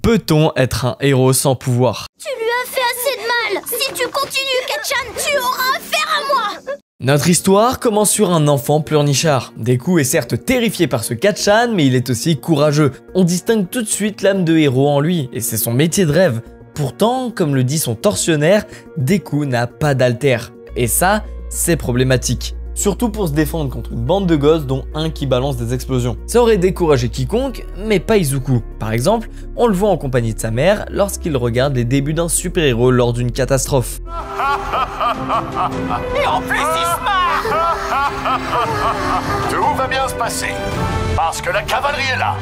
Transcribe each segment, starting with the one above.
Peut-on être un héros sans pouvoir? Tu lui as fait assez de mal. Si tu continues, Kacchan, tu auras affaire à moi. Notre histoire commence sur un enfant pleurnichard. Deku est certes terrifié par ce Kacchan, mais il est aussi courageux. On distingue tout de suite l'âme de héros en lui, et c'est son métier de rêve. Pourtant, comme le dit son tortionnaire, Deku n'a pas d'alter. Et ça, c'est problématique. Surtout pour se défendre contre une bande de gosses dont un qui balance des explosions. Ça aurait découragé quiconque, mais pas Izuku. Par exemple, on le voit en compagnie de sa mère lorsqu'il regarde les débuts d'un super-héros lors d'une catastrophe. Et en plus, il se marre. Tout va bien se passer, parce que la cavalerie est là.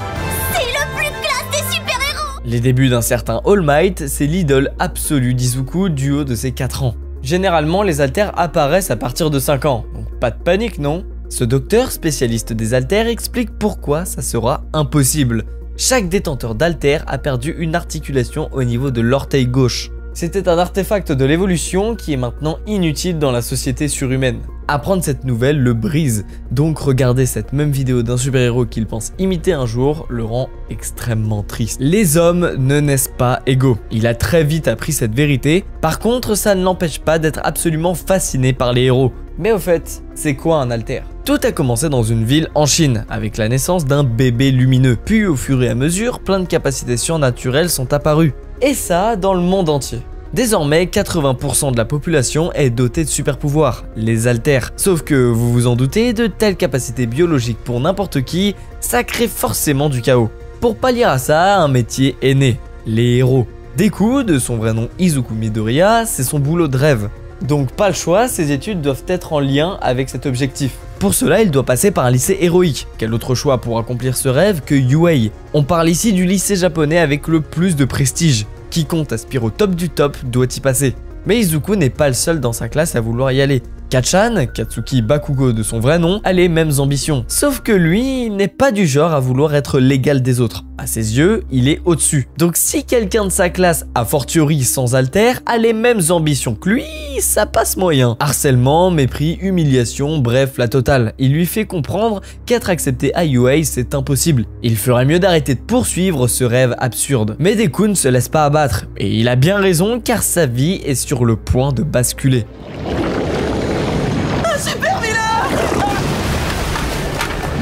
C'est le plus classe des super-héros. Les débuts d'un certain All Might, c'est l'idole absolue d'Izuku du haut de ses 4 ans. Généralement, les haltères apparaissent à partir de 5 ans, donc pas de panique, non? Ce docteur spécialiste des haltères explique pourquoi ça sera impossible. Chaque détenteur d'haltère a perdu une articulation au niveau de l'orteil gauche. C'était un artefact de l'évolution qui est maintenant inutile dans la société surhumaine. Apprendre cette nouvelle le brise, donc regarder cette même vidéo d'un super-héros qu'il pense imiter un jour le rend extrêmement triste. Les hommes ne naissent pas égaux. Il a très vite appris cette vérité, par contre ça ne l'empêche pas d'être absolument fasciné par les héros. Mais au fait, c'est quoi un alter? Tout a commencé dans une ville en Chine, avec la naissance d'un bébé lumineux. Puis au fur et à mesure, plein de capacités surnaturelles sont apparues. Et ça dans le monde entier. Désormais, 80% de la population est dotée de super pouvoirs, les haltères. Sauf que, vous vous en doutez, de telles capacités biologiques pour n'importe qui, ça crée forcément du chaos. Pour pallier à ça, un métier est né, les héros. Deku, de son vrai nom Izuku Midoriya, c'est son boulot de rêve. Donc pas le choix, ses études doivent être en lien avec cet objectif. Pour cela, il doit passer par un lycée héroïque. Quel autre choix pour accomplir ce rêve que UA? On parle ici du lycée japonais avec le plus de prestige. Quiconque aspire au top du top doit y passer. Mais Izuku n'est pas le seul dans sa classe à vouloir y aller. Kacchan, Katsuki Bakugo de son vrai nom, a les mêmes ambitions. Sauf que lui, il n'est pas du genre à vouloir être l'égal des autres. À ses yeux, il est au-dessus. Donc si quelqu'un de sa classe, a fortiori sans alter, a les mêmes ambitions que lui, ça passe moyen. Harcèlement, mépris, humiliation, bref, la totale. Il lui fait comprendre qu'être accepté à UA, c'est impossible. Il ferait mieux d'arrêter de poursuivre ce rêve absurde. Mais Deku ne se laisse pas abattre. Et il a bien raison car sa vie est sur le point de basculer.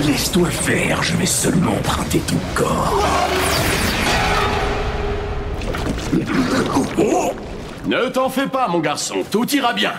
Laisse-toi faire, je vais seulement emprunter ton corps. Ne t'en fais pas, mon garçon, tout ira bien.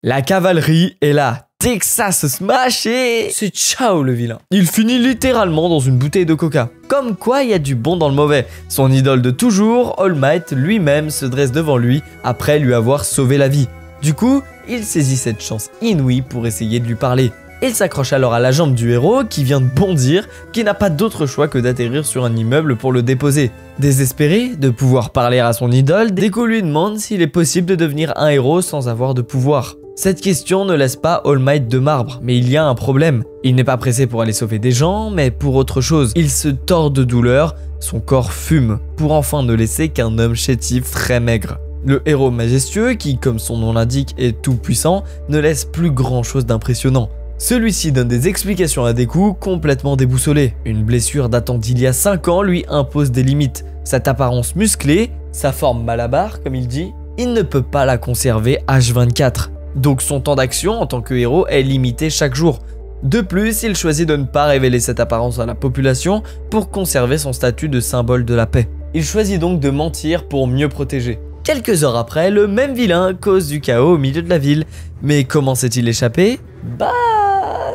La cavalerie est là. Texas smash et c'est ciao le vilain. Il finit littéralement dans une bouteille de coca. Comme quoi il y a du bon dans le mauvais. Son idole de toujours, All Might lui-même se dresse devant lui après lui avoir sauvé la vie. Du coup, il saisit cette chance inouïe pour essayer de lui parler. Il s'accroche alors à la jambe du héros qui vient de bondir, qui n'a pas d'autre choix que d'atterrir sur un immeuble pour le déposer. Désespéré de pouvoir parler à son idole, Deku lui demande s'il est possible de devenir un héros sans avoir de pouvoir. Cette question ne laisse pas All Might de marbre, mais il y a un problème. Il n'est pas pressé pour aller sauver des gens, mais pour autre chose. Il se tord de douleur, son corps fume, pour enfin ne laisser qu'un homme chétif très maigre. Le héros majestueux, qui comme son nom l'indique est tout puissant, ne laisse plus grand chose d'impressionnant. Celui-ci donne des explications à Deku complètement déboussolé. Une blessure datant d'il y a 5 ans lui impose des limites. Cette apparence musclée, sa forme malabar comme il dit, il ne peut pas la conserver H24. Donc son temps d'action en tant que héros est limité chaque jour. De plus, il choisit de ne pas révéler cette apparence à la population pour conserver son statut de symbole de la paix. Il choisit donc de mentir pour mieux protéger. Quelques heures après, le même vilain cause du chaos au milieu de la ville. Mais comment s'est-il échappé? Bah,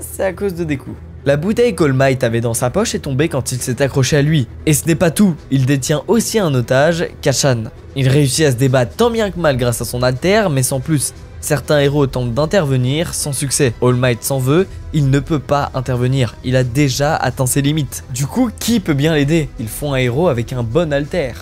c'est à cause de Deku. La bouteille qu'All Might avait dans sa poche est tombée quand il s'est accroché à lui. Et ce n'est pas tout, il détient aussi un otage, Kacchan. Il réussit à se débattre tant bien que mal grâce à son alter, mais sans plus. Certains héros tentent d'intervenir sans succès. All Might s'en veut, il ne peut pas intervenir, il a déjà atteint ses limites. Du coup, qui peut bien l'aider? Ils font un héros avec un bon alter.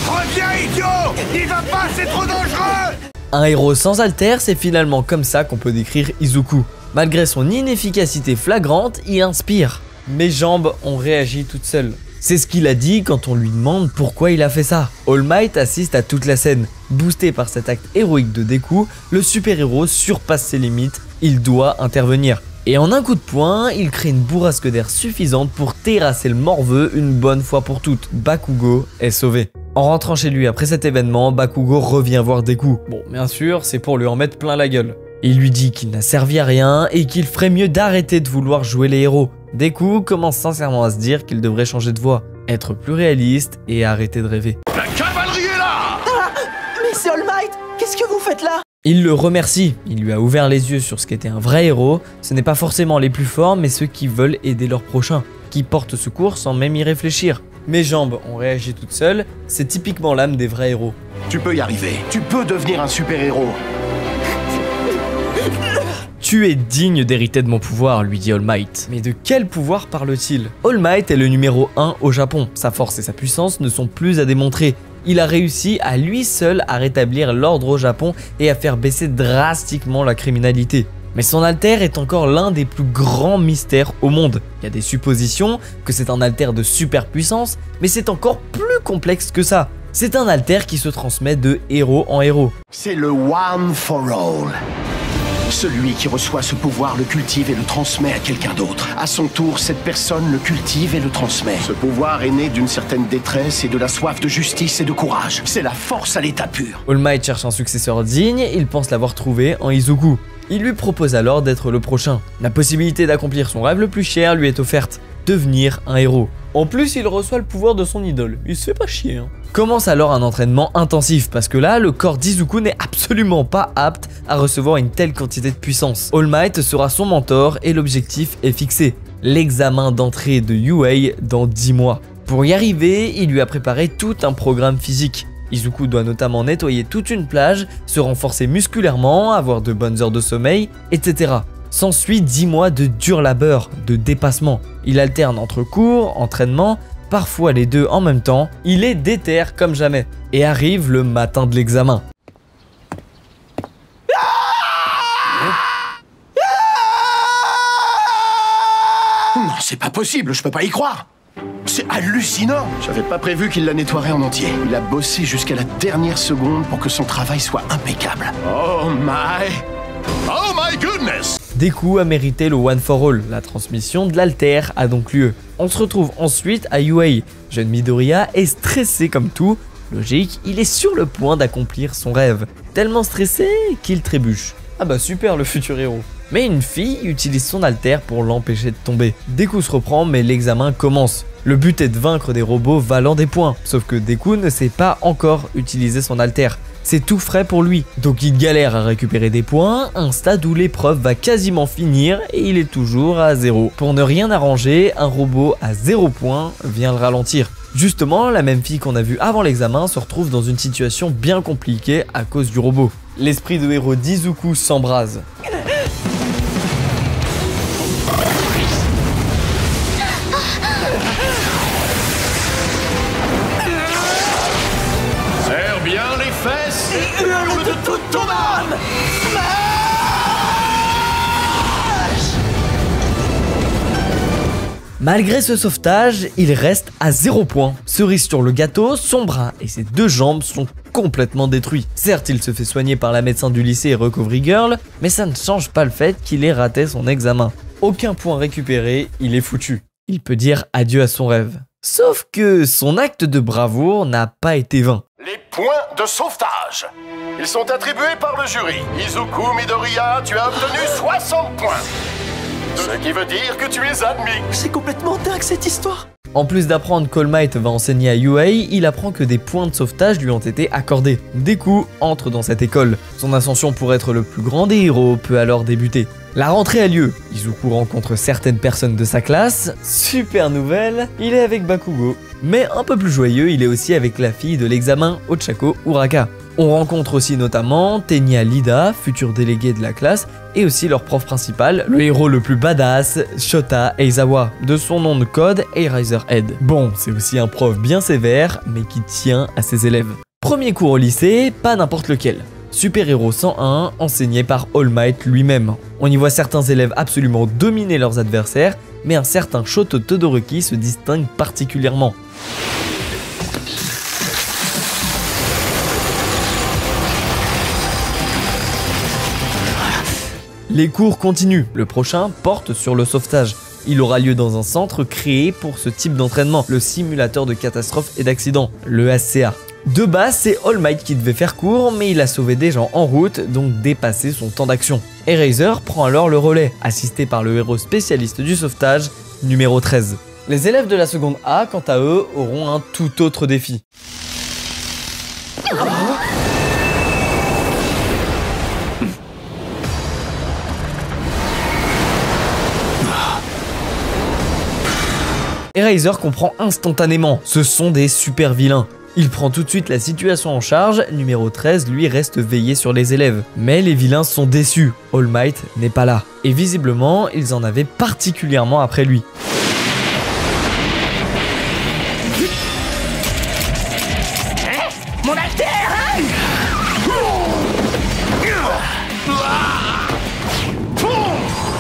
Reviens, idiot! Il va pas, c'est trop dangereux! Un héros sans alter, c'est finalement comme ça qu'on peut décrire Izuku. Malgré son inefficacité flagrante, il inspire. Mes jambes ont réagi toutes seules. C'est ce qu'il a dit quand on lui demande pourquoi il a fait ça. All Might assiste à toute la scène. Boosté par cet acte héroïque de Deku, le super-héros surpasse ses limites, il doit intervenir. Et en un coup de poing, il crée une bourrasque d'air suffisante pour terrasser le morveux une bonne fois pour toutes. Bakugo est sauvé. En rentrant chez lui après cet événement, Bakugo revient voir Deku. Bon, bien sûr, c'est pour lui en mettre plein la gueule. Il lui dit qu'il n'a servi à rien et qu'il ferait mieux d'arrêter de vouloir jouer les héros. Deku commence sincèrement à se dire qu'il devrait changer de voie, être plus réaliste et arrêter de rêver. La cavalerie est là! Mais c'est All Might! Qu'est-ce que vous faites là? Il le remercie, il lui a ouvert les yeux sur ce qu'était un vrai héros. Ce n'est pas forcément les plus forts, mais ceux qui veulent aider leur prochain, qui portent secours sans même y réfléchir. Mes jambes ont réagi toutes seules, c'est typiquement l'âme des vrais héros. Tu peux y arriver, tu peux devenir un super-héros. Tu es digne d'hériter de mon pouvoir, lui dit All Might. Mais de quel pouvoir parle-t-il? All Might est le numéro 1 au Japon. Sa force et sa puissance ne sont plus à démontrer. Il a réussi à lui seul à rétablir l'ordre au Japon et à faire baisser drastiquement la criminalité. Mais son alter est encore l'un des plus grands mystères au monde. Il y a des suppositions que c'est un alter de super puissance, mais c'est encore plus complexe que ça. C'est un alter qui se transmet de héros en héros. C'est le One for All. Celui qui reçoit ce pouvoir le cultive et le transmet à quelqu'un d'autre. À son tour, cette personne le cultive et le transmet. Ce pouvoir est né d'une certaine détresse et de la soif de justice et de courage. C'est la force à l'état pur. All Might cherche un successeur digne, il pense l'avoir trouvé en Izuku. Il lui propose alors d'être le prochain. La possibilité d'accomplir son rêve le plus cher lui est offerte, devenir un héros. En plus, il reçoit le pouvoir de son idole, il se fait pas chier hein. Commence alors un entraînement intensif parce que là, le corps d'Izuku n'est absolument pas apte à recevoir une telle quantité de puissance. All Might sera son mentor et l'objectif est fixé, l'examen d'entrée de UA dans 10 mois. Pour y arriver, il lui a préparé tout un programme physique. Izuku doit notamment nettoyer toute une plage, se renforcer musculairement, avoir de bonnes heures de sommeil, etc. S'ensuit 10 mois de dur labeur, de dépassement. Il alterne entre cours, entraînement, parfois les deux en même temps. Il est déter comme jamais. Et arrive le matin de l'examen. Non, c'est pas possible, je peux pas y croire. C'est hallucinant. J'avais pas prévu qu'il la nettoierait en entier. Il a bossé jusqu'à la dernière seconde pour que son travail soit impeccable. Oh my goodness. Deku a mérité le One for All, la transmission de l'alter a donc lieu. On se retrouve ensuite à UA. Jeune Midoriya est stressé comme tout. Logique, il est sur le point d'accomplir son rêve. Tellement stressé qu'il trébuche. Ah bah super le futur héros. Mais une fille utilise son alter pour l'empêcher de tomber. Deku se reprend mais l'examen commence. Le but est de vaincre des robots valant des points. Sauf que Deku ne sait pas encore utiliser son alter. C'est tout frais pour lui, donc il galère à récupérer des points, un stade où l'épreuve va quasiment finir et il est toujours à 0. Pour ne rien arranger, un robot à 0 points vient le ralentir. Justement, la même fille qu'on a vue avant l'examen se retrouve dans une situation bien compliquée à cause du robot. L'esprit de héros d'Izuku s'embrase. Serre bien les fesses et hurle de toute ton âme. Malgré ce sauvetage, il reste à 0 points. Cerise sur le gâteau, son bras et ses 2 jambes sont complètement détruits. Certes, il se fait soigner par la médecin du lycée et Recovery Girl, mais ça ne change pas le fait qu'il ait raté son examen. Aucun point récupéré, il est foutu. Il peut dire adieu à son rêve. Sauf que son acte de bravoure n'a pas été vain. Les points de sauvetage. Ils sont attribués par le jury. Izuku Midoriya, tu as obtenu 60 points. Ce qui veut dire que tu es admis. C'est complètement dingue cette histoire. En plus d'apprendre qu'All Might va enseigner à UA, il apprend que des points de sauvetage lui ont été accordés. Deku entre dans cette école. Son ascension pour être le plus grand des héros peut alors débuter. La rentrée a lieu. Izuku rencontre certaines personnes de sa classe. Super nouvelle, il est avec Bakugo. Mais un peu plus joyeux, il est aussi avec la fille de l'examen, Ochako Uraka. On rencontre aussi notamment Tenya Lida, futur délégué de la classe, et aussi leur prof principal, le héros le plus badass, Shota Eizawa, de son nom de code Eraserhead. Bon, c'est aussi un prof bien sévère, mais qui tient à ses élèves. Premier cours au lycée, pas n'importe lequel. Super Héros 101, enseigné par All Might lui-même. On y voit certains élèves absolument dominer leurs adversaires, mais un certain Shoto Todoroki se distingue particulièrement. Les cours continuent, le prochain porte sur le sauvetage. Il aura lieu dans un centre créé pour ce type d'entraînement, le simulateur de catastrophes et d'accidents, le SCA. De base, c'est All Might qui devait faire court, mais il a sauvé des gens en route, donc dépassé son temps d'action. Eraser prend alors le relais, assisté par le héros spécialiste du sauvetage, numéro 13. Les élèves de la seconde A, quant à eux, auront un tout autre défi. Eraser comprend instantanément, ce sont des super vilains. Il prend tout de suite la situation en charge, numéro 13 lui reste veillé sur les élèves. Mais les vilains sont déçus, All Might n'est pas là. Et visiblement, ils en avaient particulièrement après lui. Mon alter!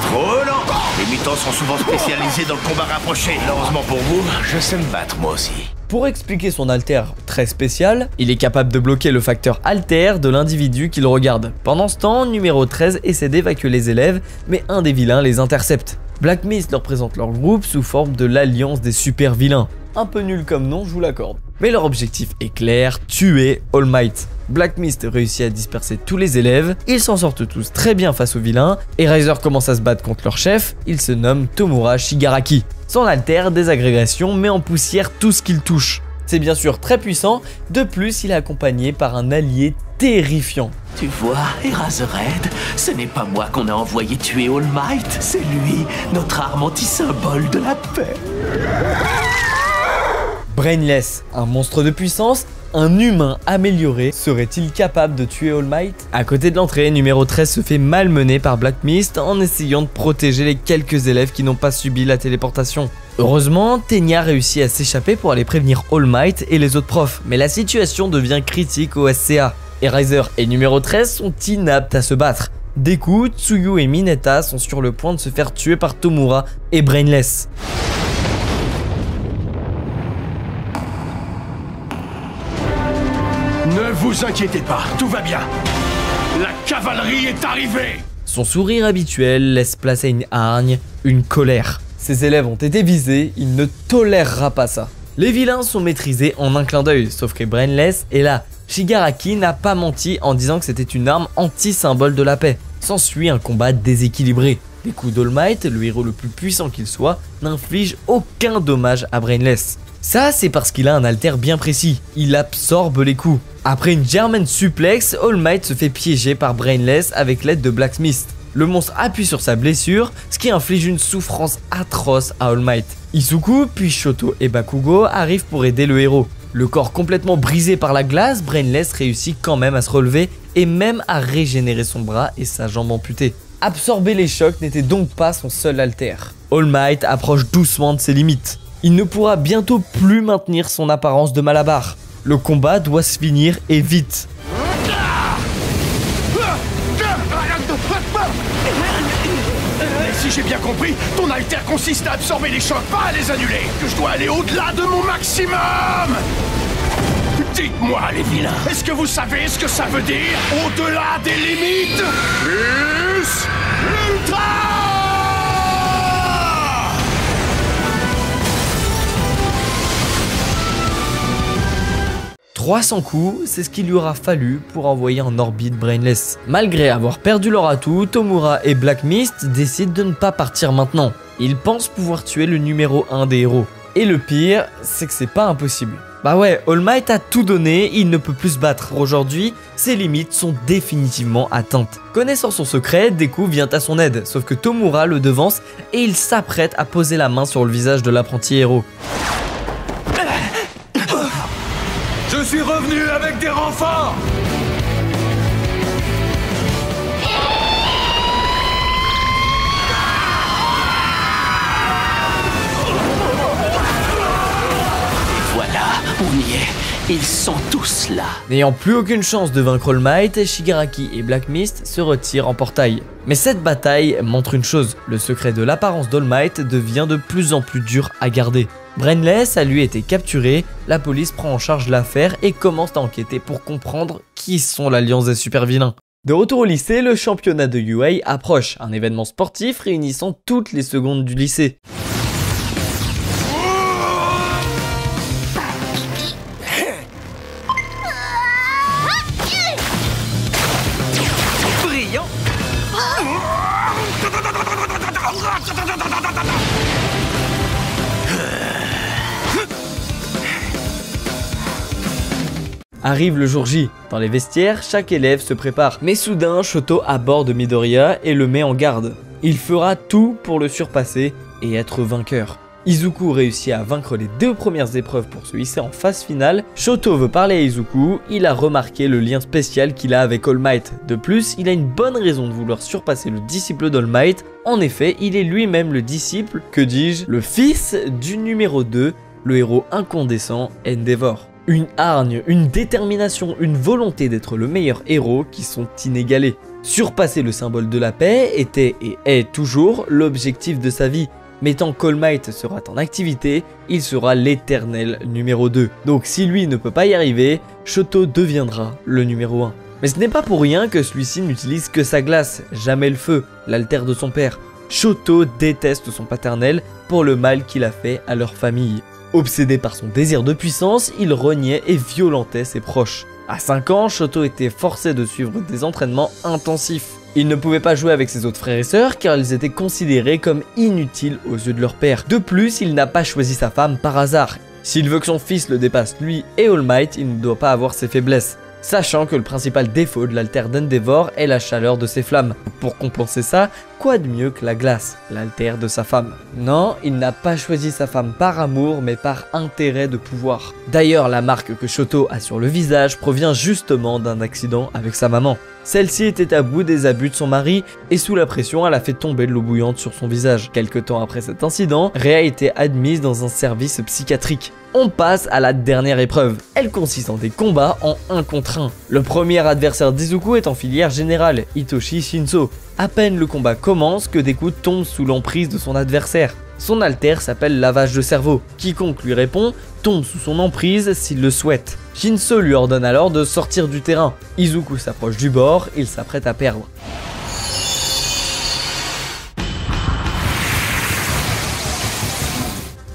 Trop lent! Les mutants sont souvent spécialisés dans le combat rapproché. Heureusement pour vous, je sais me battre moi aussi. Pour expliquer son alter très spécial, il est capable de bloquer le facteur alter de l'individu qu'il regarde. Pendant ce temps, numéro 13 essaie d'évacuer les élèves, mais un des vilains les intercepte. Black Mist leur présente leur groupe sous forme de l'Alliance des super vilains. Un peu nul comme nom, je vous l'accorde. Mais leur objectif est clair, tuer All Might. Black Mist réussit à disperser tous les élèves, ils s'en sortent tous très bien face aux vilains, Eraser commence à se battre contre leur chef, il se nomme Tomura Shigaraki. Son alter désagrégation met en poussière tout ce qu'il touche. C'est bien sûr très puissant, de plus il est accompagné par un allié terrifiant. Tu vois, Eraserhead, ce n'est pas moi qu'on a envoyé tuer All Might, c'est lui, notre arme anti-symbole de la paix. Brainless, un monstre de puissance, un humain amélioré, serait-il capable de tuer All Might? À côté de l'entrée, numéro 13 se fait malmener par Black Mist en essayant de protéger les quelques élèves qui n'ont pas subi la téléportation. Heureusement, Tenya réussit à s'échapper pour aller prévenir All Might et les autres profs, mais la situation devient critique au SCA. Eraser et numéro 13 sont inaptes à se battre. Deku, Tsuyu et Mineta sont sur le point de se faire tuer par Tomura et Brainless. Ne vous inquiétez pas, tout va bien. La cavalerie est arrivée. Son sourire habituel laisse place à une hargne, une colère. Ses élèves ont été visés, il ne tolérera pas ça. Les vilains sont maîtrisés en un clin d'œil, sauf que Brainless est là. Shigaraki n'a pas menti en disant que c'était une arme anti-symbole de la paix. S'ensuit un combat déséquilibré. Les coups d'All Might, le héros le plus puissant qu'il soit, n'infligent aucun dommage à Brainless. Ça, c'est parce qu'il a un alter bien précis, il absorbe les coups. Après une German suplex, All Might se fait piéger par Brainless avec l'aide de Black Mist. Le monstre appuie sur sa blessure, ce qui inflige une souffrance atroce à All Might. Isuku, puis Shoto et Bakugo arrivent pour aider le héros. Le corps complètement brisé par la glace, Brainless réussit quand même à se relever et même à régénérer son bras et sa jambe amputée. Absorber les chocs n'était donc pas son seul alter. All Might approche doucement de ses limites. Il ne pourra bientôt plus maintenir son apparence de Malabar. Le combat doit se finir et vite. Si j'ai bien compris, ton alter consiste à absorber les chocs, pas à les annuler. Que je dois aller au-delà de mon maximum. Dites-moi, les vilains, est-ce que vous savez ce que ça veut dire? Au-delà des limites, plus ultra! 300 coups, c'est ce qu'il lui aura fallu pour envoyer en orbite Brainless. Malgré avoir perdu leur atout, Tomura et Black Mist décident de ne pas partir maintenant. Ils pensent pouvoir tuer le numéro 1 des héros. Et le pire, c'est que c'est pas impossible. Bah ouais, All Might a tout donné, il ne peut plus se battre. Aujourd'hui, ses limites sont définitivement atteintes. Connaissant son secret, Deku vient à son aide, sauf que Tomura le devance et il s'apprête à poser la main sur le visage de l'apprenti héros. Je suis revenu avec des renforts! Voilà, on y est. Ils sont tous là. N'ayant plus aucune chance de vaincre All Might, Shigaraki et Black Mist se retirent en portail. Mais cette bataille montre une chose, le secret de l'apparence d'All Might devient de plus en plus dur à garder. Brainless a lui été capturé, la police prend en charge l'affaire et commence à enquêter pour comprendre qui sont l'alliance des super vilains. De retour au lycée, le championnat de UA approche, un événement sportif réunissant toutes les secondes du lycée. Brillant. Arrive le jour J. Dans les vestiaires, chaque élève se prépare. Mais soudain, Shoto aborde Midoriya et le met en garde. Il fera tout pour le surpasser et être vainqueur. Izuku réussit à vaincre les 2 premières épreuves pour se hisser en phase finale. Shoto veut parler à Izuku, il a remarqué le lien spécial qu'il a avec All Might. De plus, il a une bonne raison de vouloir surpasser le disciple d'All Might. En effet, il est lui-même le disciple, que dis-je, le fils du numéro 2, le héros incandescent Endeavor. Une hargne, une détermination, une volonté d'être le meilleur héros qui sont inégalés. Surpasser le symbole de la paix était et est toujours l'objectif de sa vie. Mais tant qu'All Might sera en activité, il sera l'éternel numéro 2. Donc si lui ne peut pas y arriver, Shoto deviendra le numéro 1. Mais ce n'est pas pour rien que celui-ci n'utilise que sa glace, jamais le feu, l'alter de son père. Shoto déteste son paternel pour le mal qu'il a fait à leur famille. Obsédé par son désir de puissance, il reniait et violentait ses proches. À 5 ans, Shoto était forcé de suivre des entraînements intensifs. Il ne pouvait pas jouer avec ses autres frères et sœurs car ils étaient considérés comme inutiles aux yeux de leur père. De plus, il n'a pas choisi sa femme par hasard. S'il veut que son fils le dépasse lui et All Might, il ne doit pas avoir ses faiblesses. Sachant que le principal défaut de l'alter d'Endeavor est la chaleur de ses flammes. Pour compenser ça, quoi de mieux que la glace, l'alter de sa femme? Non, il n'a pas choisi sa femme par amour, mais par intérêt de pouvoir. D'ailleurs, la marque que Shoto a sur le visage provient justement d'un accident avec sa maman. Celle-ci était à bout des abus de son mari et sous la pression, elle a fait tomber de l'eau bouillante sur son visage. Quelque temps après cet incident, Rei a été admise dans un service psychiatrique. On passe à la dernière épreuve. Elle consiste en des combats en 1 contre 1. Le premier adversaire d'Izuku est en filière générale, Hitoshi Shinso. À peine le combat commence que des coups tombent sous l'emprise de son adversaire. Son alter s'appelle lavage de cerveau. Quiconque lui répond tombe sous son emprise s'il le souhaite. Shinso lui ordonne alors de sortir du terrain. Izuku s'approche du bord, il s'apprête à perdre.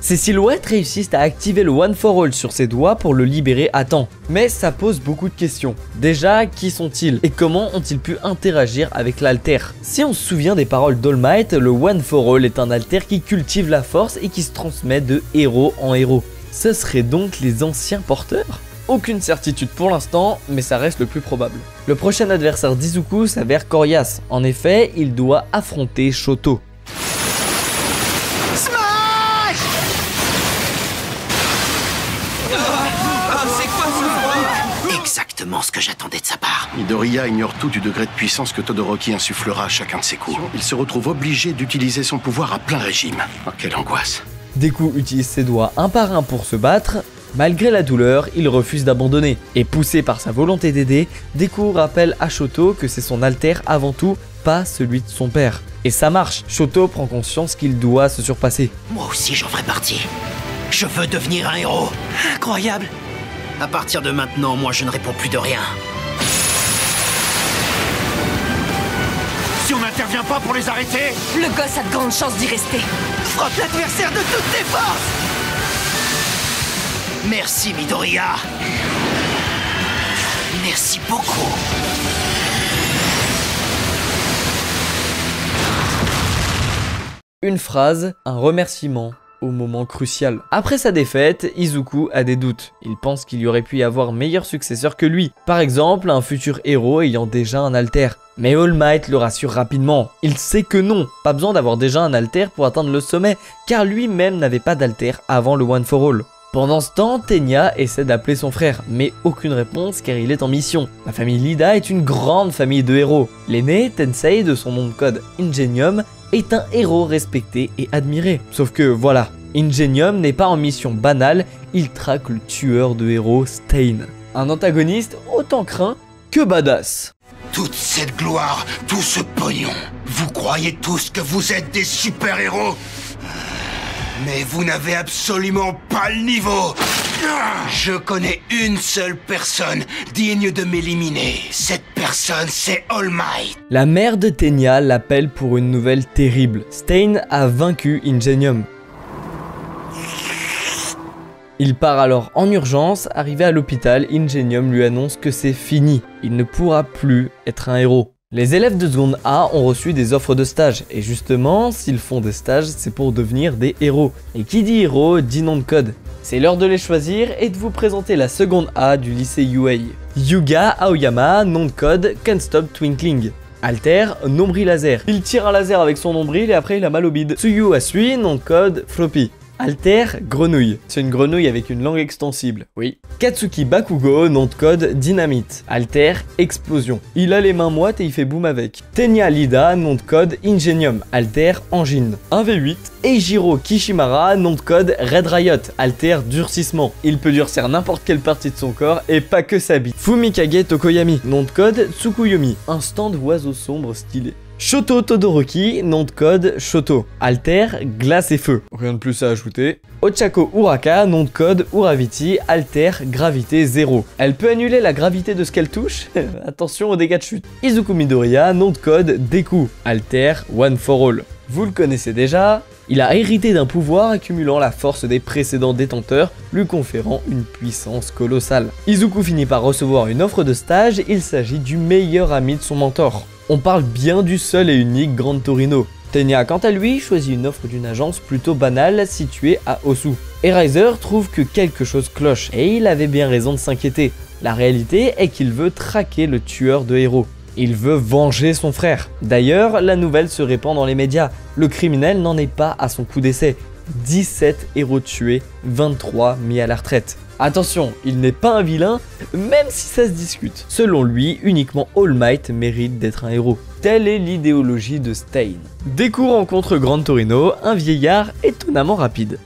Ses silhouettes réussissent à activer le One for All sur ses doigts pour le libérer à temps. Mais ça pose beaucoup de questions. Déjà, qui sont-ils? Et comment ont-ils pu interagir avec l'alter? Si on se souvient des paroles d'All Might, le One for All est un alter qui cultive la force et qui se transmet de héros en héros. Ce seraient donc les anciens porteurs? Aucune certitude pour l'instant, mais ça reste le plus probable. Le prochain adversaire d'Izuku s'avère coriace. En effet, il doit affronter Shoto. Exactement ce que j'attendais de sa part. Midoriya ignore tout du degré de puissance que Todoroki insufflera à chacun de ses coups. Il se retrouve obligé d'utiliser son pouvoir à plein régime. Oh, quelle angoisse. Deku utilise ses doigts un par un pour se battre. Malgré la douleur, il refuse d'abandonner. Et poussé par sa volonté d'aider, Deku rappelle à Shoto que c'est son alter avant tout, pas celui de son père. Et ça marche, Shoto prend conscience qu'il doit se surpasser. Moi aussi j'en ferai partie. Je veux devenir un héros. Incroyable. À partir de maintenant, moi je ne réponds plus de rien. Si on n'intervient pas pour les arrêter, Le gosse a de grandes chances d'y rester. Frotte l'adversaire de toutes tes forces. Merci Midoriya. Merci beaucoup. Une phrase, un remerciement au moment crucial. Après sa défaite, Izuku a des doutes. Il pense qu'il y aurait pu y avoir meilleur successeur que lui. Par exemple, un futur héros ayant déjà un alter. Mais All Might le rassure rapidement. Il sait que non, pas besoin d'avoir déjà un alter pour atteindre le sommet, car lui-même n'avait pas d'alter avant le One for All. Pendant ce temps, Tenya essaie d'appeler son frère, mais aucune réponse car il est en mission. La famille Lida est une grande famille de héros. L'aîné, Tensei, de son nom de code Ingenium, est un héros respecté et admiré. Sauf que voilà, Ingenium n'est pas en mission banale, il traque le tueur de héros Stain. Un antagoniste autant craint que badass. toute cette gloire, tout ce pognon, vous croyez tous que vous êtes des super-héros? Mais vous n'avez absolument pas le niveau. Je connais une seule personne digne de m'éliminer. Cette personne personne, c'est All Might. La mère de Tenya l'appelle pour une nouvelle terrible. Stein a vaincu Ingenium. Il part alors en urgence, arrivé à l'hôpital, Ingenium lui annonce que c'est fini, il ne pourra plus être un héros. Les élèves de seconde A ont reçu des offres de stage, et justement, s'ils font des stages, c'est pour devenir des héros. Et qui dit héros, dit nom de code. C'est l'heure de les choisir et de vous présenter la seconde A du lycée UA. Yuga Aoyama, nom de code, Can't Stop Twinkling. Alter, nombril laser. Il tire un laser avec son nombril et après il a mal au bide. Tsuyu Asui, nom de code, Floppy. Alter, grenouille. C'est une grenouille avec une langue extensible, oui. Katsuki Bakugo, nom de code, dynamite. Alter, explosion. Il a les mains moites et il fait boum avec. Tenya Lida, nom de code, ingenium. Alter, engine. 1v8. Eijiro Kishimara, nom de code, Red Riot. Alter, durcissement. Il peut durcir n'importe quelle partie de son corps et pas que sa bite. Fumikage Tokoyami, nom de code, Tsukuyomi. Instant d'oiseau sombre stylé. Shoto Todoroki, nom de code Shoto. Alter, glace et feu. Rien de plus à ajouter. Ochako Uraka, nom de code Uraviti. Alter, gravité 0. Elle peut annuler la gravité de ce qu'elle touche. Attention aux dégâts de chute. Izuku Midoriya, nom de code Deku. Alter, One for All. Vous le connaissez déjà. Il a hérité d'un pouvoir accumulant la force des précédents détenteurs, lui conférant une puissance colossale. Izuku finit par recevoir une offre de stage, il s'agit du meilleur ami de son mentor. On parle bien du seul et unique Grand Torino. Tenya, quant à lui, choisit une offre d'une agence plutôt banale située à Osu. Eraser trouve que quelque chose cloche, et il avait bien raison de s'inquiéter. La réalité est qu'il veut traquer le tueur de héros. Il veut venger son frère. D'ailleurs, la nouvelle se répand dans les médias. Le criminel n'en est pas à son coup d'essai. 17 héros tués, 23 mis à la retraite. Attention, il n'est pas un vilain, même si ça se discute. Selon lui, uniquement All Might mérite d'être un héros. Telle est l'idéologie de Stein. Deku rencontre Grand Torino, un vieillard étonnamment rapide.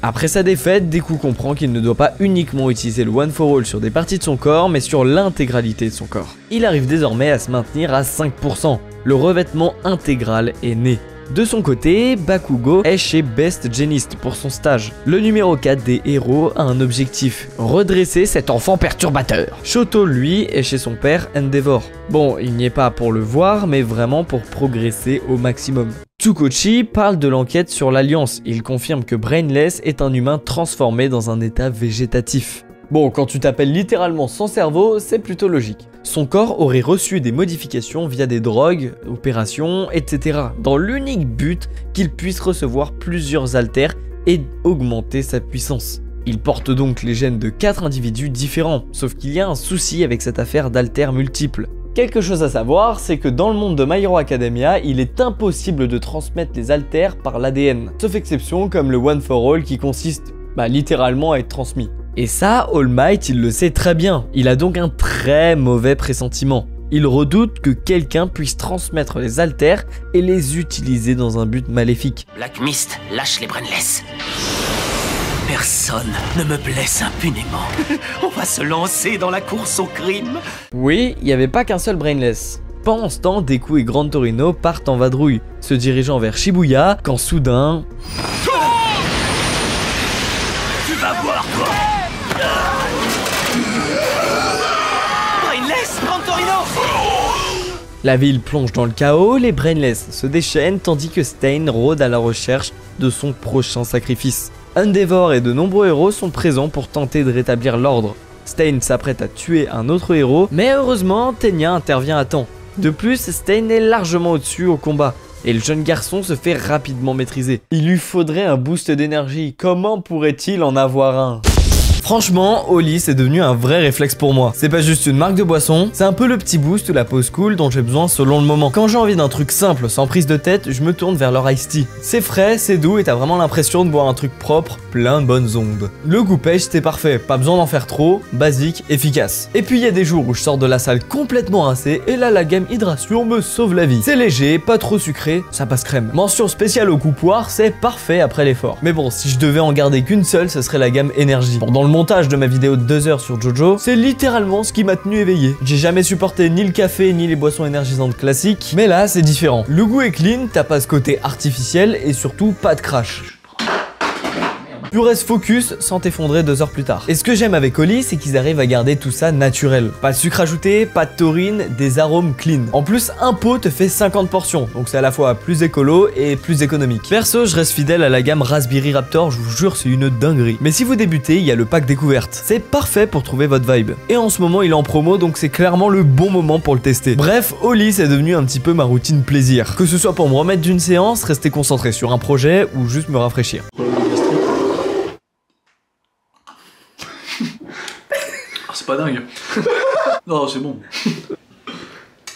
Après sa défaite, Deku comprend qu'il ne doit pas uniquement utiliser le One for All sur des parties de son corps, mais sur l'intégralité de son corps. Il arrive désormais à se maintenir à 5%. Le revêtement intégral est né. De son côté, Bakugo est chez Best Genist pour son stage. Le numéro 4 des héros a un objectif, redresser cet enfant perturbateur. Shoto, lui, est chez son père Endeavor. Bon, il n'y est pas pour le voir, mais vraiment pour progresser au maximum. Tsukochi parle de l'enquête sur l'Alliance. Il confirme que Brainless est un humain transformé dans un état végétatif. Bon, quand tu t'appelles littéralement sans cerveau, c'est plutôt logique. Son corps aurait reçu des modifications via des drogues, opérations, etc. dans l'unique but qu'il puisse recevoir plusieurs alters et augmenter sa puissance. Il porte donc les gènes de 4 individus différents, sauf qu'il y a un souci avec cette affaire d'alters multiples. Quelque chose à savoir, c'est que dans le monde de My Hero Academia, il est impossible de transmettre les alters par l'ADN, sauf exception comme le One for All qui consiste littéralement à être transmis. Et ça, All Might, il le sait très bien, il a donc un très mauvais pressentiment. Il redoute que quelqu'un puisse transmettre les alters et les utiliser dans un but maléfique. Black Mist, lâche les Brainless. Personne ne me blesse impunément. On va se lancer dans la course au crime. Oui, il n'y avait pas qu'un seul Brainless. Pendant ce temps, Deku et Grand Torino partent en vadrouille, se dirigeant vers Shibuya, quand soudain... Tu vas voir quoi. Brainless, Grand Torino. La ville plonge dans le chaos, les Brainless se déchaînent tandis que Stein rôde à la recherche de son prochain sacrifice. Endeavor et de nombreux héros sont présents pour tenter de rétablir l'ordre. Stein s'apprête à tuer un autre héros, mais heureusement, Tenya intervient à temps. De plus, Stein est largement au-dessus au combat, et le jeune garçon se fait rapidement maîtriser. Il lui faudrait un boost d'énergie, comment pourrait-il en avoir un ? Franchement, Oli, c'est devenu un vrai réflexe pour moi. C'est pas juste une marque de boisson, c'est un peu le petit boost ou la pause cool dont j'ai besoin selon le moment. Quand j'ai envie d'un truc simple, sans prise de tête, je me tourne vers leur iced tea. C'est frais, c'est doux et t'as vraiment l'impression de boire un truc propre, plein de bonnes ondes. Le goût pêche, c'est parfait, pas besoin d'en faire trop, basique, efficace. Et puis il y a des jours où je sors de la salle complètement rincé et là la gamme hydration me sauve la vie. C'est léger, pas trop sucré, ça passe crème. Mention spéciale au goût poire, c'est parfait après l'effort. Mais bon, si je devais en garder qu'une seule, ce serait la gamme énergie. Bon, dans le montage de ma vidéo de 2 heures sur Jojo, c'est littéralement ce qui m'a tenu éveillé. J'ai jamais supporté ni le café ni les boissons énergisantes classiques, mais là c'est différent. Le goût est clean, t'as pas ce côté artificiel et surtout pas de crash. Tu restes focus sans t'effondrer 2 heures plus tard. Et ce que j'aime avec Oli, c'est qu'ils arrivent à garder tout ça naturel. Pas de sucre ajouté, pas de taurine, des arômes clean. En plus, un pot te fait 50 portions, donc c'est à la fois plus écolo et plus économique. Perso, je reste fidèle à la gamme Raspberry Raptor, je vous jure, c'est une dinguerie. Mais si vous débutez, il y a le pack découverte. C'est parfait pour trouver votre vibe. Et en ce moment, il est en promo, donc c'est clairement le bon moment pour le tester. Bref, Oli, c'est devenu un petit peu ma routine plaisir. Que ce soit pour me remettre d'une séance, rester concentré sur un projet ou juste me rafraîchir. C'est pas dingue. Non, c'est bon.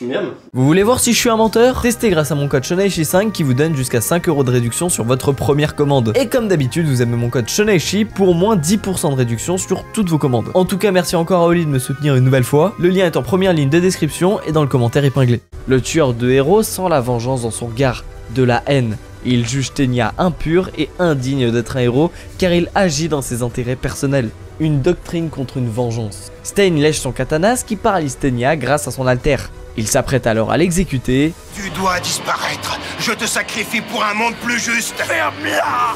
Miam. Vous voulez voir si je suis un menteur? Testez grâce à mon code Shonaishi5 qui vous donne jusqu'à 5 € de réduction sur votre première commande. Et comme d'habitude, vous avez mon code Shonaishi pour moins 10% de réduction sur toutes vos commandes. En tout cas, merci encore à Oli de me soutenir une nouvelle fois. Le lien est en première ligne de description et dans le commentaire épinglé. Le tueur de héros sent la vengeance dans son regard, de la haine. Il juge Tenya impur et indigne d'être un héros car il agit dans ses intérêts personnels. Une doctrine contre une vengeance. Stein lèche son katana, ce qui paralyse Tenya grâce à son alter. Il s'apprête alors à l'exécuter. Tu dois disparaître. Je te sacrifie pour un monde plus juste. Ferme-la!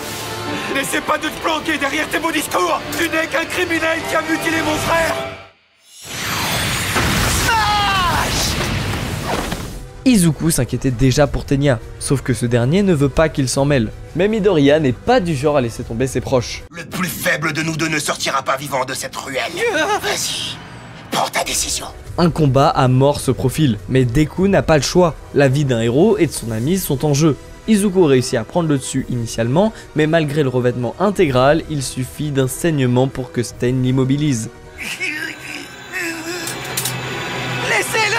N'essaie pas de te planquer derrière tes beaux discours. Tu n'es qu'un criminel qui a mutilé mon frère. Izuku s'inquiétait déjà pour Tenya, sauf que ce dernier ne veut pas qu'il s'en mêle. Mais Midoriya n'est pas du genre à laisser tomber ses proches. Le plus faible de nous deux ne sortira pas vivant de cette ruelle. Vas-y, prends ta décision. Un combat à mort se profile, mais Deku n'a pas le choix. La vie d'un héros et de son ami sont en jeu. Izuku réussit à prendre le dessus initialement, mais malgré le revêtement intégral, il suffit d'un saignement pour que Stein l'immobilise. Laissez-le!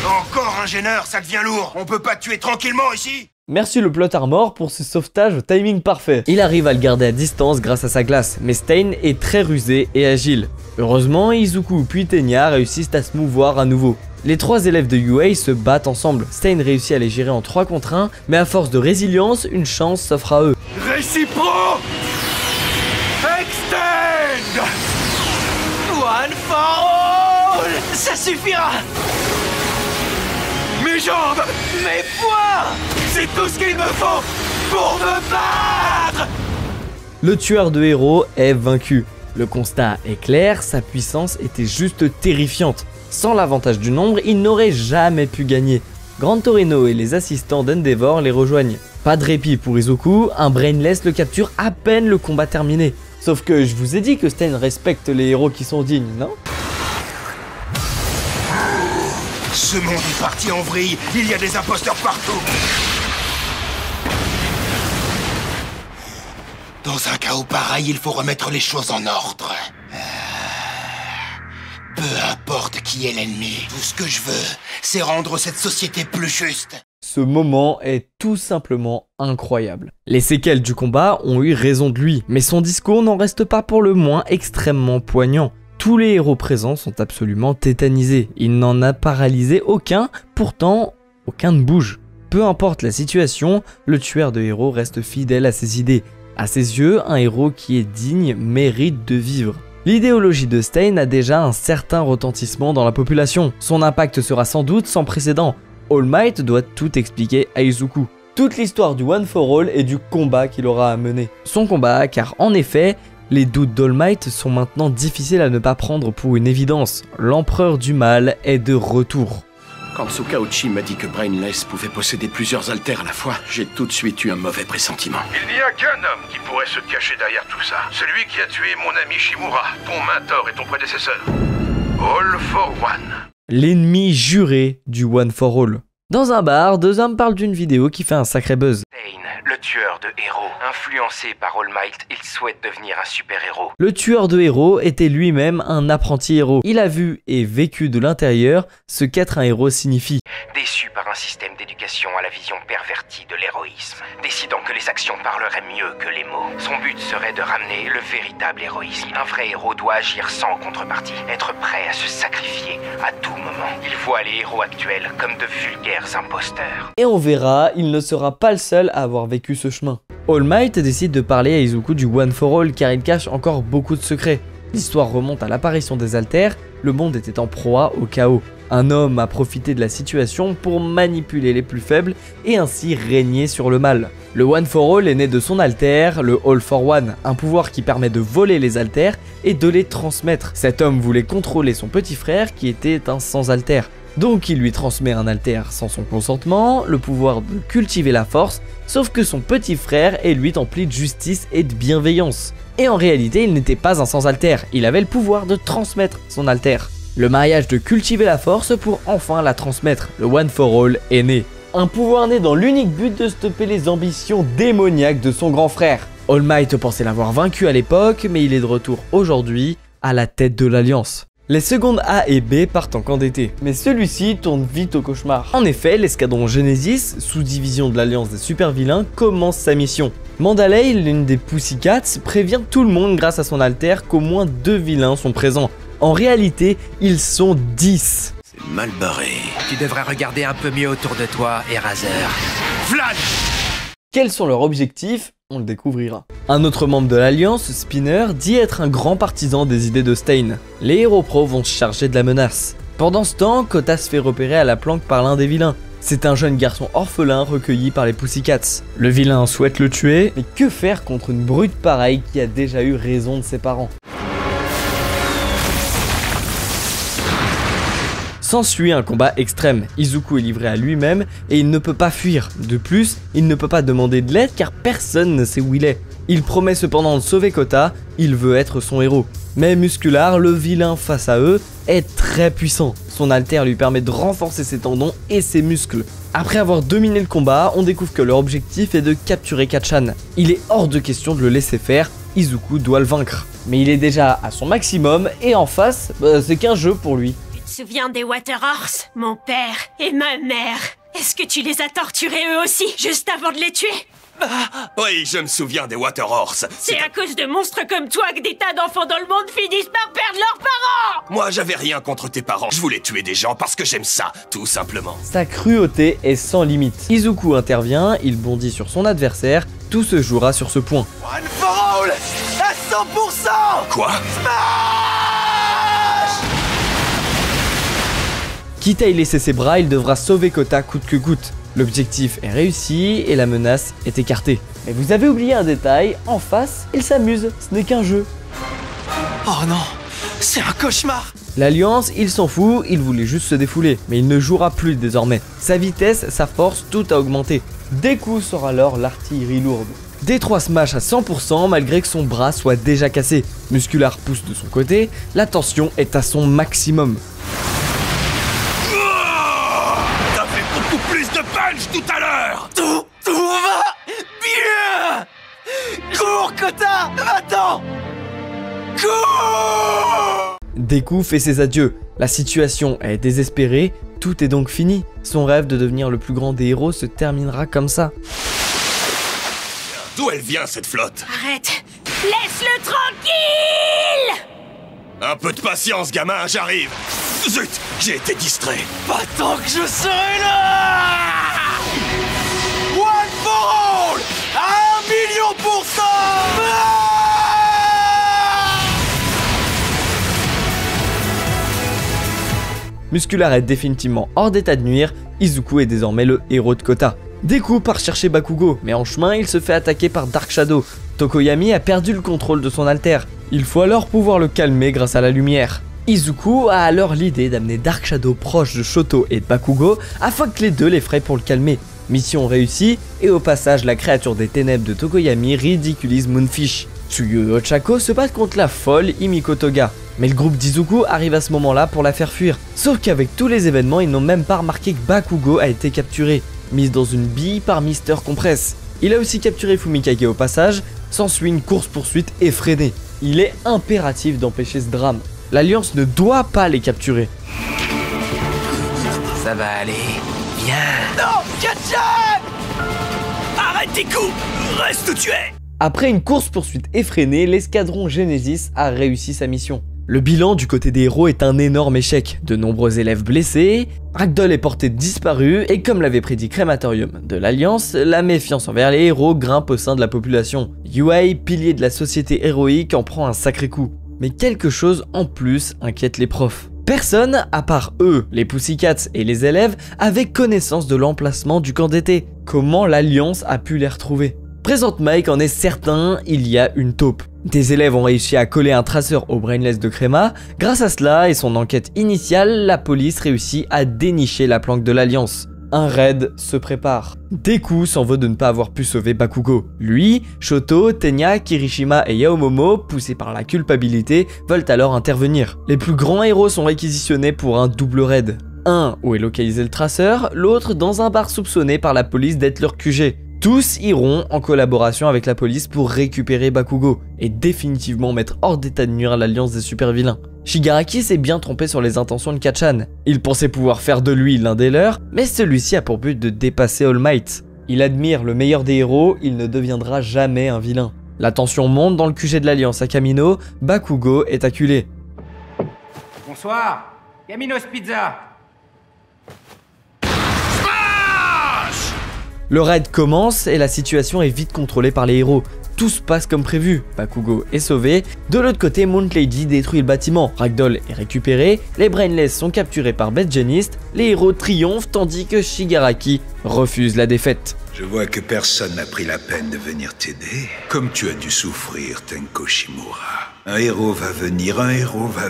Encore un gêneur, ça devient lourd. On peut pas te tuer tranquillement ici. Merci le plot armor pour ce sauvetage au timing parfait. Il arrive à le garder à distance grâce à sa glace, mais Stein est très rusé et agile. Heureusement, Izuku puis Tenya réussissent à se mouvoir à nouveau. Les 3 élèves de UA se battent ensemble. Stein réussit à les gérer en 3 contre 1, mais à force de résilience, une chance s'offre à eux. Récipro! Extend! One for all! Ça suffira! Mes jambes! Mes poings! C'est tout ce qu'il me faut pour me battre! Le tueur de héros est vaincu. Le constat est clair, sa puissance était juste terrifiante. Sans l'avantage du nombre, il n'aurait jamais pu gagner. Grand Torino et les assistants d'Endeavor les rejoignent. Pas de répit pour Izuku, un Brainless le capture à peine le combat terminé. Sauf que je vous ai dit que Stein respecte les héros qui sont dignes, non? Ce monde est parti en vrille, il y a des imposteurs partout. Dans un chaos pareil, il faut remettre les choses en ordre. Peu importe qui est l'ennemi, tout ce que je veux, c'est rendre cette société plus juste. Ce moment est tout simplement incroyable. Les séquelles du combat ont eu raison de lui, mais son discours n'en reste pas pour le moins extrêmement poignant. Tous les héros présents sont absolument tétanisés, il n'en a paralysé aucun, pourtant aucun ne bouge. Peu importe la situation, le tueur de héros reste fidèle à ses idées. À ses yeux, un héros qui est digne mérite de vivre. L'idéologie de Stein a déjà un certain retentissement dans la population. Son impact sera sans doute sans précédent. All Might doit tout expliquer à Izuku. Toute l'histoire du One for All et du combat qu'il aura à mener. Son combat, car en effet, les doutes d'All Might sont maintenant difficiles à ne pas prendre pour une évidence. L'empereur du mal est de retour. Quand Tsukauchi m'a dit que Brainless pouvait posséder plusieurs alters à la fois, j'ai tout de suite eu un mauvais pressentiment. Il n'y a qu'un homme qui pourrait se cacher derrière tout ça. Celui qui a tué mon ami Shimura, ton mentor et ton prédécesseur. All for One. L'ennemi juré du One for All. Dans un bar, 2 hommes parlent d'une vidéo qui fait un sacré buzz. Stein, le tueur de héros. Influencé par All Might, il souhaite devenir un super-héros. Le tueur de héros était lui-même un apprenti héros. Il a vu et vécu de l'intérieur ce qu'être un héros signifie. Déçu par un système d'éducation à la vision pervertie de l'héroïsme, décidant que les actions parleraient mieux que les mots. Son but serait de ramener le véritable héroïsme. Un vrai héros doit agir sans contrepartie, être prêt à se sacrifier à tout moment. Il voit les héros actuels comme de vulgaires imposteurs. Et on verra, il ne sera pas le seul à avoir vécu ce chemin. All Might décide de parler à Izuku du One for All car il cache encore beaucoup de secrets. L'histoire remonte à l'apparition des Alters, le monde était en proie au chaos. Un homme a profité de la situation pour manipuler les plus faibles et ainsi régner sur le mal. Le One for All est né de son alter, le All for One, un pouvoir qui permet de voler les alters et de les transmettre. Cet homme voulait contrôler son petit frère qui était un sans alter. Donc il lui transmet un alter sans son consentement, le pouvoir de cultiver la force, sauf que son petit frère est lui empli de justice et de bienveillance. Et en réalité il n'était pas un sans alter, il avait le pouvoir de transmettre son alter. Le mariage de cultiver la force pour enfin la transmettre, le One for All est né. Un pouvoir né dans l'unique but de stopper les ambitions démoniaques de son grand frère. All Might pensait l'avoir vaincu à l'époque, mais il est de retour aujourd'hui à la tête de l'Alliance. Les secondes A et B partent en camp d'été, mais celui-ci tourne vite au cauchemar. En effet, l'escadron Genesis, sous-division de l'Alliance des super vilains, commence sa mission. Mandalay, l'une des Pussycats, prévient tout le monde grâce à son alter qu'au moins 2 vilains sont présents. En réalité, ils sont 10. C'est mal barré. Tu devrais regarder un peu mieux autour de toi, Eraser. Vlad! Quels sont leurs objectifs? On le découvrira. Un autre membre de l'Alliance, Spinner, dit être un grand partisan des idées de Stain. Les héros pros vont se charger de la menace. Pendant ce temps, Kota se fait repérer à la planque par l'un des vilains. C'est un jeune garçon orphelin recueilli par les Pussycats. Le vilain souhaite le tuer, mais que faire contre une brute pareille qui a déjà eu raison de ses parents? S'ensuit un combat extrême, Izuku est livré à lui-même et il ne peut pas fuir. De plus, il ne peut pas demander de l'aide car personne ne sait où il est. Il promet cependant de sauver Kota, il veut être son héros. Mais Muscular, le vilain face à eux, est très puissant. Son alter lui permet de renforcer ses tendons et ses muscles. Après avoir dominé le combat, on découvre que leur objectif est de capturer Kacchan. Il est hors de question de le laisser faire, Izuku doit le vaincre. Mais il est déjà à son maximum et en face, c'est qu'un jeu pour lui. Tu te souviens des Water Horse, mon père et ma mère? Est-ce que tu les as torturés eux aussi, juste avant de les tuer? Oui, je me souviens des Water Horse. C'est à cause de monstres comme toi que des tas d'enfants dans le monde finissent par perdre leurs parents! Moi, j'avais rien contre tes parents. Je voulais tuer des gens parce que j'aime ça, tout simplement. Sa cruauté est sans limite. Izuku intervient, il bondit sur son adversaire, tout se jouera sur ce point. One for all à 100%. Quoi? Quitte à y laisser ses bras, il devra sauver Kota coûte que coûte. L'objectif est réussi et la menace est écartée. Mais vous avez oublié un détail, en face, il s'amuse, ce n'est qu'un jeu. Oh non, c'est un cauchemar. L'Alliance, il s'en fout, il voulait juste se défouler, mais il ne jouera plus désormais. Sa vitesse, sa force, tout a augmenté. Deku sera alors l'artillerie lourde. D3 smash à 100% malgré que son bras soit déjà cassé. Muscular pousse de son côté, la tension est à son maximum. Tout à l'heure. Tout va bien. Cours, Kota, va-t'en. Cours. Deku fait ses adieux. La situation est désespérée, tout est donc fini. Son rêve de devenir le plus grand des héros se terminera comme ça. D'où elle vient cette flotte? Arrête! Laisse-le tranquille! Un peu de patience, gamin, j'arrive. Zut, j'ai été distrait. Pas tant que je serai là. One for all à 1 million%. Muscular est définitivement hors d'état de nuire, Izuku est désormais le héros de Kota. Deku part chercher Bakugo, mais en chemin il se fait attaquer par Dark Shadow. Tokoyami a perdu le contrôle de son alter, il faut alors pouvoir le calmer grâce à la lumière. Izuku a alors l'idée d'amener Dark Shadow proche de Shoto et de Bakugo afin que les deux l'effraient pour le calmer. Mission réussie, et au passage la créature des ténèbres de Tokoyami ridiculise Moonfish. Tsuyu et Ochako se battent contre la folle Himiko Toga, mais le groupe d'Izuku arrive à ce moment-là pour la faire fuir. Sauf qu'avec tous les événements, ils n'ont même pas remarqué que Bakugo a été capturé, mise dans une bille par Mister Compress. Il a aussi capturé Fumikage au passage, s'ensuit une course-poursuite effrénée. Il est impératif d'empêcher ce drame. L'Alliance ne doit pas les capturer. Ça va aller. Viens. Non, Kacchan! Arrête tes coups. Reste où tu es. Après une course-poursuite effrénée, l'escadron Genesis a réussi sa mission. Le bilan du côté des héros est un énorme échec. De nombreux élèves blessés, Ragdoll est porté disparu et comme l'avait prédit Crématorium de l'Alliance, la méfiance envers les héros grimpe au sein de la population. Yuei, pilier de la société héroïque, en prend un sacré coup. Mais quelque chose en plus inquiète les profs. Personne, à part eux, les Pussycats et les élèves, avait connaissance de l'emplacement du camp d'été. Comment l'Alliance a pu les retrouver? Présente Mike en est certain, il y a une taupe. Des élèves ont réussi à coller un traceur au brainless de Créma. Grâce à cela et son enquête initiale, la police réussit à dénicher la planque de l'Alliance. Un raid se prépare. Deku s'en veut de ne pas avoir pu sauver Bakugo. Lui, Shoto, Tenya, Kirishima et Yaomomo, poussés par la culpabilité, veulent alors intervenir. Les plus grands héros sont réquisitionnés pour un double raid. Un où est localisé le traceur, l'autre dans un bar soupçonné par la police d'être leur QG. Tous iront en collaboration avec la police pour récupérer Bakugo et définitivement mettre hors d'état de nuire l'alliance des super vilains. Shigaraki s'est bien trompé sur les intentions de Kacchan. Il pensait pouvoir faire de lui l'un des leurs, mais celui-ci a pour but de dépasser All Might. Il admire le meilleur des héros, il ne deviendra jamais un vilain. La tension monte dans le QG de l'alliance à Kamino, Bakugo est acculé. Bonsoir, Kamino's Pizza. Le raid commence et la situation est vite contrôlée par les héros. Tout se passe comme prévu, Bakugo est sauvé. De l'autre côté, Mount Lady détruit le bâtiment, Ragdoll est récupéré, les Brainless sont capturés par Bad Genist, les héros triomphent tandis que Shigaraki refuse la défaite. Je vois que personne n'a pris la peine de venir t'aider. Comme tu as dû souffrir, Tenko Shimura. Un héros va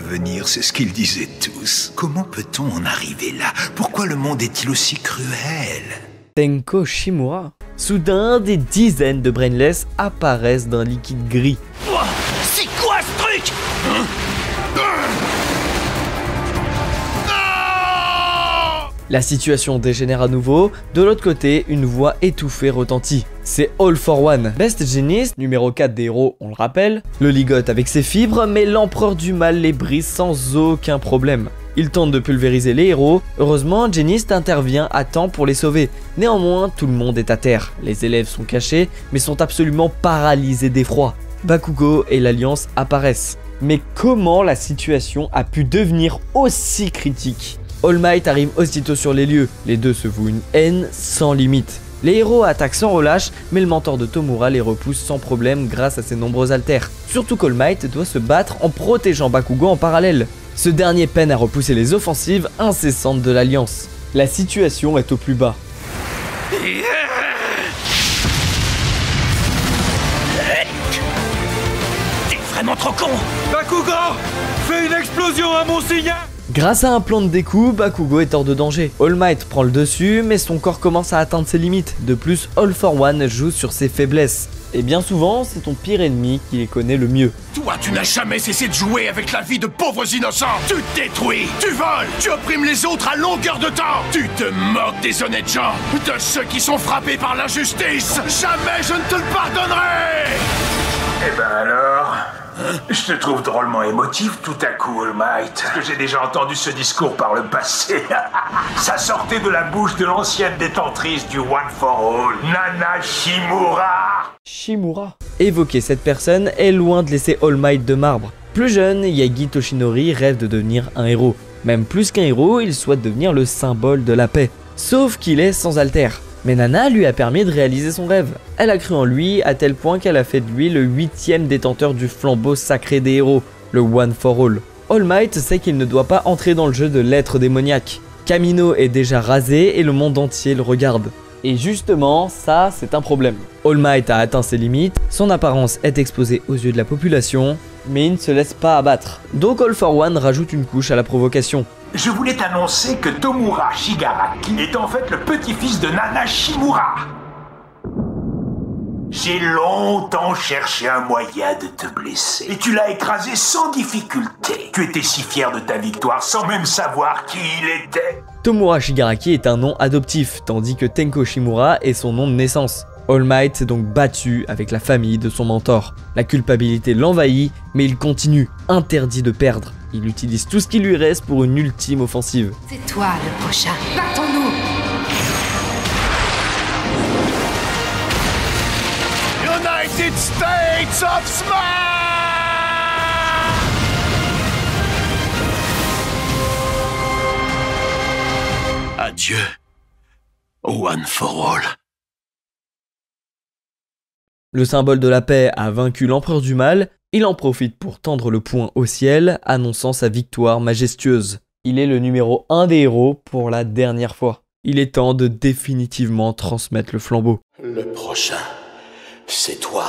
venir, c'est ce qu'ils disaient tous. Comment peut-on en arriver là? Pourquoi le monde est-il aussi cruel? Tenko Shimura. Soudain, des dizaines de Brainless apparaissent d'un liquide gris. C'est quoi ce truc? La situation dégénère à nouveau. De l'autre côté, une voix étouffée retentit. C'est All for One. Best Genist, numéro 4 des héros, on le rappelle, le ligote avec ses fibres, mais l'empereur du mal les brise sans aucun problème. Il tente de pulvériser les héros, heureusement Genist intervient à temps pour les sauver. Néanmoins, tout le monde est à terre. Les élèves sont cachés, mais sont absolument paralysés d'effroi. Bakugo et l'Alliance apparaissent. Mais comment la situation a pu devenir aussi critique? All Might arrive aussitôt sur les lieux, les deux se vouent une haine sans limite. Les héros attaquent sans relâche, mais le mentor de Tomura les repousse sans problème grâce à ses nombreux haltères. Surtout qu'All Might doit se battre en protégeant Bakugo en parallèle. Ce dernier peine à repousser les offensives incessantes de l'Alliance. La situation est au plus bas. T'es vraiment trop con! Bakugo! Fais une explosion à mon signal! Grâce à un plan de Deku, Bakugo est hors de danger. All Might prend le dessus, mais son corps commence à atteindre ses limites. De plus, All for One joue sur ses faiblesses. Et bien souvent, c'est ton pire ennemi qui les connaît le mieux. Toi, tu n'as jamais cessé de jouer avec la vie de pauvres innocents. Tu te détruis, tu voles, tu opprimes les autres à longueur de temps. Tu te moques des honnêtes gens, de ceux qui sont frappés par l'injustice. Jamais je ne te le pardonnerai. Eh ben alors, je te trouve drôlement émotif tout à coup, All Might. Parce que j'ai déjà entendu ce discours par le passé. Ça sortait de la bouche de l'ancienne détentrice du One for All, Nana Shimura. Shimura. Évoquer cette personne est loin de laisser All Might de marbre. Plus jeune, Yagi Toshinori rêve de devenir un héros. Même plus qu'un héros, il souhaite devenir le symbole de la paix. Sauf qu'il est sans haltères. Mais Nana lui a permis de réaliser son rêve. Elle a cru en lui à tel point qu'elle a fait de lui le 8e détenteur du flambeau sacré des héros, le One for All. All Might sait qu'il ne doit pas entrer dans le jeu de l'être démoniaque. Kamino est déjà rasé et le monde entier le regarde. Et justement, ça c'est un problème. All Might a atteint ses limites, son apparence est exposée aux yeux de la population, mais il ne se laisse pas abattre. Donc All for One rajoute une couche à la provocation. Je voulais t'annoncer que Tomura Shigaraki est en fait le petit-fils de Nana Shimura. J'ai longtemps cherché un moyen de te blesser. Et tu l'as écrasé sans difficulté. Tu étais si fier de ta victoire sans même savoir qui il était. Tomura Shigaraki est un nom adoptif, tandis que Tenko Shimura est son nom de naissance. All Might s'est donc battu avec la famille de son mentor. La culpabilité l'envahit, mais il continue, interdit de perdre. Il utilise tout ce qui lui reste pour une ultime offensive. C'est toi le prochain. Battons-nous! United States of Smash! Adieu, One for All. Le symbole de la paix a vaincu l'empereur du mal, Il en profite pour tendre le poing au ciel, annonçant sa victoire majestueuse. Il est le numéro 1 des héros pour la dernière fois. Il est temps de définitivement transmettre le flambeau. Le prochain, c'est toi.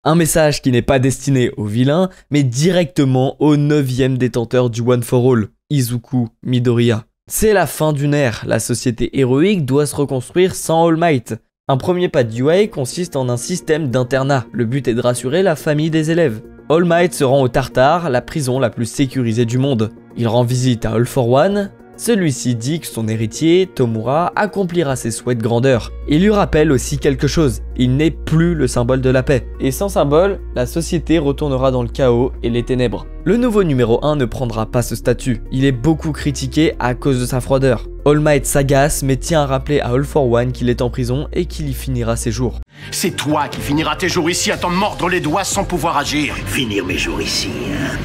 Un message qui n'est pas destiné aux vilains, mais directement au 9e détenteur du One for All, Izuku Midoriya. C'est la fin d'une ère, la société héroïque doit se reconstruire sans All Might. Un premier pas de UA consiste en un système d'internat, le but est de rassurer la famille des élèves. All Might se rend au Tartare, la prison la plus sécurisée du monde. Il rend visite à All for One. Celui-ci dit que son héritier, Tomura, accomplira ses souhaits de grandeur. Il lui rappelle aussi quelque chose, il n'est plus le symbole de la paix. Et sans symbole, la société retournera dans le chaos et les ténèbres. Le nouveau numéro 1 ne prendra pas ce statut, il est beaucoup critiqué à cause de sa froideur. All Might s'agace mais tient à rappeler à All for One qu'il est en prison et qu'il y finira ses jours. C'est toi qui finiras tes jours ici à t'en mordre les doigts sans pouvoir agir. Finir mes jours ici, hein.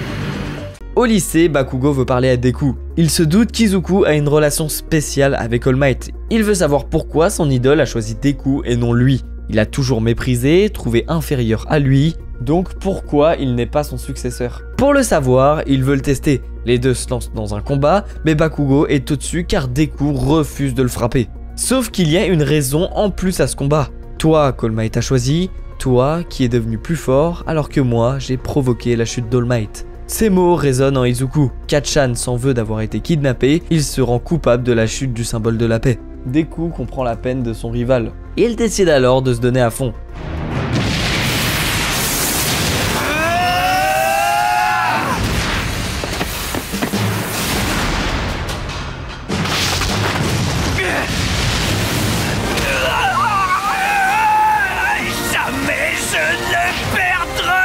Au lycée, Bakugo veut parler à Deku. Il se doute qu'Izuku a une relation spéciale avec All Might. Il veut savoir pourquoi son idole a choisi Deku et non lui. Il a toujours méprisé, trouvé inférieur à lui, donc pourquoi il n'est pas son successeur? Pour le savoir, il veut le tester. Les deux se lancent dans un combat, mais Bakugo est au-dessus car Deku refuse de le frapper. Sauf qu'il y a une raison en plus à ce combat. Toi qu'All Might a choisi, toi qui es devenu plus fort alors que moi j'ai provoqué la chute d'All Might. Ces mots résonnent en Izuku. Kacchan s'en veut d'avoir été kidnappé, il se rend coupable de la chute du symbole de la paix. Deku comprend la peine de son rival. Il décide alors de se donner à fond. Jamais je ne perdrai!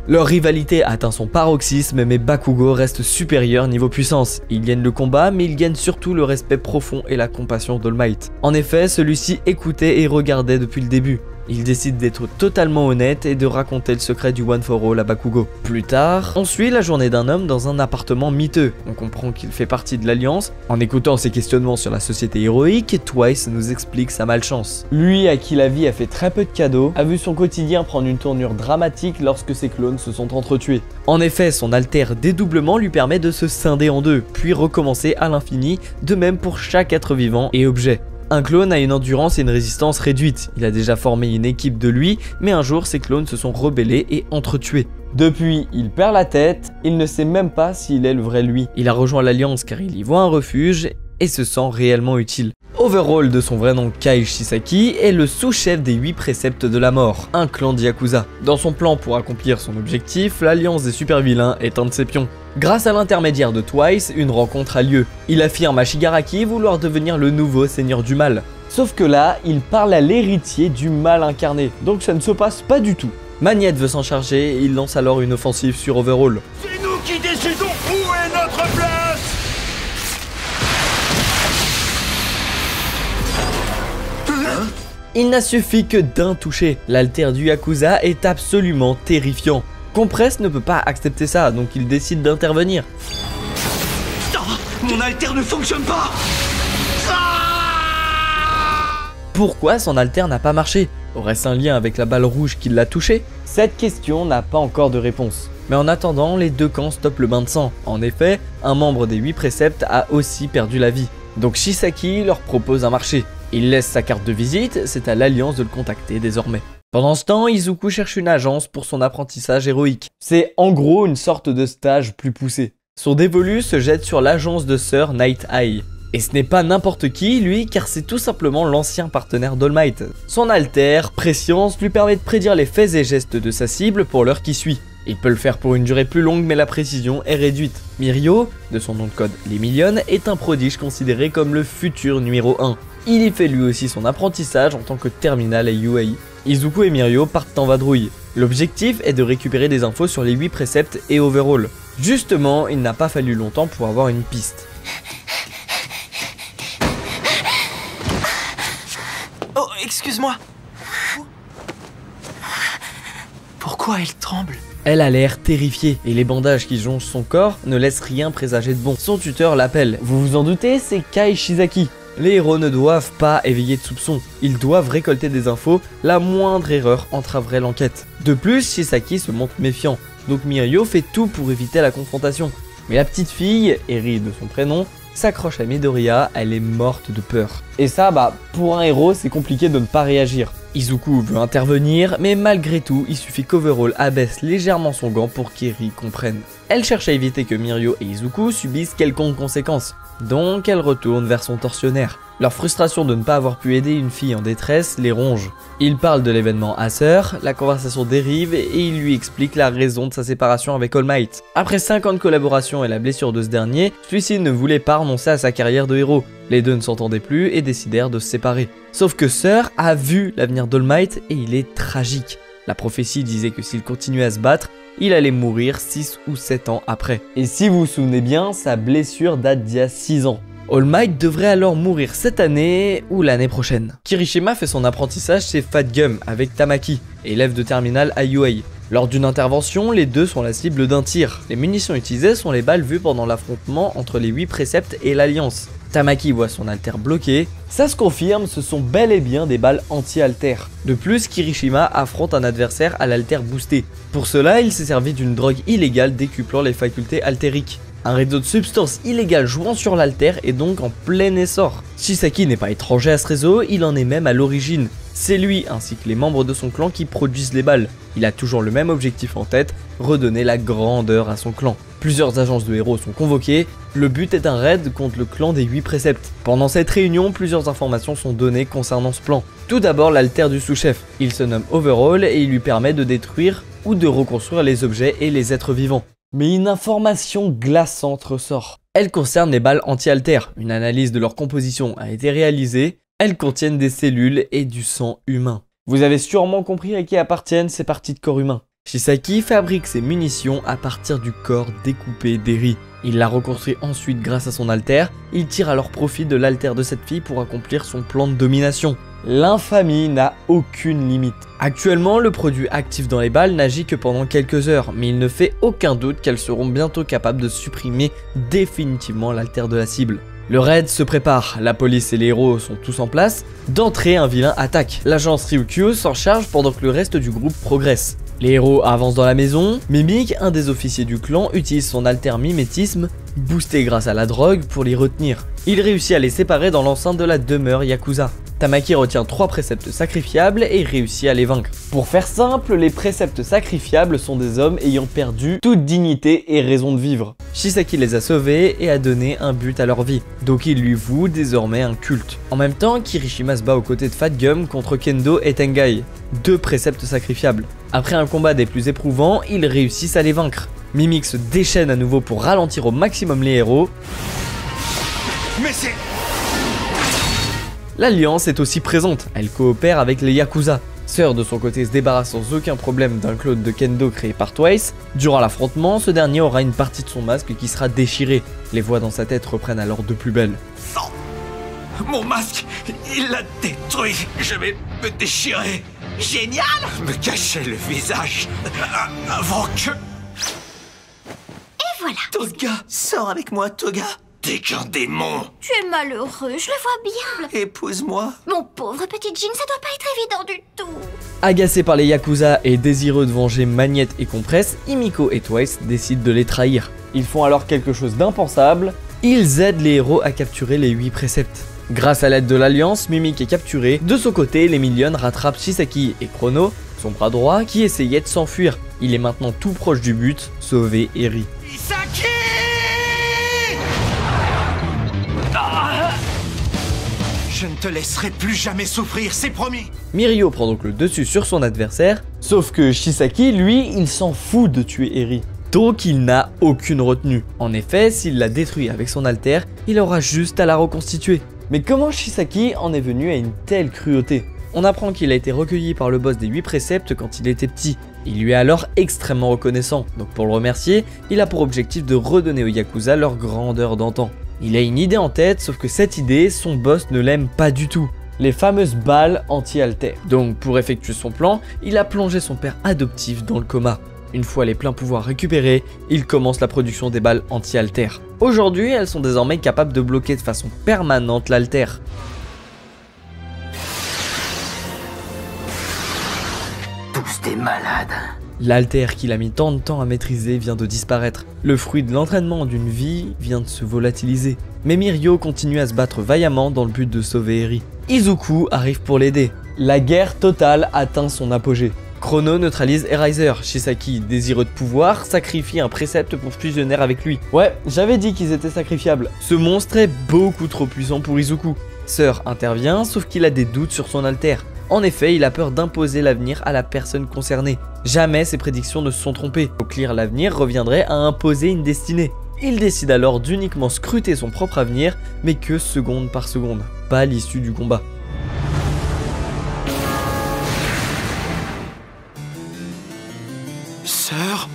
Leur rivalité atteint son paroxysme, mais Bakugo reste supérieur niveau puissance. Il gagne le combat, mais il gagne surtout le respect profond et la compassion d'All Might. En effet, celui-ci écoutait et regardait depuis le début. Il décide d'être totalement honnête et de raconter le secret du One for All à Bakugo. Plus tard, on suit la journée d'un homme dans un appartement miteux. On comprend qu'il fait partie de l'Alliance. En écoutant ses questionnements sur la société héroïque, Twice nous explique sa malchance. Lui, à qui la vie a fait très peu de cadeaux, a vu son quotidien prendre une tournure dramatique lorsque ses clones se sont entretués. En effet, son alter dédoublement lui permet de se scinder en deux, puis recommencer à l'infini, de même pour chaque être vivant et objet. Un clone a une endurance et une résistance réduite. Il a déjà formé une équipe de lui, mais un jour ses clones se sont rebellés et entretués. Depuis, il perd la tête, il ne sait même pas s'il est le vrai lui. Il a rejoint l'Alliance car il y voit un refuge et se sent réellement utile. Overall, de son vrai nom Kai Shisaki, est le sous-chef des 8 préceptes de la mort, un clan de Yakuza. Dans son plan pour accomplir son objectif, l'Alliance des super vilains est un de ses pions. Grâce à l'intermédiaire de Twice, une rencontre a lieu. Il affirme à Shigaraki vouloir devenir le nouveau seigneur du mal. Sauf que là, il parle à l'héritier du mal incarné, donc ça ne se passe pas du tout. Magnette veut s'en charger et il lance alors une offensive sur Overall. C'est nous qui décidons où est notre place! Il n'a suffi que d'un toucher. L'alter du Yakuza est absolument terrifiant. Compress ne peut pas accepter ça, donc il décide d'intervenir. Mon alter ne fonctionne pas! Pourquoi son alter n'a pas marché? Aurait-ce un lien avec la balle rouge qui l'a touché? Cette question n'a pas encore de réponse. Mais en attendant, les deux camps stoppent le bain de sang. En effet, un membre des 8 préceptes a aussi perdu la vie. Donc Shisaki leur propose un marché. Il laisse sa carte de visite, c'est à l'Alliance de le contacter désormais. Pendant ce temps, Izuku cherche une agence pour son apprentissage héroïque. C'est en gros une sorte de stage plus poussé. Son dévolu se jette sur l'agence de Sir Night Eye. Et ce n'est pas n'importe qui, lui, car c'est tout simplement l'ancien partenaire d'All Might. Son alter, Prescience, lui permet de prédire les faits et gestes de sa cible pour l'heure qui suit. Il peut le faire pour une durée plus longue, mais la précision est réduite. Mirio, de son nom de code les Millions, est un prodige considéré comme le futur numéro 1. Il y fait lui aussi son apprentissage en tant que terminal à UAI. Izuku et Mirio partent en vadrouille. L'objectif est de récupérer des infos sur les 8 préceptes et Overall. Justement, il n'a pas fallu longtemps pour avoir une piste. Oh, excuse-moi. Pourquoi elle tremble? Elle a l'air terrifiée et les bandages qui jonchent son corps ne laissent rien présager de bon. Son tuteur l'appelle. Vous vous en doutez, c'est Kai Shisaki. Les héros ne doivent pas éveiller de soupçons, ils doivent récolter des infos, la moindre erreur entraverait l'enquête. De plus, Shisaki se montre méfiant, donc Mirio fait tout pour éviter la confrontation. Mais la petite fille, Eri de son prénom, s'accroche à Midoriya, elle est morte de peur. Et ça, pour un héros, c'est compliqué de ne pas réagir. Izuku veut intervenir, mais malgré tout, il suffit qu'Overall abaisse légèrement son gant pour qu'Eri comprenne. Elle cherche à éviter que Mirio et Izuku subissent quelconque conséquence, donc elle retourne vers son tortionnaire. Leur frustration de ne pas avoir pu aider une fille en détresse les ronge. Il parle de l'événement Acer, la conversation dérive et il lui explique la raison de sa séparation avec All Might. Après 5 ans de collaboration et la blessure de ce dernier, celui-ci ne voulait pas renoncer à sa carrière de héros. Les deux ne s'entendaient plus et décidèrent de se séparer. Sauf que Sœur a vu l'avenir d'All Might et il est tragique. La prophétie disait que s'il continuait à se battre, il allait mourir 6 ou 7 ans après. Et si vous vous souvenez bien, sa blessure date d'il y a 6 ans. All Might devrait alors mourir cette année ou l'année prochaine. Kirishima fait son apprentissage chez Fat Gum avec Tamaki, élève de terminale à UA. Lors d'une intervention, les deux sont la cible d'un tir. Les munitions utilisées sont les balles vues pendant l'affrontement entre les 8 préceptes et l'Alliance. Tamaki voit son alter bloqué. Ça se confirme, ce sont bel et bien des balles anti-alter. De plus, Kirishima affronte un adversaire à l'alter boosté. Pour cela, il s'est servi d'une drogue illégale décuplant les facultés altériques. Un réseau de substances illégales jouant sur l'alter est donc en plein essor. Shisaki n'est pas étranger à ce réseau, il en est même à l'origine. C'est lui ainsi que les membres de son clan qui produisent les balles. Il a toujours le même objectif en tête, redonner la grandeur à son clan. Plusieurs agences de héros sont convoquées, le but est un raid contre le clan des 8 préceptes. Pendant cette réunion, plusieurs informations sont données concernant ce plan. Tout d'abord l'alter du sous-chef, il se nomme Overall et il lui permet de détruire ou de reconstruire les objets et les êtres vivants. Mais une information glaçante ressort. Elle concerne les balles anti-alter. Une analyse de leur composition a été réalisée. Elles contiennent des cellules et du sang humain. Vous avez sûrement compris à qui appartiennent ces parties de corps humain. Shisaki fabrique ses munitions à partir du corps découpé d'Eri. Il la reconstruit ensuite grâce à son alter. Il tire alors profit de l'alter de cette fille pour accomplir son plan de domination. L'infamie n'a aucune limite. Actuellement, le produit actif dans les balles n'agit que pendant quelques heures, mais il ne fait aucun doute qu'elles seront bientôt capables de supprimer définitivement l'alter de la cible. Le raid se prépare, la police et les héros sont tous en place. D'entrée, un vilain attaque. L'agence Ryukyu s'en charge pendant que le reste du groupe progresse. Les héros avancent dans la maison. Mimic, un des officiers du clan, utilise son alter mimétisme, boosté grâce à la drogue, pour les retenir. Il réussit à les séparer dans l'enceinte de la demeure Yakuza. Tamaki retient 3 préceptes sacrifiables et réussit à les vaincre. Pour faire simple, les préceptes sacrifiables sont des hommes ayant perdu toute dignité et raison de vivre. Shisaki les a sauvés et a donné un but à leur vie, donc il lui voue désormais un culte. En même temps, Kirishima se bat aux côtés de Fat Gum contre Kendo et Tengai, 2 préceptes sacrifiables. Après un combat des plus éprouvants, ils réussissent à les vaincre. Mimic se déchaîne à nouveau pour ralentir au maximum les héros. Mais c'est... L'Alliance est aussi présente, elle coopère avec les Yakuza. Sœur de son côté se débarrasse sans aucun problème d'un clone de Kendo créé par Twice. Durant l'affrontement, ce dernier aura une partie de son masque qui sera déchirée. Les voix dans sa tête reprennent alors de plus belle. Non. Mon masque, il l'a détruit. Je vais me déchirer. Génial. Me cacher le visage avant que... Et voilà. Toga, sors avec moi, Toga. T'es qu'un démon. Tu es malheureux, je le vois bien. Épouse-moi. Mon pauvre petit Jin, ça doit pas être évident du tout. Agacés par les Yakuza et désireux de venger Magnette et Compress, Himiko et Twice décident de les trahir. Ils font alors quelque chose d'impensable, ils aident les héros à capturer les 8 préceptes. Grâce à l'aide de l'Alliance, Mimic est capturé. De son côté, les Millions rattrapent Shisaki et Chrono, son bras droit, qui essayait de s'enfuir. Il est maintenant tout proche du but, sauver Eri. Shisaki! Je ne te laisserai plus jamais souffrir, c'est promis. Mirio prend donc le dessus sur son adversaire, sauf que Shisaki, lui, il s'en fout de tuer Eri. Donc il n'a aucune retenue. En effet, s'il la détruit avec son alter, il aura juste à la reconstituer. Mais comment Shisaki en est venu à une telle cruauté? On apprend qu'il a été recueilli par le boss des 8 préceptes quand il était petit. Il lui est alors extrêmement reconnaissant, donc pour le remercier, il a pour objectif de redonner aux Yakuza leur grandeur d'antan. Il a une idée en tête, sauf que cette idée, son boss ne l'aime pas du tout. Les fameuses balles anti-alter. Donc pour effectuer son plan, il a plongé son père adoptif dans le coma. Une fois les pleins pouvoirs récupérés, il commence la production des balles anti-alter. Aujourd'hui, elles sont désormais capables de bloquer de façon permanente l'alter. Tous des malades. L'alter qu'il a mis tant de temps à maîtriser vient de disparaître. Le fruit de l'entraînement d'une vie vient de se volatiliser. Mais Mirio continue à se battre vaillamment dans le but de sauver Eri. Izuku arrive pour l'aider. La guerre totale atteint son apogée. Chrono neutralise Eraser. Shisaki, désireux de pouvoir, sacrifie un précepte pour fusionner avec lui. Ouais, j'avais dit qu'ils étaient sacrifiables. Ce monstre est beaucoup trop puissant pour Izuku. Sœur intervient, sauf qu'il a des doutes sur son alter. En effet, il a peur d'imposer l'avenir à la personne concernée. Jamais ses prédictions ne se sont trompées. Lire l'avenir reviendrait à imposer une destinée. Il décide alors d'uniquement scruter son propre avenir, mais que seconde par seconde, pas l'issue du combat. Sœur ?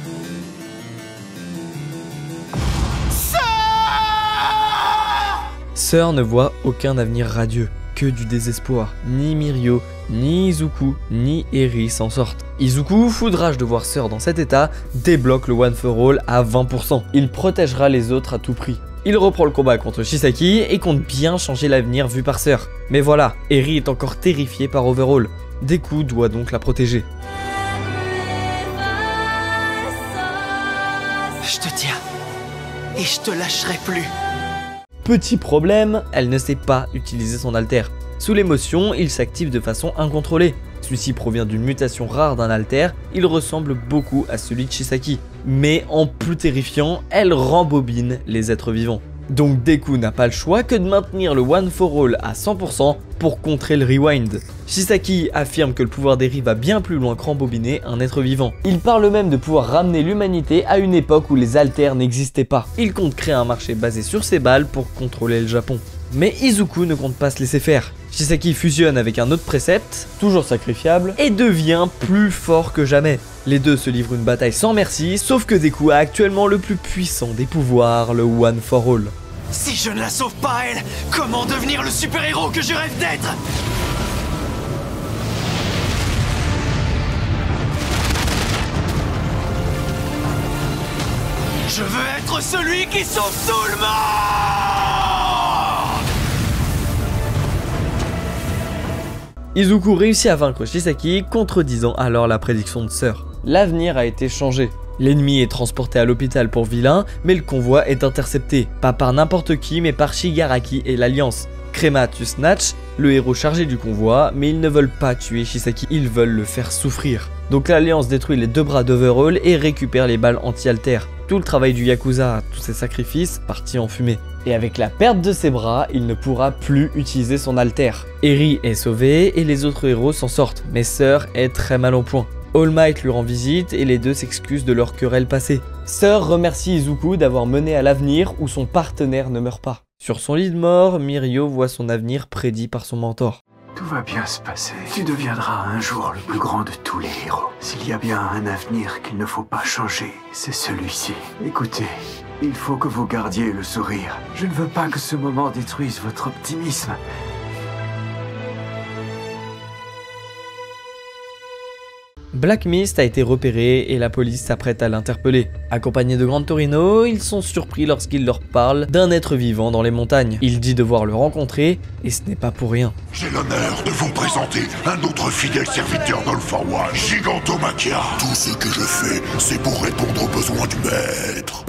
Sœur ne voit aucun avenir radieux, que du désespoir. Ni Mirio, ni Izuku, ni Eri s'en sortent. Izuku, fou de rage de voir Sœur dans cet état, débloque le One for All à 20%. Il protégera les autres à tout prix. Il reprend le combat contre Shisaki et compte bien changer l'avenir vu par Sœur. Mais voilà, Eri est encore terrifié par Overhaul. Deku doit donc la protéger. Je te tiens et je te lâcherai plus. Petit problème, elle ne sait pas utiliser son alter. Sous l'émotion, il s'active de façon incontrôlée. Celui-ci provient d'une mutation rare d'un alter, il ressemble beaucoup à celui de Shisaki. Mais en plus terrifiant, elle rembobine les êtres vivants. Donc Deku n'a pas le choix que de maintenir le One for All à 100% pour contrer le rewind. Shisaki affirme que le pouvoir d'Eri va bien plus loin que rembobiner un être vivant. Il parle même de pouvoir ramener l'humanité à une époque où les alters n'existaient pas. Il compte créer un marché basé sur ces balles pour contrôler le Japon. Mais Izuku ne compte pas se laisser faire. Shisaki fusionne avec un autre précepte, toujours sacrifiable, et devient plus fort que jamais. Les deux se livrent une bataille sans merci, sauf que Deku a actuellement le plus puissant des pouvoirs, le One for All. Si je ne la sauve pas, elle, comment devenir le super-héros que je rêve d'être? Je veux être celui qui sauve tout le monde! Izuku réussit à vaincre Shisaki, contredisant alors la prédiction de Sœur. L'avenir a été changé. L'ennemi est transporté à l'hôpital pour vilain, mais le convoi est intercepté. Pas par n'importe qui, mais par Shigaraki et l'Alliance. Crema tue Snatch, le héros chargé du convoi, mais ils ne veulent pas tuer Shisaki, ils veulent le faire souffrir. Donc l'Alliance détruit les deux bras d'Overhaul et récupère les balles anti-alter. Tout le travail du Yakuza, tous ses sacrifices, partis en fumée. Et avec la perte de ses bras, il ne pourra plus utiliser son alter. Eri est sauvé et les autres héros s'en sortent, mais Sœur est très mal en point. All Might lui rend visite et les deux s'excusent de leur querelle passée. Sœur remercie Izuku d'avoir mené à l'avenir où son partenaire ne meurt pas. Sur son lit de mort, Mirio voit son avenir prédit par son mentor. Tout va bien se passer. Tu deviendras un jour le plus grand de tous les héros. S'il y a bien un avenir qu'il ne faut pas changer, c'est celui-ci. Écoutez, il faut que vous gardiez le sourire. Je ne veux pas que ce moment détruise votre optimisme. Black Mist a été repéré et la police s'apprête à l'interpeller. Accompagnés de Gran Torino, ils sont surpris lorsqu'il leur parle d'un être vivant dans les montagnes. Il dit devoir le rencontrer et ce n'est pas pour rien. J'ai l'honneur de vous présenter un autre fidèle serviteur d'All for One, Gigantomachia. Tout ce que je fais, c'est pour répondre aux besoins du maître.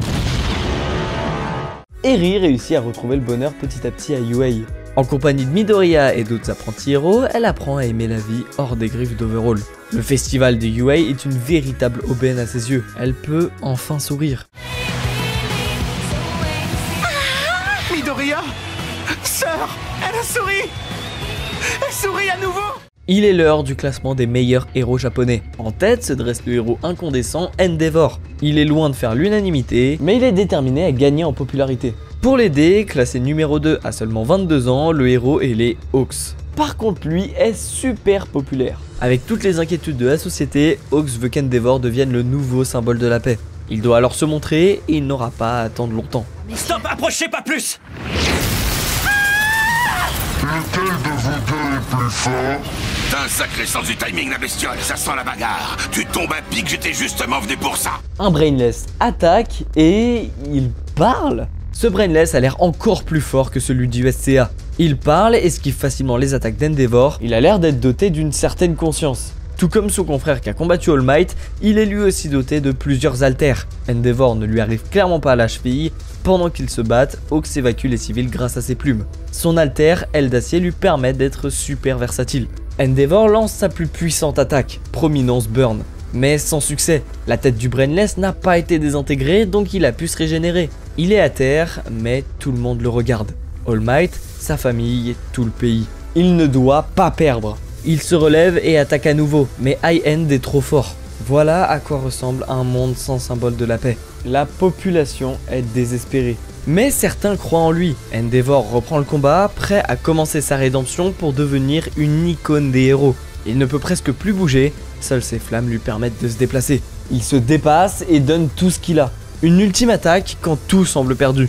Eri réussit à retrouver le bonheur petit à petit à UA. En compagnie de Midoriya et d'autres apprentis héros, elle apprend à aimer la vie hors des griffes d'Overhaul. Le festival de UA est une véritable aubaine à ses yeux. Elle peut enfin sourire. Midoriya, Sœur, elle a souri! Elle sourit à nouveau! Il est l'heure du classement des meilleurs héros japonais. En tête se dresse le héros incandescent Endeavor. Il est loin de faire l'unanimité, mais il est déterminé à gagner en popularité. Pour l'aider, classé numéro 2 à seulement 22 ans, le héros est les Hawks. Par contre, lui est super populaire. Avec toutes les inquiétudes de la société, Hawks veut qu'Endeavor devienne le nouveau symbole de la paix. Il doit alors se montrer et il n'aura pas à attendre longtemps. Stop, approchez pas plus! Lequel de vous deux est plus fort? T'as un sacré sens du timing, la bestiole. Ça sent la bagarre. Tu tombes à pic, j'étais justement venu pour ça. Un Brainless attaque et il parle. Ce Brainless a l'air encore plus fort que celui du SCA. Il parle, esquive facilement les attaques d'Endeavor. Il a l'air d'être doté d'une certaine conscience. Tout comme son confrère qui a combattu All Might, il est lui aussi doté de plusieurs haltères. Endeavor ne lui arrive clairement pas à la cheville. Pendant qu'ils se battent, Hawks évacue les civils grâce à ses plumes. Son haltère, aile d'acier, lui permet d'être super versatile. Endeavor lance sa plus puissante attaque, Prominence Burn. Mais sans succès, la tête du Brainless n'a pas été désintégrée, donc il a pu se régénérer. Il est à terre, mais tout le monde le regarde. All Might, sa famille, tout le pays. Il ne doit pas perdre. Il se relève et attaque à nouveau, mais High End est trop fort. Voilà à quoi ressemble un monde sans symbole de la paix. La population est désespérée. Mais certains croient en lui. Endeavor reprend le combat, prêt à commencer sa rédemption pour devenir une icône des héros. Il ne peut presque plus bouger, seules ses flammes lui permettent de se déplacer. Il se dépasse et donne tout ce qu'il a. Une ultime attaque quand tout semble perdu.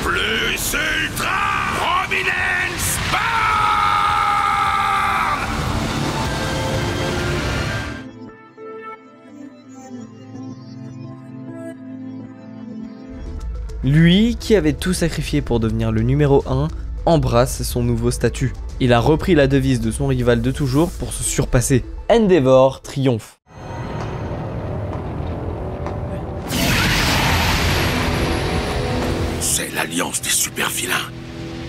Plus ultra Prominence Burn. Lui, qui avait tout sacrifié pour devenir le numéro 1, embrasse son nouveau statut. Il a repris la devise de son rival de toujours pour se surpasser. Endeavor triomphe. C'est l'alliance des super vilains.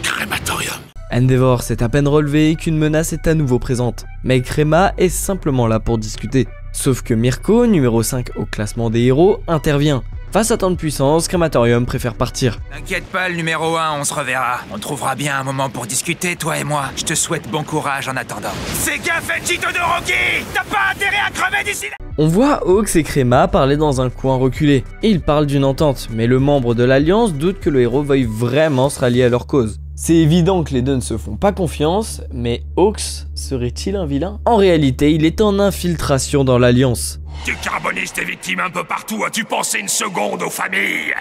Crématorium. Endeavor s'est à peine relevé qu'une menace est à nouveau présente. Mais Créma est simplement là pour discuter. Sauf que Mirko, numéro 5 au classement des héros, intervient. Face à tant de puissance, Crématorium préfère partir. T'inquiète pas, le numéro 1, on se reverra. On trouvera bien un moment pour discuter, toi et moi. Je te souhaite bon courage en attendant. C'est gaffe, Chito de Rocky! T'as pas intérêt à crever d'ici là! On voit Hawks et Créma parler dans un coin reculé. Ils parlent d'une entente, mais le membre de l'Alliance doute que le héros veuille vraiment se rallier à leur cause. C'est évident que les deux ne se font pas confiance, mais Hawks serait-il un vilain? En réalité, il est en infiltration dans l'Alliance. Tu carbonises tes victimes un peu partout, as-tu pensé une seconde aux familles?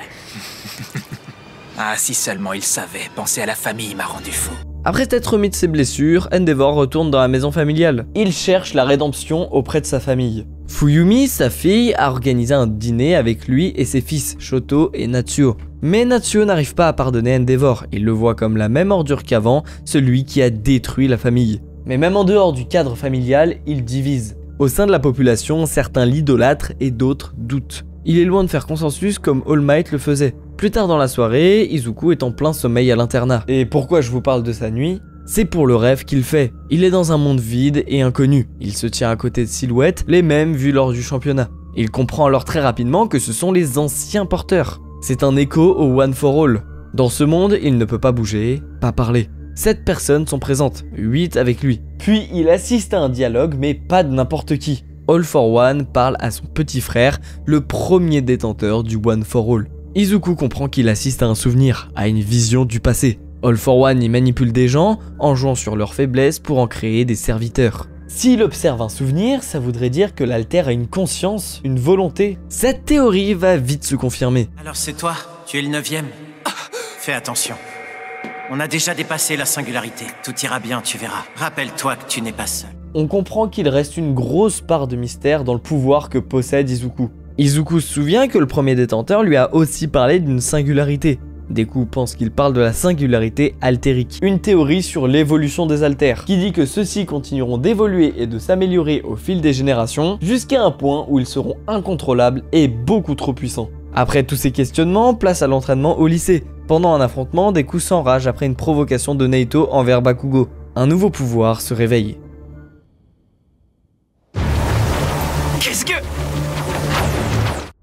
Ah, si seulement il savait, penser à la famille m'a rendu fou. Après s'être remis de ses blessures, Endeavor retourne dans la maison familiale. Il cherche la rédemption auprès de sa famille. Fuyumi, sa fille, a organisé un dîner avec lui et ses fils, Shoto et Natsuo. Mais Natsuo n'arrive pas à pardonner Endeavor, il le voit comme la même ordure qu'avant, celui qui a détruit la famille. Mais même en dehors du cadre familial, il divise. Au sein de la population, certains l'idolâtrent et d'autres doutent. Il est loin de faire consensus comme All Might le faisait. Plus tard dans la soirée, Izuku est en plein sommeil à l'internat. Et pourquoi je vous parle de sa nuit? C'est pour le rêve qu'il fait. Il est dans un monde vide et inconnu. Il se tient à côté de silhouettes, les mêmes vues lors du championnat. Il comprend alors très rapidement que ce sont les anciens porteurs. C'est un écho au One for All. Dans ce monde, il ne peut pas bouger, pas parler. 7 personnes sont présentes, 8 avec lui. Puis il assiste à un dialogue, mais pas de n'importe qui. All for One parle à son petit frère, le premier détenteur du One for All. Izuku comprend qu'il assiste à un souvenir, à une vision du passé. All for One y manipule des gens, en jouant sur leurs faiblesses pour en créer des serviteurs. S'il observe un souvenir, ça voudrait dire que l'alter a une conscience, une volonté. Cette théorie va vite se confirmer. Alors c'est toi, tu es le 9e. Fais attention. On a déjà dépassé la singularité. Tout ira bien, tu verras. Rappelle-toi que tu n'es pas seul. On comprend qu'il reste une grosse part de mystère dans le pouvoir que possède Izuku. Izuku se souvient que le premier détenteur lui a aussi parlé d'une singularité. Deku pense qu'il parle de la singularité altérique, une théorie sur l'évolution des alters, qui dit que ceux-ci continueront d'évoluer et de s'améliorer au fil des générations, jusqu'à un point où ils seront incontrôlables et beaucoup trop puissants. Après tous ces questionnements, place à l'entraînement au lycée. Pendant un affrontement, Deku s'enrage après une provocation de Naito envers Bakugo. Un nouveau pouvoir se réveille. Qu'est-ce que...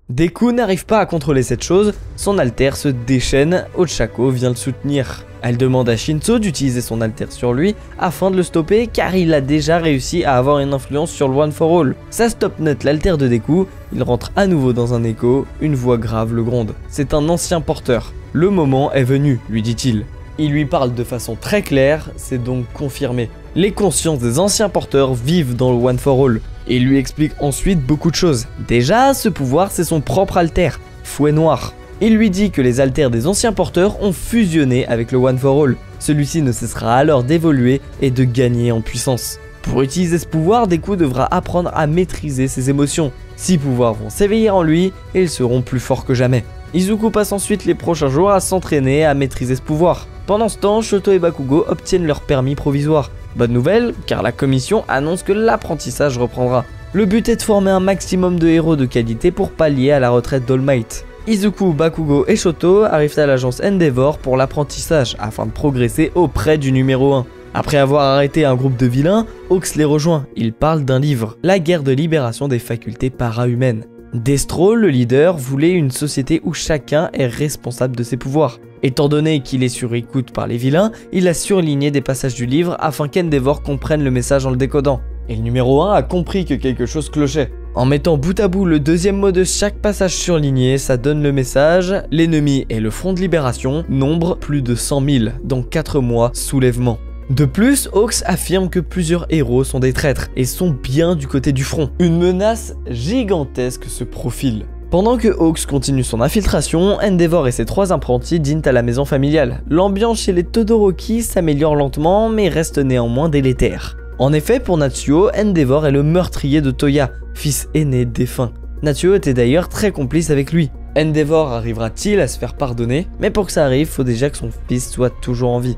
Deku n'arrive pas à contrôler cette chose, son alter se déchaîne, Ochako vient le soutenir. Elle demande à Shinso d'utiliser son alter sur lui afin de le stopper car il a déjà réussi à avoir une influence sur le One for All. Ça stop net l'alter de Deku, il rentre à nouveau dans un écho, une voix grave le gronde. C'est un ancien porteur. Le moment est venu, lui dit-il. Il lui parle de façon très claire, c'est donc confirmé. Les consciences des anciens porteurs vivent dans le One for All. Et il lui explique ensuite beaucoup de choses. Déjà, ce pouvoir c'est son propre alter, Fouet Noir. Il lui dit que les alters des anciens porteurs ont fusionné avec le One for All. Celui-ci ne cessera alors d'évoluer et de gagner en puissance. Pour utiliser ce pouvoir, Deku devra apprendre à maîtriser ses émotions. 6 pouvoirs vont s'éveiller en lui et ils seront plus forts que jamais. Izuku passe ensuite les prochains jours à s'entraîner à maîtriser ce pouvoir. Pendant ce temps, Shoto et Bakugo obtiennent leur permis provisoire. Bonne nouvelle, car la commission annonce que l'apprentissage reprendra. Le but est de former un maximum de héros de qualité pour pallier à la retraite d'All Might. Izuku, Bakugo et Shoto arrivent à l'agence Endeavor pour l'apprentissage afin de progresser auprès du numéro 1. Après avoir arrêté un groupe de vilains, Hawks les rejoint. Il parle d'un livre, La guerre de libération des facultés para-humaines. Destro, le leader, voulait une société où chacun est responsable de ses pouvoirs. Étant donné qu'il est sur écoute par les vilains, il a surligné des passages du livre afin qu'Endeavor comprenne le message en le décodant. Et le numéro 1 a compris que quelque chose clochait. En mettant bout à bout le deuxième mot de chaque passage surligné, ça donne le message « L'ennemi est le front de libération, nombre plus de 100 000, dans 4 mois, soulèvement ». De plus, Hawks affirme que plusieurs héros sont des traîtres et sont bien du côté du front. Une menace gigantesque se profile. Pendant que Hawks continue son infiltration, Endeavor et ses 3 apprentis dînent à la maison familiale. L'ambiance chez les Todoroki s'améliore lentement mais reste néanmoins délétère. En effet, pour Natsuo, Endeavor est le meurtrier de Toya, fils aîné défunt. Natsuo était d'ailleurs très complice avec lui. Endeavor arrivera-t-il à se faire pardonner? Mais pour que ça arrive, faut déjà que son fils soit toujours en vie.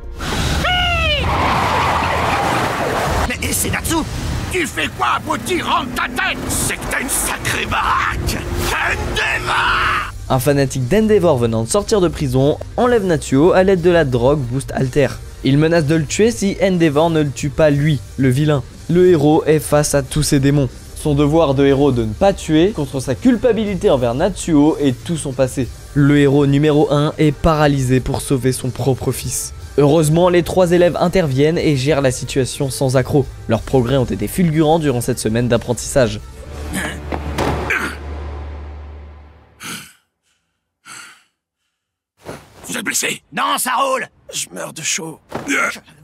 Mais c'est Natsu! Tu fais quoi, petit rentre ta tête? C'est que t'as une sacrée baraque! Endeavor! Un fanatique d'Endeavor venant de sortir de prison enlève Natsuo à l'aide de la drogue Boost Alter. Il menace de le tuer si Endeavor ne le tue pas lui, le vilain. Le héros est face à tous ses démons. Son devoir de héros de ne pas tuer contre sa culpabilité envers Natsuo et tout son passé. Le héros numéro 1 est paralysé pour sauver son propre fils. Heureusement, les 3 élèves interviennent et gèrent la situation sans accroc. Leurs progrès ont été fulgurants durant cette semaine d'apprentissage. Vous êtes blessé? Non, ça roule! Je meurs de chaud.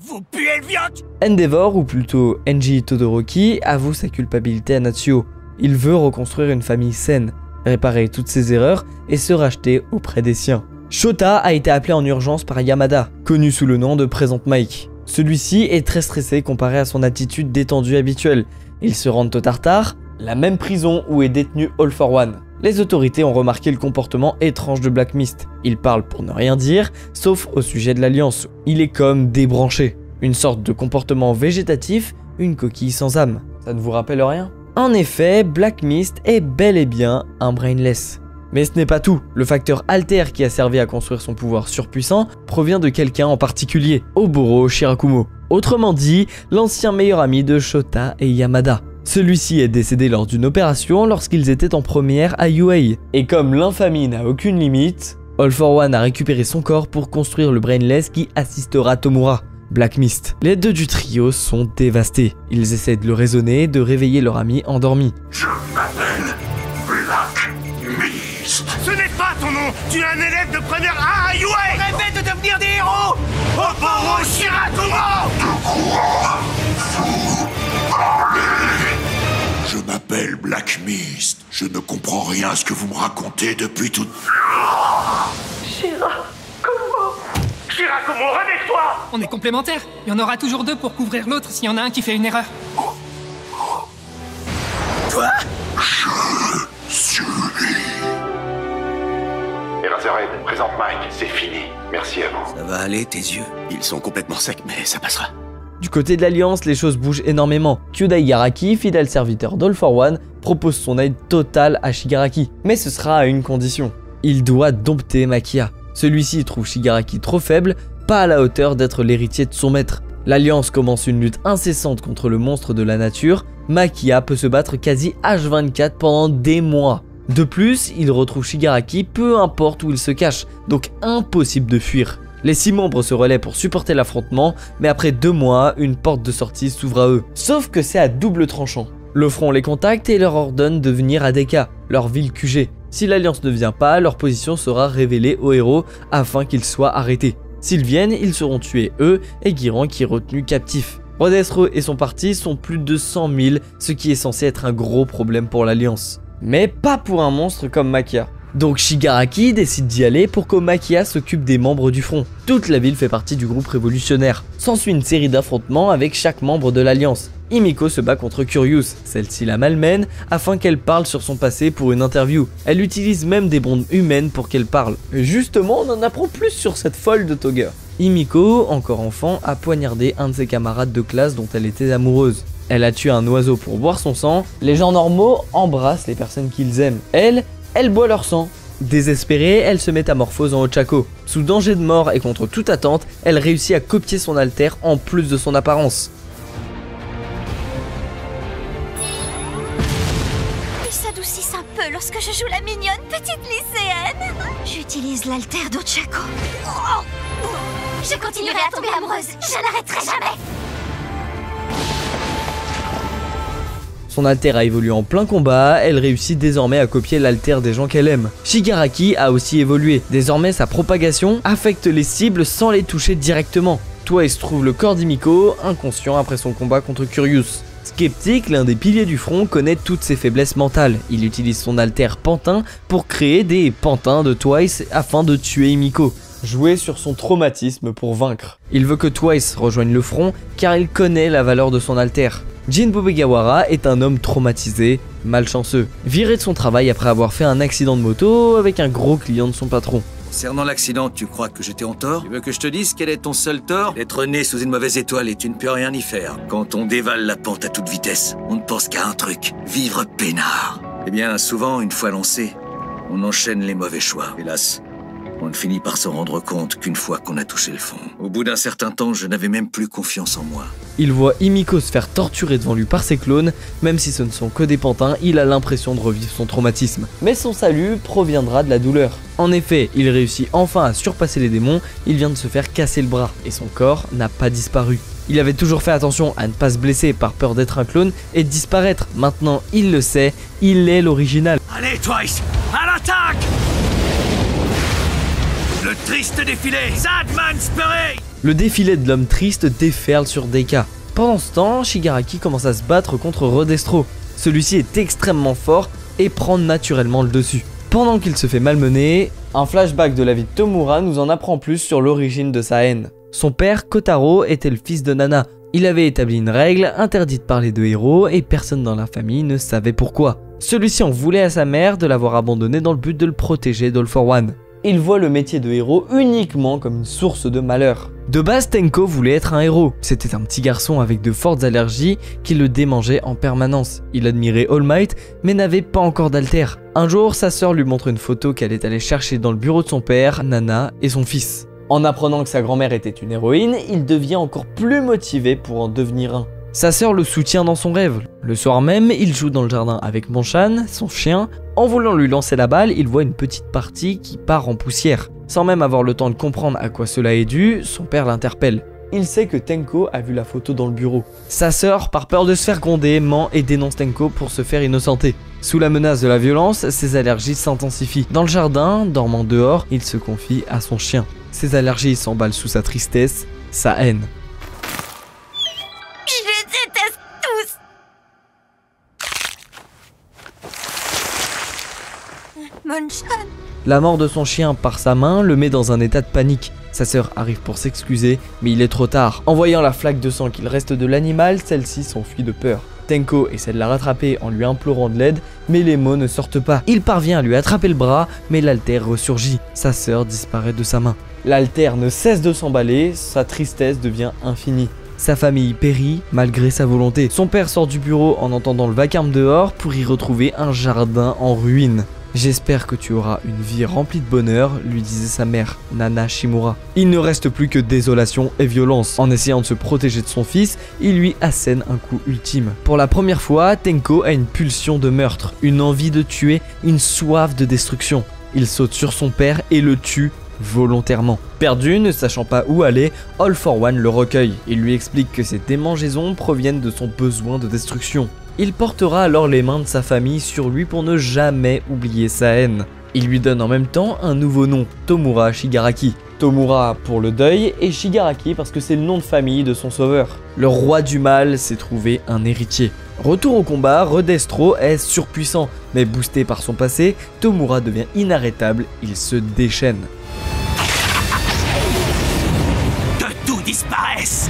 Vous puez le viande! Endeavor, ou plutôt Enji Todoroki, avoue sa culpabilité à Natsuo. Il veut reconstruire une famille saine, réparer toutes ses erreurs et se racheter auprès des siens. Shota a été appelé en urgence par Yamada, connu sous le nom de Présente Mike. Celui-ci est très stressé comparé à son attitude détendue habituelle. Ils se rendent au Tartare, la même prison où est détenu All for One. Les autorités ont remarqué le comportement étrange de Black Mist. Il parle pour ne rien dire, sauf au sujet de l'Alliance. Il est comme débranché. Une sorte de comportement végétatif, une coquille sans âme. Ça ne vous rappelle rien? En effet, Black Mist est bel et bien un brainless. Mais ce n'est pas tout. Le facteur alter qui a servi à construire son pouvoir surpuissant provient de quelqu'un en particulier, Oboro Shirakumo. Autrement dit, l'ancien meilleur ami de Shota et Yamada. Celui-ci est décédé lors d'une opération lorsqu'ils étaient en première à UA. Et comme l'infamie n'a aucune limite, All for One a récupéré son corps pour construire le Brainless qui assistera Tomura, Black Mist. Les deux du trio sont dévastés. Ils essaient de le raisonner, de réveiller leur ami endormi. Je m'appelle Black Mist. Ce n'est pas ton nom! Tu es un élève de première A à UA! Rêvez de devenir des héros! Oboro Shirakumo! De quoi vous parlez? Je m'appelle Black Mist. Je ne comprends rien à ce que vous me racontez depuis tout... Shirakumo, réveille-toi! On est complémentaires. Il y en aura toujours 2 pour couvrir l'autre s'il y en a un qui fait une erreur. Quoi? Je suis... Eraserhead, présente Mike, c'est fini. Merci à vous. Ça va aller, tes yeux. Ils sont complètement secs, mais ça passera. Du côté de l'Alliance, les choses bougent énormément. Kyūdai Garaki, fidèle serviteur d'All for One, propose son aide totale à Shigaraki. Mais ce sera à une condition. Il doit dompter Maquia. Celui-ci trouve Shigaraki trop faible, pas à la hauteur d'être l'héritier de son maître. L'Alliance commence une lutte incessante contre le monstre de la nature. Maquia peut se battre quasi H24 pendant des mois. De plus, il retrouve Shigaraki peu importe où il se cache, donc impossible de fuir. Les 6 membres se relaient pour supporter l'affrontement, mais après 2 mois, une porte de sortie s'ouvre à eux. Sauf que c'est à double tranchant. Le front les contacte et leur ordonne de venir à Deka, leur ville QG. Si l'Alliance ne vient pas, leur position sera révélée aux héros afin qu'ils soient arrêtés. S'ils viennent, ils seront tués eux et Giran qui est retenu captif. Rodestro et son parti sont plus de 100 000, ce qui est censé être un gros problème pour l'Alliance. Mais pas pour un monstre comme Maquia. Donc Shigaraki décide d'y aller pour qu'Omakia s'occupe des membres du front. Toute la ville fait partie du groupe révolutionnaire. S'ensuit une série d'affrontements avec chaque membre de l'Alliance. Himiko se bat contre Curious, celle-ci la malmène afin qu'elle parle sur son passé pour une interview. Elle utilise même des bombes humaines pour qu'elle parle. Et justement, on en apprend plus sur cette folle de Togger. Himiko, encore enfant, a poignardé un de ses camarades de classe dont elle était amoureuse. Elle a tué un oiseau pour boire son sang. Les gens normaux embrassent les personnes qu'ils aiment. Elle boit leur sang. Désespérée, elle se métamorphose en Ochako. Sous danger de mort et contre toute attente, elle réussit à copier son alter en plus de son apparence. Ils s'adoucissent un peu lorsque je joue la mignonne petite lycéenne. J'utilise l'alter d'Ochako. Oh, je continuerai à tomber amoureuse. Je n'arrêterai jamais. Son alter a évolué en plein combat, elle réussit désormais à copier l'alter des gens qu'elle aime. Shigaraki a aussi évolué, désormais sa propagation affecte les cibles sans les toucher directement. Twice trouve le corps d'Himiko, inconscient après son combat contre Curious. Skeptic, l'un des piliers du front, connaît toutes ses faiblesses mentales. Il utilise son alter Pantin pour créer des pantins de Twice afin de tuer Himiko. Jouer sur son traumatisme pour vaincre. Il veut que Twice rejoigne le front car il connaît la valeur de son alter. Jin Bobegawara est un homme traumatisé, malchanceux, viré de son travail après avoir fait un accident de moto avec un gros client de son patron. Concernant l'accident, tu crois que j'étais en tort? Tu veux que je te dise quel est ton seul tort? Être né sous une mauvaise étoile et tu ne peux rien y faire. Quand on dévale la pente à toute vitesse, on ne pense qu'à un truc, vivre peinard. Eh bien, souvent, une fois lancé, on enchaîne les mauvais choix. Hélas, on ne finit par se rendre compte qu'une fois qu'on a touché le fond. Au bout d'un certain temps, je n'avais même plus confiance en moi. Il voit Himiko se faire torturer devant lui par ses clones, même si ce ne sont que des pantins, il a l'impression de revivre son traumatisme. Mais son salut proviendra de la douleur. En effet, il réussit enfin à surpasser les démons, il vient de se faire casser le bras, et son corps n'a pas disparu. Il avait toujours fait attention à ne pas se blesser par peur d'être un clone et de disparaître. Maintenant, il le sait, il est l'original. Allez, Twice, à l'attaque! Le triste défilé, Sadman Spurry! Le défilé de l'homme triste déferle sur Deika. Pendant ce temps, Shigaraki commence à se battre contre Redestro. Celui-ci est extrêmement fort et prend naturellement le dessus. Pendant qu'il se fait malmener, un flashback de la vie de Tomura nous en apprend plus sur l'origine de sa haine. Son père, Kotaro, était le fils de Nana. Il avait établi une règle interdite par les deux héros et personne dans la famille ne savait pourquoi. Celui-ci en voulait à sa mère de l'avoir abandonné dans le but de le protéger d'All for One. Il voit le métier de héros uniquement comme une source de malheur. De base, Tenko voulait être un héros. C'était un petit garçon avec de fortes allergies qui le démangeait en permanence. Il admirait All Might, mais n'avait pas encore d'alter. Un jour, sa sœur lui montre une photo qu'elle est allée chercher dans le bureau de son père, Nana et son fils. En apprenant que sa grand-mère était une héroïne, il devient encore plus motivé pour en devenir un. Sa sœur le soutient dans son rêve. Le soir même, il joue dans le jardin avec Monchan, son chien. En voulant lui lancer la balle, il voit une petite partie qui part en poussière. Sans même avoir le temps de comprendre à quoi cela est dû, son père l'interpelle. Il sait que Tenko a vu la photo dans le bureau. Sa sœur, par peur de se faire gronder, ment et dénonce Tenko pour se faire innocenter. Sous la menace de la violence, ses allergies s'intensifient. Dans le jardin, dormant dehors, il se confie à son chien. Ses allergies s'emballent sous sa tristesse, sa haine. Je déteste tous. Monchan. La mort de son chien par sa main le met dans un état de panique. Sa sœur arrive pour s'excuser, mais il est trop tard. En voyant la flaque de sang qu'il reste de l'animal, celle-ci s'enfuit de peur. Tenko essaie de la rattraper en lui implorant de l'aide, mais les mots ne sortent pas. Il parvient à lui attraper le bras, mais l'alter ressurgit. Sa sœur disparaît de sa main. L'alter ne cesse de s'emballer, sa tristesse devient infinie. Sa famille périt malgré sa volonté. Son père sort du bureau en entendant le vacarme dehors pour y retrouver un jardin en ruine. « J'espère que tu auras une vie remplie de bonheur », lui disait sa mère, Nana Shimura. Il ne reste plus que désolation et violence. En essayant de se protéger de son fils, il lui assène un coup ultime. Pour la première fois, Tenko a une pulsion de meurtre, une envie de tuer, une soif de destruction. Il saute sur son père et le tue volontairement. Perdu, ne sachant pas où aller, All for One le recueille. Il lui explique que ces démangeaisons proviennent de son besoin de destruction. Il portera alors les mains de sa famille sur lui pour ne jamais oublier sa haine. Il lui donne en même temps un nouveau nom, Tomura Shigaraki. Tomura pour le deuil et Shigaraki parce que c'est le nom de famille de son sauveur. Le roi du mal s'est trouvé un héritier. Retour au combat, Redestro est surpuissant, mais boosté par son passé, Tomura devient inarrêtable, il se déchaîne. Que tout disparaisse!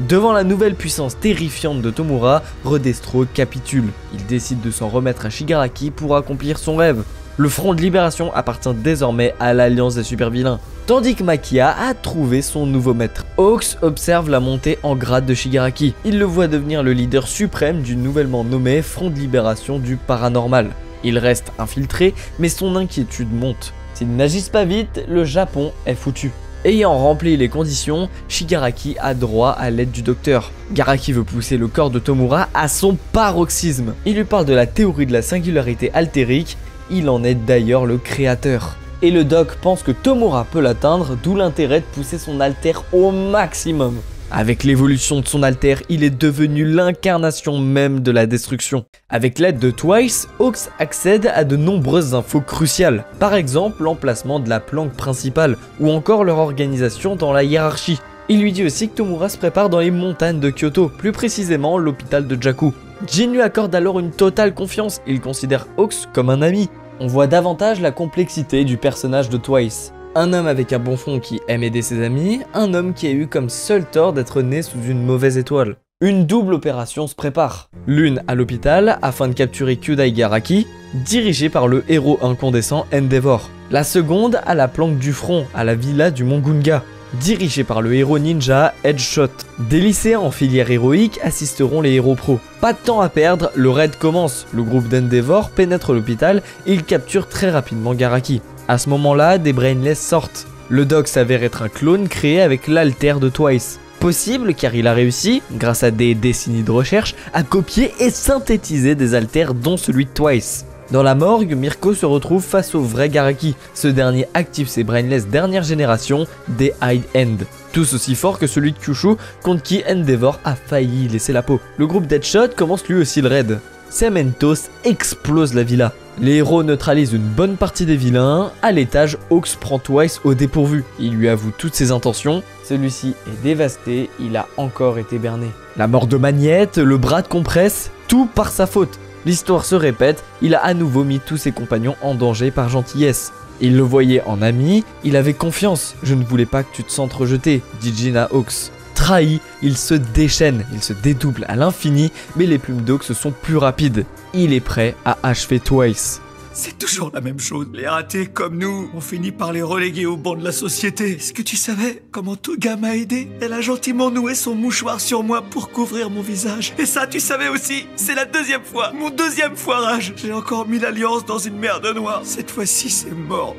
Devant la nouvelle puissance terrifiante de Tomura, Redestro capitule. Il décide de s'en remettre à Shigaraki pour accomplir son rêve. Le front de libération appartient désormais à l'alliance des super vilains. Tandis que Maquia a trouvé son nouveau maître. Hawks observe la montée en grade de Shigaraki. Il le voit devenir le leader suprême du nouvellement nommé Front de libération du paranormal. Il reste infiltré, mais son inquiétude monte. S'ils n'agissent pas vite, le Japon est foutu. Ayant rempli les conditions, Shigaraki a droit à l'aide du docteur. Garaki veut pousser le corps de Tomura à son paroxysme. Il lui parle de la théorie de la singularité altérique, il en est d'ailleurs le créateur. Et le doc pense que Tomura peut l'atteindre, d'où l'intérêt de pousser son alter au maximum. Avec l'évolution de son alter, il est devenu l'incarnation même de la destruction. Avec l'aide de Twice, Hawks accède à de nombreuses infos cruciales. Par exemple, l'emplacement de la planque principale, ou encore leur organisation dans la hiérarchie. Il lui dit aussi que Tomura se prépare dans les montagnes de Kyoto, plus précisément l'hôpital de Jakku. Jin lui accorde alors une totale confiance, il considère Hawks comme un ami. On voit davantage la complexité du personnage de Twice. Un homme avec un bon fond qui aime aider ses amis, un homme qui a eu comme seul tort d'être né sous une mauvaise étoile. Une double opération se prépare. L'une à l'hôpital afin de capturer Kyūdai Garaki, dirigée par le héros incandescent Endeavor. La seconde à la planque du front, à la villa du Mont Gunga, dirigée par le héros ninja Edgeshot. Des lycéens en filière héroïque assisteront les héros pros. Pas de temps à perdre, le raid commence. Le groupe d'Endeavor pénètre l'hôpital et il capture très rapidement Garaki. À ce moment-là, des Brainless sortent. Le doc s'avère être un clone créé avec l'alter de Twice. Possible car il a réussi, grâce à des décennies de recherche, à copier et synthétiser des alters dont celui de Twice. Dans la morgue, Mirko se retrouve face au vrai Garaki. Ce dernier active ses Brainless dernière génération, des Hide End. Tous aussi forts que celui de Kyushu, contre qui Endeavor a failli laisser la peau. Le groupe Deadshot commence lui aussi le raid. Cementos explose la villa. Les héros neutralisent une bonne partie des vilains. À l'étage, Hawks prend Twice au dépourvu. Il lui avoue toutes ses intentions. Celui-ci est dévasté, il a encore été berné. La mort de Magnette, le bras de Compresse, tout par sa faute. L'histoire se répète, il a à nouveau mis tous ses compagnons en danger par gentillesse. Il le voyait en ami, il avait confiance. Je ne voulais pas que tu te sentes rejeté, dit Jin à Hawks. Trahi, il se déchaîne, il se dédouble à l'infini, mais les plumes d'Hawks sont plus rapides. Il est prêt à achever Twice. C'est toujours la même chose. Les ratés comme nous, on finit par les reléguer au banc de la société. Est-ce que tu savais comment Toga m'a aidé? Elle a gentiment noué son mouchoir sur moi pour couvrir mon visage. Et ça, tu savais aussi, c'est la deuxième fois, mon deuxième foirage. J'ai encore mis l'alliance dans une merde noire. Cette fois-ci, c'est mort.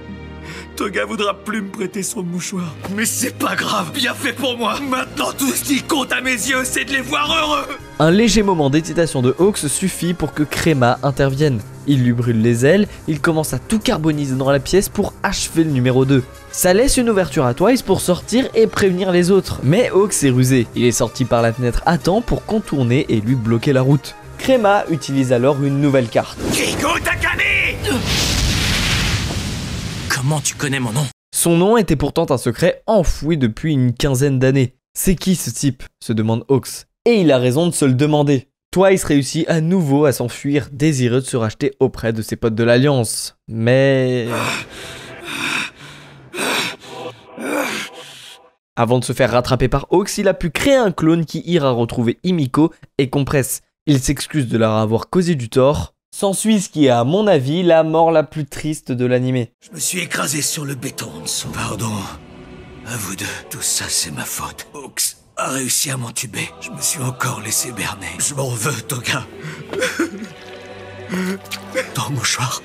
Toga voudra plus me prêter son mouchoir. Mais c'est pas grave, bien fait pour moi. Maintenant, tout ce qui compte à mes yeux, c'est de les voir heureux. Un léger moment d'hésitation de Hawks suffit pour que Créma intervienne. Il lui brûle les ailes, il commence à tout carboniser dans la pièce pour achever le numéro 2. Ça laisse une ouverture à Twice pour sortir et prévenir les autres. Mais Hawks est rusé, il est sorti par la fenêtre à temps pour contourner et lui bloquer la route. Créma utilise alors une nouvelle carte. Kiko Takami! Comment tu connais mon nom? Son nom était pourtant un secret enfoui depuis une quinzaine d'années. C'est qui ce type? Se demande Hawks. Et il a raison de se le demander. Twice réussit à nouveau à s'enfuir, désireux de se racheter auprès de ses potes de l'Alliance. Mais... avant de se faire rattraper par Hawks, il a pu créer un clone qui ira retrouver Himiko et Compresse. Il s'excuse de leur avoir causé du tort. S'ensuit ce qui est, à mon avis, la mort la plus triste de l'animé. Je me suis écrasé sur le béton en dessous. Pardon. À vous deux. Tout ça, c'est ma faute. Hawks a réussi à m'entuber. Je me suis encore laissé berner. Je m'en veux, Toga. Ton mouchoir,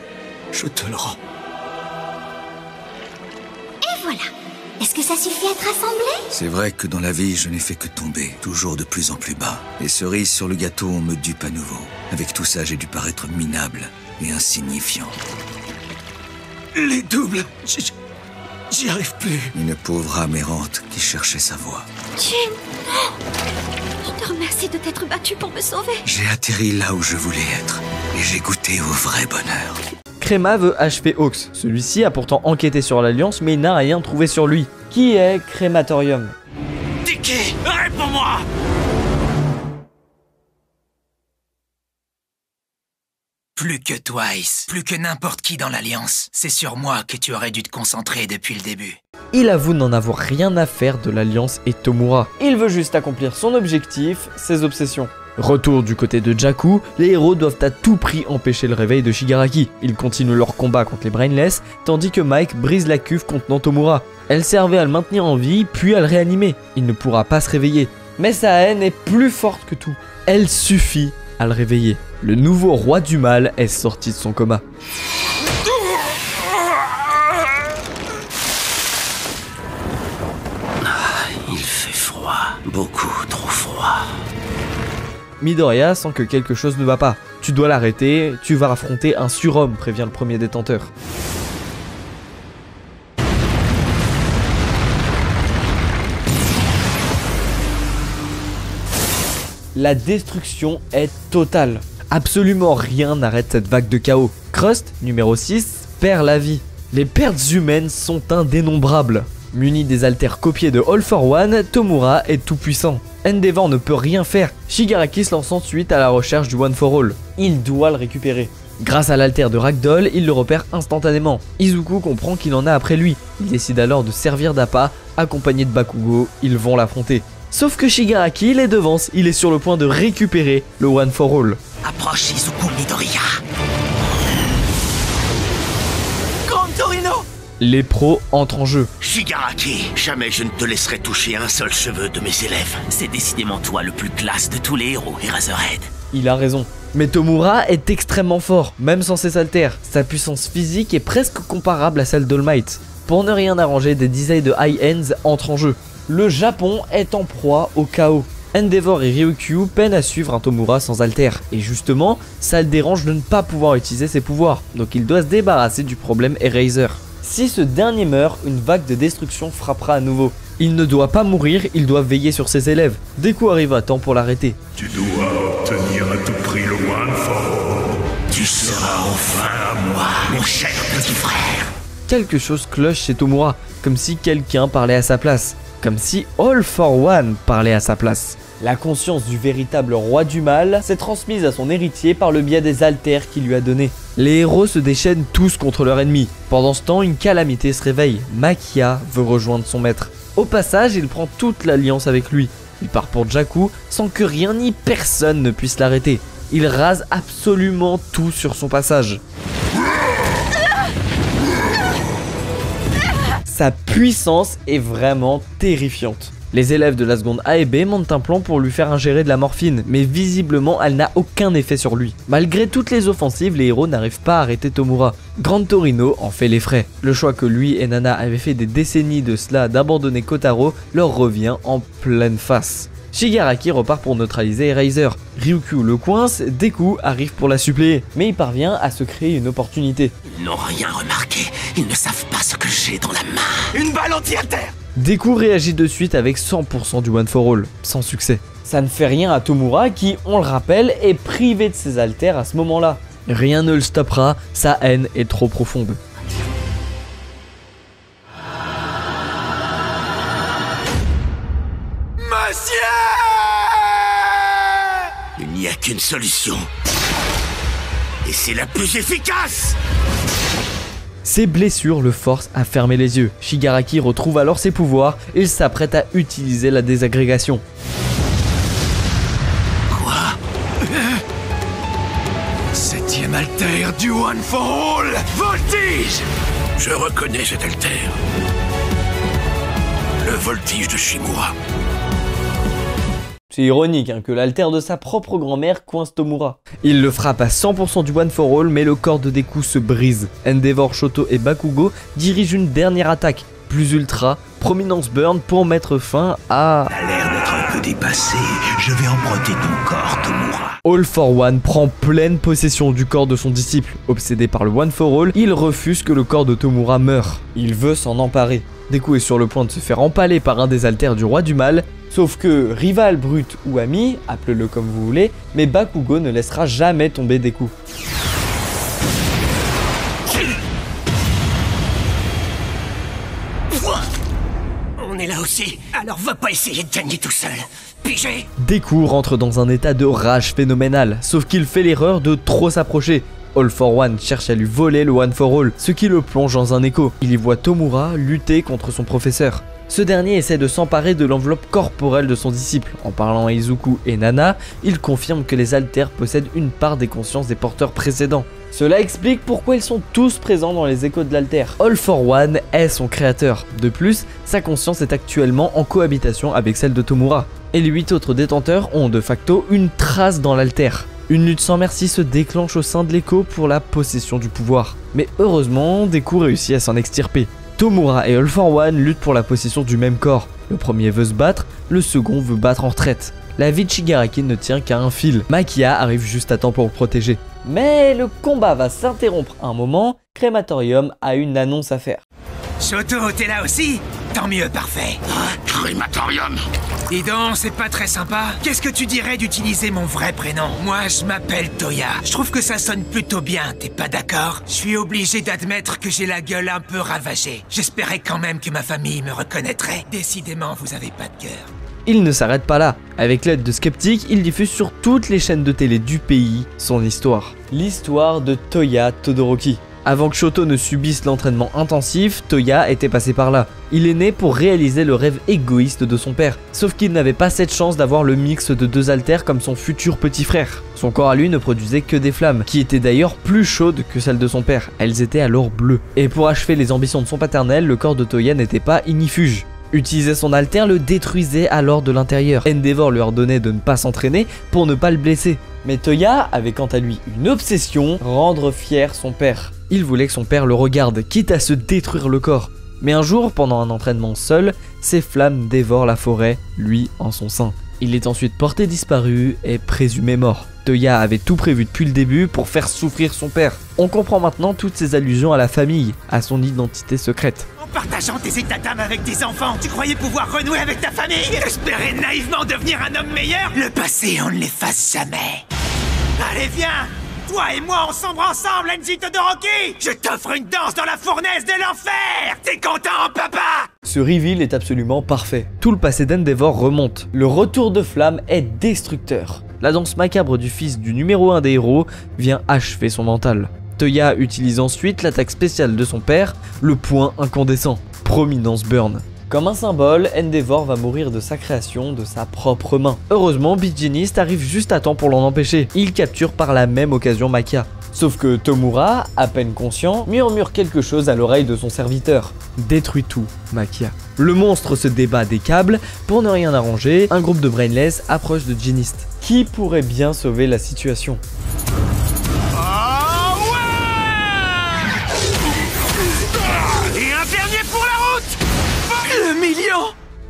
je te le rends. Et voilà. Est-ce que ça suffit à te rassembler? C'est vrai que dans la vie, je n'ai fait que tomber, toujours de plus en plus bas. Les cerises sur le gâteau, on me dupe à nouveau. Avec tout ça, j'ai dû paraître minable et insignifiant. Les doubles, j'y arrive plus. Une pauvre âme errante qui cherchait sa voie. Jin, je te remercie de t'être battu pour me sauver. J'ai atterri là où je voulais être et j'ai goûté au vrai bonheur. Créma veut achever Hawks. Celui-ci a pourtant enquêté sur l'Alliance, mais il n'a rien trouvé sur lui. Qui est Crématorium? Dicky, réponds-moi! Plus que Twice, plus que n'importe qui dans l'Alliance, c'est sur moi que tu aurais dû te concentrer depuis le début. Il avoue n'en avoir rien à faire de l'Alliance et Tomura. Il veut juste accomplir son objectif, ses obsessions. Retour du côté de Jakku, les héros doivent à tout prix empêcher le réveil de Shigaraki. Ils continuent leur combat contre les Brainless, tandis que Mike brise la cuve contenant Tomura. Elle servait à le maintenir en vie, puis à le réanimer. Il ne pourra pas se réveiller. Mais sa haine est plus forte que tout. Elle suffit à le réveiller. Le nouveau roi du mal est sorti de son coma. Il fait froid, beaucoup trop froid. Midoriya sent que quelque chose ne va pas. Tu dois l'arrêter, tu vas affronter un surhomme, prévient le premier détenteur. La destruction est totale. Absolument rien n'arrête cette vague de chaos. Crust, numéro 6, perd la vie. Les pertes humaines sont indénombrables. Muni des haltères copiés de All for One, Tomura est tout puissant. Endeavor ne peut rien faire. Shigaraki se lance ensuite à la recherche du One for All. Il doit le récupérer. Grâce à l'altère de Ragdoll, il le repère instantanément. Izuku comprend qu'il en a après lui. Il décide alors de servir d'appât, accompagné de Bakugo, ils vont l'affronter. Sauf que Shigaraki les devance, il est sur le point de récupérer le One for All. Approche Izuku Midoriya. Grand Torino! Les pros entrent en jeu. Shigaraki, jamais je ne te laisserai toucher un seul cheveu de mes élèves. C'est décidément toi le plus classe de tous les héros, Eraserhead. Il a raison. Mais Tomura est extrêmement fort, même sans ses haltères. Sa puissance physique est presque comparable à celle d'All Might. Pour ne rien arranger, des dizaines de high ends entrent en jeu. Le Japon est en proie au chaos. Endeavor et Ryukyu peinent à suivre un Tomura sans haltères. Et justement, ça le dérange de ne pas pouvoir utiliser ses pouvoirs. Donc il doit se débarrasser du problème Eraser. Si ce dernier meurt, une vague de destruction frappera à nouveau. Il ne doit pas mourir, il doit veiller sur ses élèves. Deku arrive à temps pour l'arrêter. Tu dois obtenir à tout prix le One for All. Tu seras enfin à moi, mon cher petit frère. Quelque chose cloche chez Tomura, comme si quelqu'un parlait à sa place. Comme si All for One parlait à sa place. La conscience du véritable roi du mal s'est transmise à son héritier par le biais des haltères qu'il lui a donnés. Les héros se déchaînent tous contre leur ennemi. Pendant ce temps, une calamité se réveille. Maquia veut rejoindre son maître. Au passage, il prend toute l'alliance avec lui. Il part pour Jakku sans que rien ni personne ne puisse l'arrêter. Il rase absolument tout sur son passage. Sa puissance est vraiment terrifiante. Les élèves de la seconde A et B montent un plan pour lui faire ingérer de la morphine, mais visiblement elle n'a aucun effet sur lui. Malgré toutes les offensives, les héros n'arrivent pas à arrêter Tomura. Grand Torino en fait les frais. Le choix que lui et Nana avaient fait des décennies de cela d'abandonner Kotaro leur revient en pleine face. Shigaraki repart pour neutraliser Eraser. Ryukyu le coince, Deku arrive pour la suppléer, mais il parvient à se créer une opportunité. Ils n'ont rien remarqué, ils ne savent pas ce que j'ai dans la main. Une balle anti-haltère! Deku réagit de suite avec 100% du One for All, sans succès. Ça ne fait rien à Tomura qui, on le rappelle, est privé de ses haltères à ce moment-là. Rien ne le stoppera, sa haine est trop profonde. Monsieur! Il n'y a qu'une solution. Et c'est la plus efficace! Ses blessures le forcent à fermer les yeux. Shigaraki retrouve alors ses pouvoirs et il s'apprête à utiliser la désagrégation. Quoi? 7e altère du One for All! Voltige! Je reconnais cet altère. Le voltige de Shimura. C'est ironique que l'altère de sa propre grand-mère coince Tomura. Il le frappe à 100% du One for All, mais le corps de Deku se brise. Endeavor, Shoto et Bakugo dirigent une dernière attaque, plus ultra, Prominence Burn, pour mettre fin à... T'as l'air d'être un peu dépassé, je vais emprunter ton corps, Tomura. All for One prend pleine possession du corps de son disciple. Obsédé par le One for All, il refuse que le corps de Tomura meure. Il veut s'en emparer. Deku est sur le point de se faire empaler par un des haltères du roi du mal, sauf que, rival, brut ou ami, appelez-le comme vous voulez, mais Bakugo ne laissera jamais tomber Deku. est là aussi. Alors va pas essayer de gagner tout seul. Pigé. Deku rentre dans un état de rage phénoménal, sauf qu'il fait l'erreur de trop s'approcher. All for One cherche à lui voler le One for All, ce qui le plonge dans un écho. Il y voit Tomura lutter contre son professeur. Ce dernier essaie de s'emparer de l'enveloppe corporelle de son disciple. En parlant à Izuku et Nana, il confirme que les alters possèdent une part des consciences des porteurs précédents. Cela explique pourquoi ils sont tous présents dans les échos de l'alter. All for One est son créateur. De plus, sa conscience est actuellement en cohabitation avec celle de Tomura. Et les 8 autres détenteurs ont de facto une trace dans l'alter. Une lutte sans merci se déclenche au sein de l'écho pour la possession du pouvoir. Mais heureusement, Deku réussit à s'en extirper. Tomura et All for One luttent pour la possession du même corps. Le premier veut se battre, le second veut battre en retraite. La vie de Shigaraki ne tient qu'à un fil. Maquia arrive juste à temps pour le protéger. Mais le combat va s'interrompre un moment, Crématorium a une annonce à faire. Shoto, t'es là aussi? Tant mieux, parfait. Crématorium. Dis donc, c'est pas très sympa. Qu'est-ce que tu dirais d'utiliser mon vrai prénom? Moi, je m'appelle Toya. Je trouve que ça sonne plutôt bien, t'es pas d'accord? Je suis obligé d'admettre que j'ai la gueule un peu ravagée. J'espérais quand même que ma famille me reconnaîtrait. Décidément, vous avez pas de cœur. Il ne s'arrête pas là. Avec l'aide de Skeptic, il diffuse sur toutes les chaînes de télé du pays son histoire. L'histoire de Toya Todoroki. Avant que Shoto ne subisse l'entraînement intensif, Toya était passé par là. Il est né pour réaliser le rêve égoïste de son père, sauf qu'il n'avait pas cette chance d'avoir le mix de 2 alters comme son futur petit frère. Son corps à lui ne produisait que des flammes, qui étaient d'ailleurs plus chaudes que celles de son père, elles étaient alors bleues. Et pour achever les ambitions de son paternel, le corps de Toya n'était pas ignifuge. Utiliser son alter le détruisait alors de l'intérieur. Endeavor lui ordonnait de ne pas s'entraîner pour ne pas le blesser. Mais Toya avait quant à lui une obsession, rendre fier son père. Il voulait que son père le regarde, quitte à se détruire le corps. Mais un jour, pendant un entraînement seul, ses flammes dévorent la forêt, lui en son sein. Il est ensuite porté disparu et présumé mort. Toya avait tout prévu depuis le début pour faire souffrir son père. On comprend maintenant toutes ces allusions à la famille, à son identité secrète. En partageant tes états d'âme avec tes enfants, tu croyais pouvoir renouer avec ta famille? Espérer naïvement devenir un homme meilleur? Le passé, on ne l'efface jamais. Allez, viens! Toi et moi, on sombre ensemble, Enji Todoroki! Je t'offre une danse dans la fournaise de l'enfer! T'es content, papa? Ce reveal est absolument parfait. Tout le passé d'Endeavor remonte. Le retour de flamme est destructeur. La danse macabre du fils du numéro 1 des héros vient achever son mental. Toya utilise ensuite l'attaque spéciale de son père, le point incandescent. Prominence burn. Comme un symbole, Endeavor va mourir de sa création de sa propre main. Heureusement, Beast Genist arrive juste à temps pour l'en empêcher. Il capture par la même occasion Maquia. Sauf que Tomura, à peine conscient, murmure quelque chose à l'oreille de son serviteur. Détruis tout, Maquia. Le monstre se débat des câbles. Pour ne rien arranger, un groupe de Brainless approche de Genist. Qui pourrait bien sauver la situation?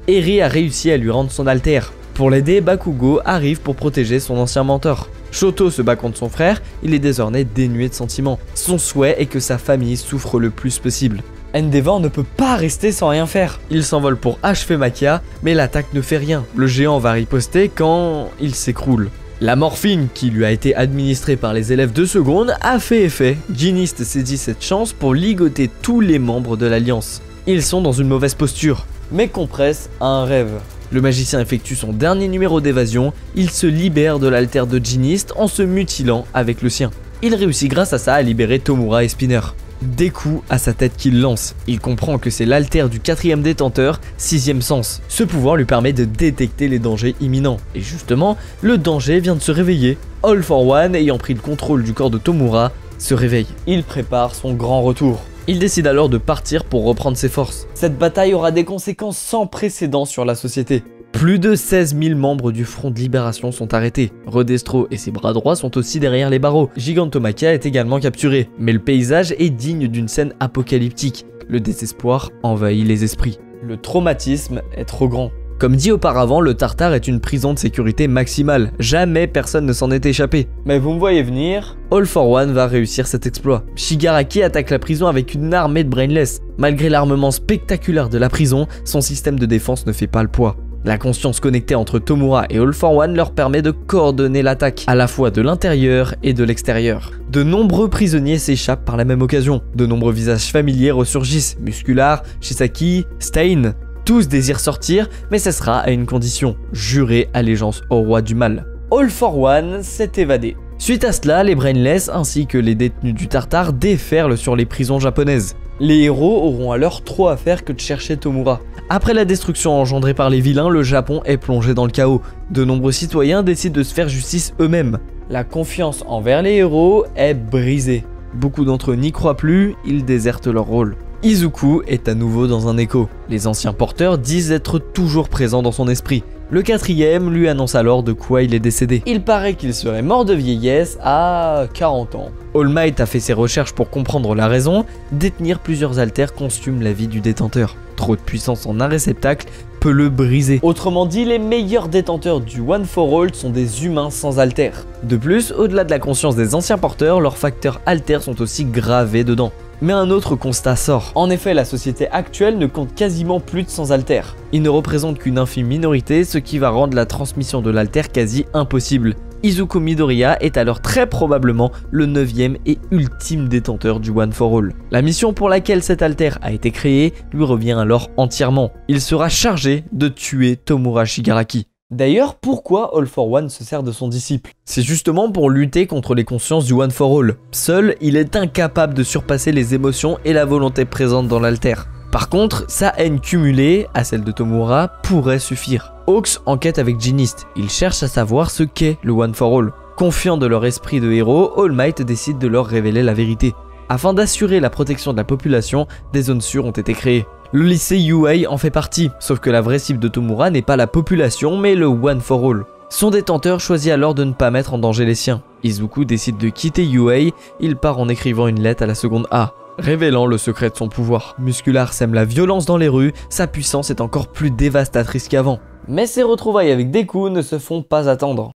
Eri a réussi à lui rendre son alter. Pour l'aider, Bakugo arrive pour protéger son ancien mentor. Shoto se bat contre son frère, il est désormais dénué de sentiments. Son souhait est que sa famille souffre le plus possible. Endeavor ne peut pas rester sans rien faire. Il s'envole pour achever Maquia, mais l'attaque ne fait rien. Le géant va riposter quand il s'écroule. La morphine qui lui a été administrée par les élèves de seconde a fait effet. Genist saisit cette chance pour ligoter tous les membres de l'Alliance. Ils sont dans une mauvaise posture, mais compresse à un rêve. Le magicien effectue son dernier numéro d'évasion, il se libère de l'alter de Genist en se mutilant avec le sien. Il réussit grâce à ça à libérer Tomura et Spinner. Deku a sa tête qu'il lance, il comprend que c'est l'alter du 4e détenteur, 6e sens. Ce pouvoir lui permet de détecter les dangers imminents, et justement, le danger vient de se réveiller. All for One, ayant pris le contrôle du corps de Tomura, se réveille. Il prépare son grand retour. Il décide alors de partir pour reprendre ses forces. Cette bataille aura des conséquences sans précédent sur la société. Plus de 16 000 membres du Front de Libération sont arrêtés. Redestro et ses bras droits sont aussi derrière les barreaux. Gigantomachia est également capturé. Mais le paysage est digne d'une scène apocalyptique. Le désespoir envahit les esprits. Le traumatisme est trop grand. Comme dit auparavant, le Tartare est une prison de sécurité maximale. Jamais personne ne s'en est échappé. Mais vous me voyez venir, All for One va réussir cet exploit. Shigaraki attaque la prison avec une armée de Brainless. Malgré l'armement spectaculaire de la prison, son système de défense ne fait pas le poids. La conscience connectée entre Tomura et All for One leur permet de coordonner l'attaque, à la fois de l'intérieur et de l'extérieur. De nombreux prisonniers s'échappent par la même occasion. De nombreux visages familiers ressurgissent. Muscular, Shisaki, Stein. Tous désirent sortir, mais ce sera à une condition, jurer allégeance au roi du mal. All for One s'est évadé. Suite à cela, les Brainless ainsi que les détenus du Tartare déferlent sur les prisons japonaises. Les héros auront alors trop à faire que de chercher Tomura. Après la destruction engendrée par les vilains, le Japon est plongé dans le chaos. De nombreux citoyens décident de se faire justice eux-mêmes. La confiance envers les héros est brisée. Beaucoup d'entre eux n'y croient plus, ils désertent leur rôle. Izuku est à nouveau dans un écho. Les anciens porteurs disent être toujours présents dans son esprit. Le 4e lui annonce alors de quoi il est décédé. Il paraît qu'il serait mort de vieillesse à 40 ans. All Might a fait ses recherches pour comprendre la raison. Détenir plusieurs haltères consume la vie du détenteur. Trop de puissance en un réceptacle peut le briser. Autrement dit, les meilleurs détenteurs du One for All sont des humains sans haltères. De plus, au-delà de la conscience des anciens porteurs, leurs facteurs haltères sont aussi gravés dedans. Mais un autre constat sort. En effet, la société actuelle ne compte quasiment plus de sans haltères. Ils ne représentent qu'une infime minorité, ce qui va rendre la transmission de l'haltère quasi impossible. Izuku Midoriya est alors très probablement le 9e et ultime détenteur du One for All. La mission pour laquelle cet haltère a été créé lui revient alors entièrement. Il sera chargé de tuer Tomura Shigaraki. D'ailleurs, pourquoi All for One se sert de son disciple? C'est justement pour lutter contre les consciences du One for All. Seul, il est incapable de surpasser les émotions et la volonté présente dans l'haltère. Par contre, sa haine cumulée, à celle de Tomura, pourrait suffire. Hawks enquête avec Ginist, il cherche à savoir ce qu'est le One for All. Confiant de leur esprit de héros, All Might décide de leur révéler la vérité. Afin d'assurer la protection de la population, des zones sûres ont été créées. Le lycée UA en fait partie, sauf que la vraie cible de Tomura n'est pas la population mais le One for All. Son détenteur choisit alors de ne pas mettre en danger les siens. Izuku décide de quitter UA, il part en écrivant une lettre à la seconde A, révélant le secret de son pouvoir. Muscular sème la violence dans les rues, sa puissance est encore plus dévastatrice qu'avant. Mais ses retrouvailles avec Deku ne se font pas attendre.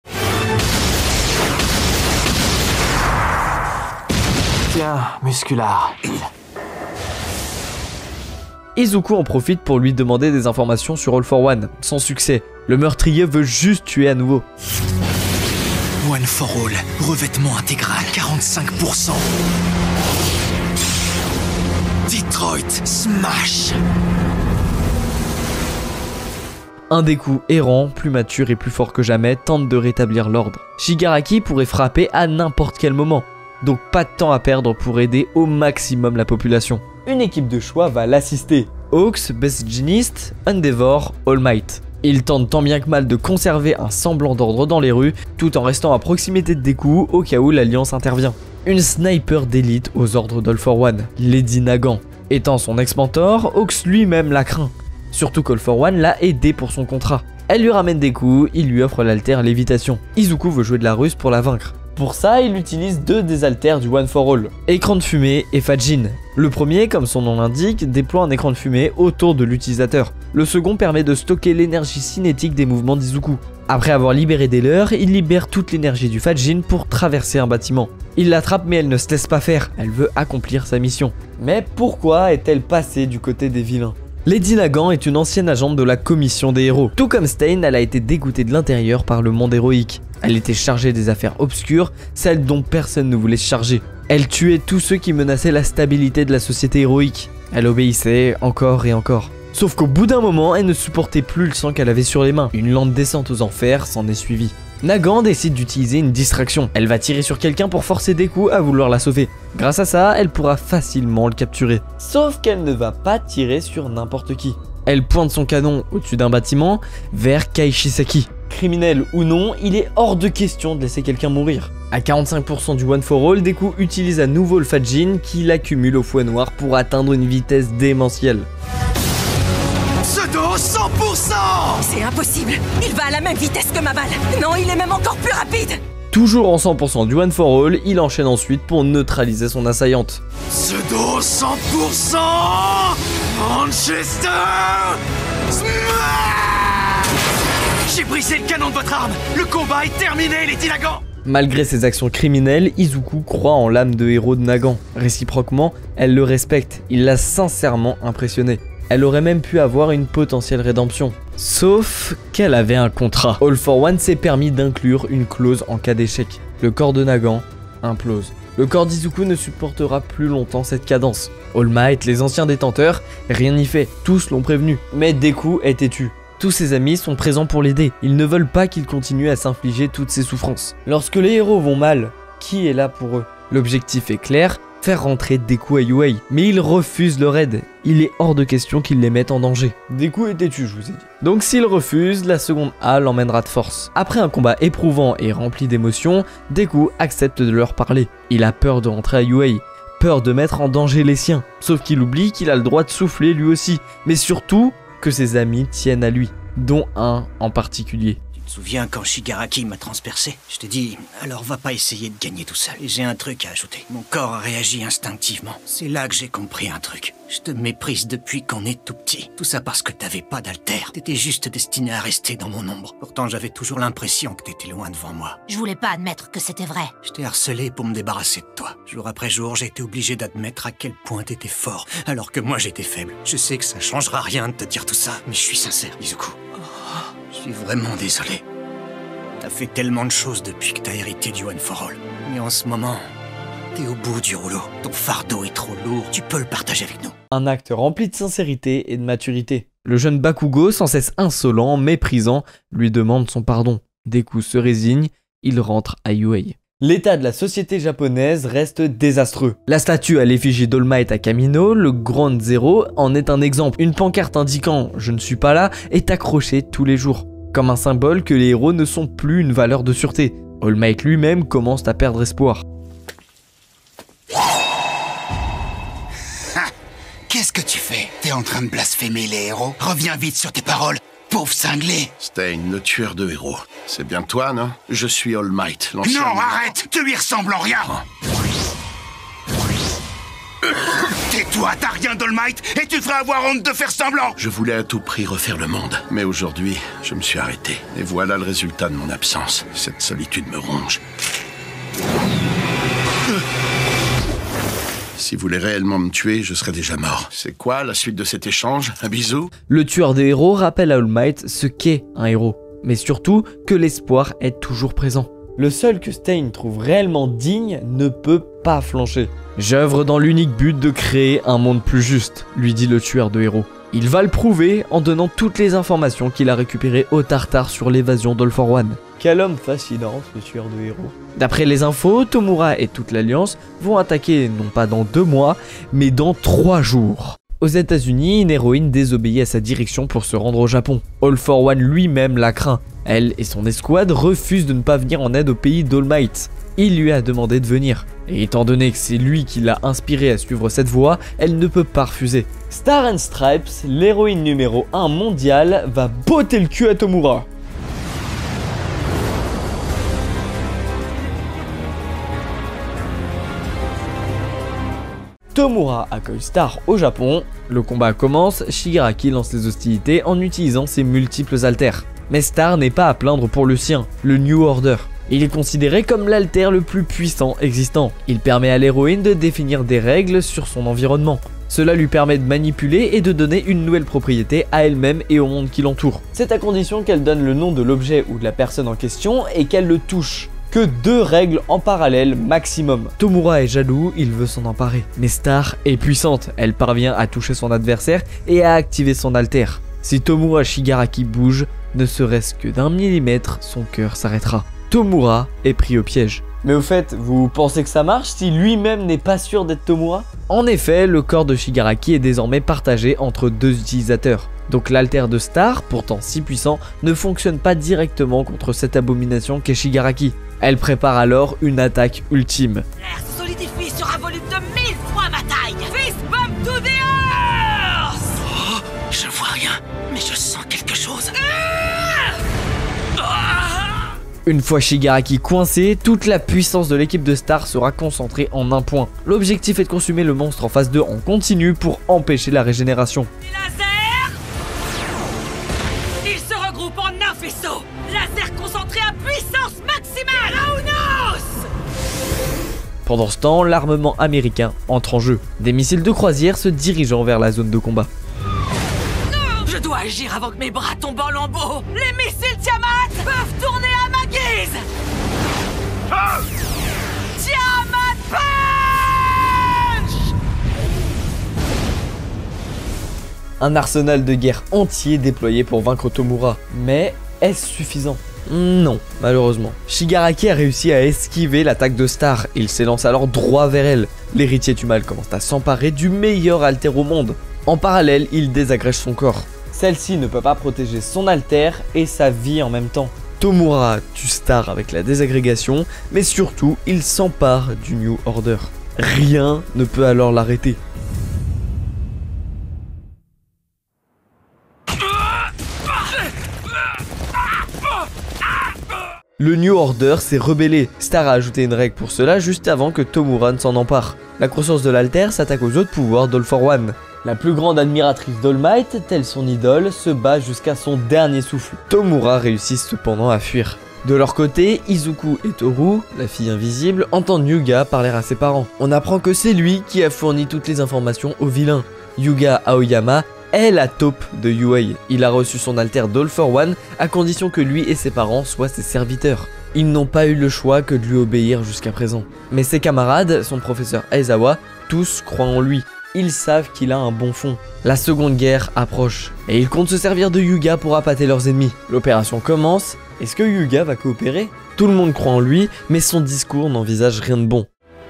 Tiens, Muscular. Izuku en profite pour lui demander des informations sur All for One, sans succès. Le meurtrier veut juste tuer à nouveau. One for All, revêtement intégral, 45%. Detroit, smash. Un Deku errant, plus mature et plus fort que jamais, tente de rétablir l'ordre. Shigaraki pourrait frapper à n'importe quel moment, donc pas de temps à perdre pour aider au maximum la population. Une équipe de choix va l'assister. Hawks, Best Ginist, Endeavor, All Might. Ils tentent tant bien que mal de conserver un semblant d'ordre dans les rues, tout en restant à proximité de Deku au cas où l'Alliance intervient. Une sniper d'élite aux ordres d'All for One, Lady Nagant. Étant son ex-mentor, Hawks lui-même la craint. Surtout qu'All for One l'a aidé pour son contrat. Elle lui ramène Deku, il lui offre l'haltère lévitation. Izuku veut jouer de la ruse pour la vaincre. Pour ça, il utilise deux des haltères du One for All, écran de fumée et Fajin. Le premier, comme son nom l'indique, déploie un écran de fumée autour de l'utilisateur. Le second permet de stocker l'énergie cinétique des mouvements d'Izuku. Après avoir libéré des leurs, il libère toute l'énergie du Fajin pour traverser un bâtiment. Il l'attrape mais elle ne se laisse pas faire, elle veut accomplir sa mission. Mais pourquoi est-elle passée du côté des vilains? Lady Nagant est une ancienne agente de la commission des héros. Tout comme Stain, elle a été dégoûtée de l'intérieur par le monde héroïque. Elle était chargée des affaires obscures, celles dont personne ne voulait se charger. Elle tuait tous ceux qui menaçaient la stabilité de la société héroïque. Elle obéissait encore et encore. Sauf qu'au bout d'un moment, elle ne supportait plus le sang qu'elle avait sur les mains. Une lente descente aux enfers s'en est suivie. Nagant décide d'utiliser une distraction. Elle va tirer sur quelqu'un pour forcer Deku à vouloir la sauver. Grâce à ça, elle pourra facilement le capturer. Sauf qu'elle ne va pas tirer sur n'importe qui. Elle pointe son canon au-dessus d'un bâtiment vers Kaishisaki. Criminel ou non, il est hors de question de laisser quelqu'un mourir. À 45% du One for All, Deku utilise à nouveau le Fajin qui l'accumule au fouet noir pour atteindre une vitesse démentielle. Pseudo 100%! C'est impossible! Il va à la même vitesse que ma balle! Non, il est même encore plus rapide! Toujours en 100% du One for All, il enchaîne ensuite pour neutraliser son assaillante. Pseudo 100%! Manchester! Smash! J'ai brisé le canon de votre arme! Le combat est terminé, les Nagant! Malgré ses actions criminelles, Izuku croit en l'âme de héros de Nagant. Réciproquement, elle le respecte, il l'a sincèrement impressionné. Elle aurait même pu avoir une potentielle rédemption. Sauf qu'elle avait un contrat. All for One s'est permis d'inclure une clause en cas d'échec. Le corps de Nagant implose. Le corps d'Izuku ne supportera plus longtemps cette cadence. All Might, les anciens détenteurs, rien n'y fait, tous l'ont prévenu. Mais Deku est têtu. Tous ses amis sont présents pour l'aider, ils ne veulent pas qu'il continue à s'infliger toutes ses souffrances. Lorsque les héros vont mal, qui est là pour eux? L'objectif est clair, faire rentrer Deku et Yuei, mais ils refusent leur aide. Il est hors de question qu'ils les mettent en danger. Deku est têtu, je vous ai dit. Donc s'ils refusent, la seconde A l'emmènera de force. Après un combat éprouvant et rempli d'émotions, Deku accepte de leur parler. Il a peur de rentrer à Yuei, peur de mettre en danger les siens. Sauf qu'il oublie qu'il a le droit de souffler lui aussi, mais surtout que ses amis tiennent à lui, dont un en particulier. Tu te souviens quand Shigaraki m'a transpercé? Je t'ai dit, alors va pas essayer de gagner tout seul. Et j'ai un truc à ajouter. Mon corps a réagi instinctivement. C'est là que j'ai compris un truc. Je te méprise depuis qu'on est tout petit. Tout ça parce que t'avais pas d'altère. T'étais juste destiné à rester dans mon ombre. Pourtant, j'avais toujours l'impression que t'étais loin devant moi. Je voulais pas admettre que c'était vrai. Je t'ai harcelé pour me débarrasser de toi. Jour après jour, j'ai été obligé d'admettre à quel point t'étais fort, alors que moi j'étais faible. Je sais que ça changera rien de te dire tout ça, mais je suis sincère, Izuku. Je suis vraiment désolé. T'as fait tellement de choses depuis que t'as hérité du One for All. Mais en ce moment, t'es au bout du rouleau. Ton fardeau est trop lourd, tu peux le partager avec nous. Un acte rempli de sincérité et de maturité. Le jeune Bakugo, sans cesse insolent, méprisant, lui demande son pardon. Deku se résigne, il rentre à Yuei. L'état de la société japonaise reste désastreux. La statue à l'effigie d'All Might à Kamino, le Ground Zero, en est un exemple. Une pancarte indiquant « Je ne suis pas là » est accrochée tous les jours, comme un symbole que les héros ne sont plus une valeur de sûreté. All Might lui-même commence à perdre espoir. Qu'est-ce que tu fais? T'es en train de blasphémer les héros? Reviens vite sur tes paroles, pauvre cinglé! Stein, le tueur de héros. C'est bien toi, non? Je suis All Might, l'ancien... Non, arrête! Tu lui ressembles en rien! Tais-toi, t'as rien d'All Might et tu feras avoir honte de faire semblant! Je voulais à tout prix refaire le monde, mais aujourd'hui, je me suis arrêté. Et voilà le résultat de mon absence. Cette solitude me ronge. Si vous voulez réellement me tuer, je serais déjà mort. C'est quoi la suite de cet échange? Un bisou? Le tueur des héros rappelle à All Might ce qu'est un héros, mais surtout que l'espoir est toujours présent. Le seul que Stein trouve réellement digne ne peut pas flancher. J'œuvre dans l'unique but de créer un monde plus juste, lui dit le tueur de héros. Il va le prouver en donnant toutes les informations qu'il a récupérées au tartare sur l'évasion d'All for One. Quel homme fascinant, ce tueur de héros. D'après les infos, Tomura et toute l'Alliance vont attaquer non pas dans 2 mois, mais dans 3 jours. Aux États-Unis, une héroïne désobéit à sa direction pour se rendre au Japon. All for One lui-même la craint. Elle et son escouade refusent de ne pas venir en aide au pays d'All Might. Il lui a demandé de venir. Et étant donné que c'est lui qui l'a inspiré à suivre cette voie, elle ne peut pas refuser. Star and Stripes, l'héroïne numéro 1 mondiale, va botter le cul à Tomura. Tomura accueille Star au Japon. Le combat commence, Shigaraki lance les hostilités en utilisant ses multiples alters. Mais Star n'est pas à plaindre pour le sien, le New Order. Il est considéré comme l'alter le plus puissant existant. Il permet à l'héroïne de définir des règles sur son environnement. Cela lui permet de manipuler et de donner une nouvelle propriété à elle-même et au monde qui l'entoure. C'est à condition qu'elle donne le nom de l'objet ou de la personne en question et qu'elle le touche. Que 2 règles en parallèle maximum. Tomura est jaloux, il veut s'en emparer. Mais Star est puissante, elle parvient à toucher son adversaire et à activer son alter. Si Tomura Shigaraki bouge, ne serait-ce que d'1 millimètre, son cœur s'arrêtera. Tomura est pris au piège. Mais au fait, vous pensez que ça marche si lui-même n'est pas sûr d'être Tomura? En effet, le corps de Shigaraki est désormais partagé entre 2 utilisateurs. Donc l'alter de Star, pourtant si puissant, ne fonctionne pas directement contre cette abomination qu'est Shigaraki. Elle prépare alors une attaque ultime. L'air se solidifie sur un volume de 1000 fois ma taille. Fist bump to the earth! Oh, je vois rien, mais je sens quelque chose. Une fois Shigaraki coincé, toute la puissance de l'équipe de Star sera concentrée en un point. L'objectif est de consumer le monstre en phase 2 en continu pour empêcher la régénération. Laser! Il se regroupe en un faisceau. Laser concentré à puissance maximale. Raunos! Pendant ce temps, l'armement américain entre en jeu. Des missiles de croisière se dirigeant vers la zone de combat. Je dois agir avant que mes bras tombent en lambeaux. Les missiles Tiamat peuvent tourner à ma guise. Tiamat Un arsenal de guerre entier déployé pour vaincre Tomura. Mais est-ce suffisant? Non, malheureusement. Shigaraki a réussi à esquiver l'attaque de Star. Il s'élance alors droit vers elle. L'héritier du mal commence à s'emparer du meilleur alter au monde. En parallèle, il désagrège son corps. Celle-ci ne peut pas protéger son alter et sa vie en même temps. Tomura tue Star avec la désagrégation, mais surtout, il s'empare du New Order. Rien ne peut alors l'arrêter. Le New Order s'est rebellé. Star a ajouté une règle pour cela juste avant que Tomura ne s'en empare. La conscience de l'Alter s'attaque aux autres pouvoirs d'All for One. La plus grande admiratrice d'All Might, telle son idole, se bat jusqu'à son dernier souffle. Tomura réussit cependant à fuir. De leur côté, Izuku et Toru, la fille invisible, entendent Yuga parler à ses parents. On apprend que c'est lui qui a fourni toutes les informations au vilain. Yuga Aoyama est la taupe de Yuei. Il a reçu son alter d'All for One à condition que lui et ses parents soient ses serviteurs. Ils n'ont pas eu le choix que de lui obéir jusqu'à présent. Mais ses camarades, son professeur Aizawa, tous croient en lui. Ils savent qu'il a un bon fond. La seconde guerre approche et ils comptent se servir de Yuga pour appâter leurs ennemis. L'opération commence. Est-ce que Yuga va coopérer? Tout le monde croit en lui, mais son discours n'envisage rien de bon.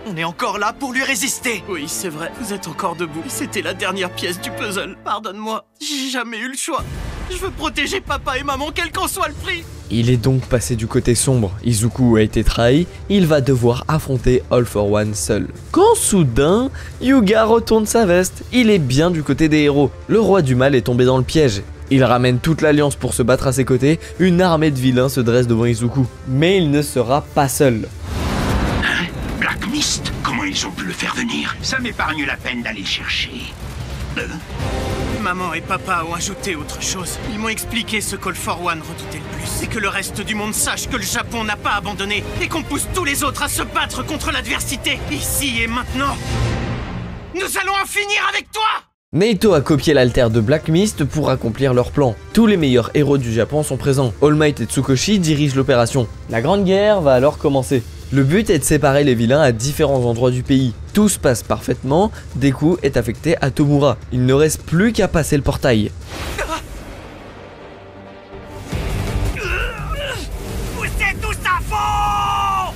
On est encore là pour lui résister. Oui, c'est vrai, vous êtes encore debout. C'était la dernière pièce du puzzle. Pardonne-moi, j'ai jamais eu le choix. Je veux protéger papa et maman, quel qu'en soit le prix. Il est donc passé du côté sombre. Izuku a été trahi, il va devoir affronter All for One seul. Quand soudain, Yuga retourne sa veste. Il est bien du côté des héros. Le roi du mal est tombé dans le piège. Il ramène toute l'alliance pour se battre à ses côtés. Une armée de vilains se dresse devant Izuku. Mais il ne sera pas seul. Black Mist, comment ils ont pu le faire venir? Ça m'épargne la peine d'aller le chercher. Maman et papa ont ajouté autre chose. Ils m'ont expliqué ce qu'All for One redoutait le plus. C'est que le reste du monde sache que le Japon n'a pas abandonné et qu'on pousse tous les autres à se battre contre l'adversité. Ici et maintenant. Nous allons en finir avec toi! Naito a copié l'alter de Black Mist pour accomplir leur plan. Tous les meilleurs héros du Japon sont présents. All Might et Tsukoshi dirigent l'opération. La grande guerre va alors commencer. Le but est de séparer les vilains à différents endroits du pays. Tout se passe parfaitement, Deku est affecté à Tomura. Il ne reste plus qu'à passer le portail. Où c'est tout ça faux?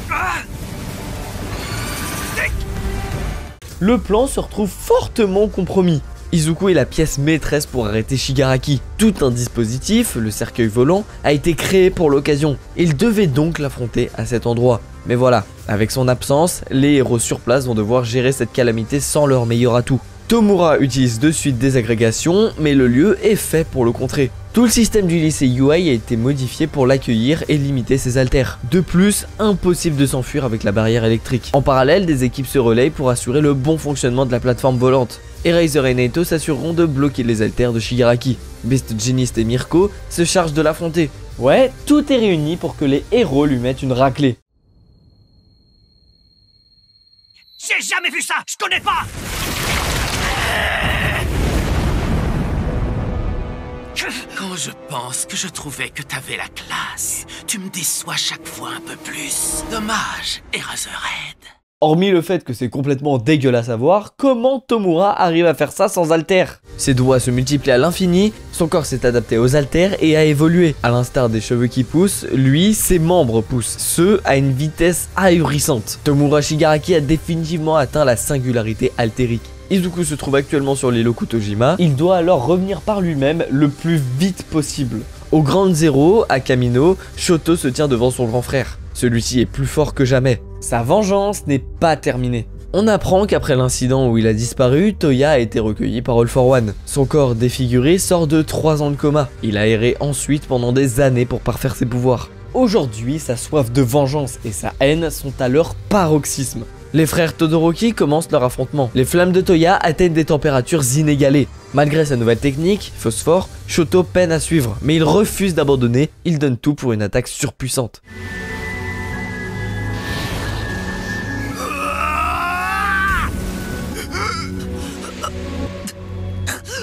Le plan se retrouve fortement compromis. Izuku est la pièce maîtresse pour arrêter Shigaraki. Tout un dispositif, le cercueil volant, a été créé pour l'occasion. Il devait donc l'affronter à cet endroit. Mais voilà, avec son absence, les héros sur place vont devoir gérer cette calamité sans leur meilleur atout. Tomura utilise de suite désagrégation, mais le lieu est fait pour le contrer. Tout le système du lycée Yuei a été modifié pour l'accueillir et limiter ses alters. De plus, impossible de s'enfuir avec la barrière électrique. En parallèle, des équipes se relayent pour assurer le bon fonctionnement de la plateforme volante. Eraser et Naito s'assureront de bloquer les alters de Shigaraki. Beast Genist et Mirko se chargent de l'affronter. Ouais, tout est réuni pour que les héros lui mettent une raclée. J'ai jamais vu ça, je connais pas. Quand je pense que je trouvais que t'avais la classe, tu me déçois chaque fois un peu plus. Dommage, Eraserhead. Hormis le fait que c'est complètement dégueulasse à voir, comment Tomura arrive à faire ça sans alters? Ses doigts se multiplient à l'infini, son corps s'est adapté aux alters et a évolué. À l'instar des cheveux qui poussent, lui, ses membres poussent, ce à une vitesse ahurissante. Tomura Shigaraki a définitivement atteint la singularité altérique. Izuku se trouve actuellement sur l'île Okutojima, il doit alors revenir par lui-même le plus vite possible. Au Grand Zéro, à Kamino, Shoto se tient devant son grand frère. Celui-ci est plus fort que jamais. Sa vengeance n'est pas terminée. On apprend qu'après l'incident où il a disparu, Toya a été recueilli par All for One. Son corps défiguré sort de 3 ans de coma. Il a erré ensuite pendant des années pour parfaire ses pouvoirs. Aujourd'hui, sa soif de vengeance et sa haine sont à leur paroxysme. Les frères Todoroki commencent leur affrontement. Les flammes de Toya atteignent des températures inégalées. Malgré sa nouvelle technique, Phosphore, Shoto peine à suivre, mais il refuse d'abandonner, il donne tout pour une attaque surpuissante.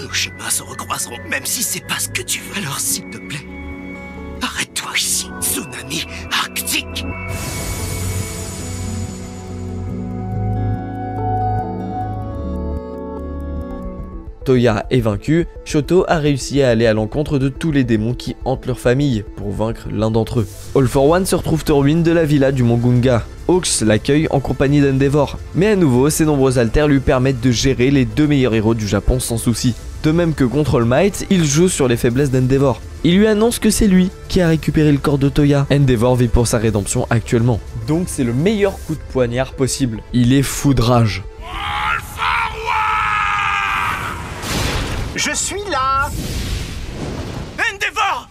Nos chemins se recroiseront, même si c'est pas ce que tu veux. Alors s'il te plaît, arrête-toi ici, tsunami arctique. Toya est vaincu, Shoto a réussi à aller à l'encontre de tous les démons qui hantent leur famille pour vaincre l'un d'entre eux. All for One se retrouve en ruine de la villa du mont Gunga. Hawks l'accueille en compagnie d'Endeavor, mais à nouveau ses nombreux alters lui permettent de gérer les deux meilleurs héros du Japon sans souci. De même que contre All Might, il joue sur les faiblesses d'Endeavor. Il lui annonce que c'est lui qui a récupéré le corps de Toya. Endeavor vit pour sa rédemption actuellement. Donc c'est le meilleur coup de poignard possible. Il est fou de rage. Je suis là! Endeavor!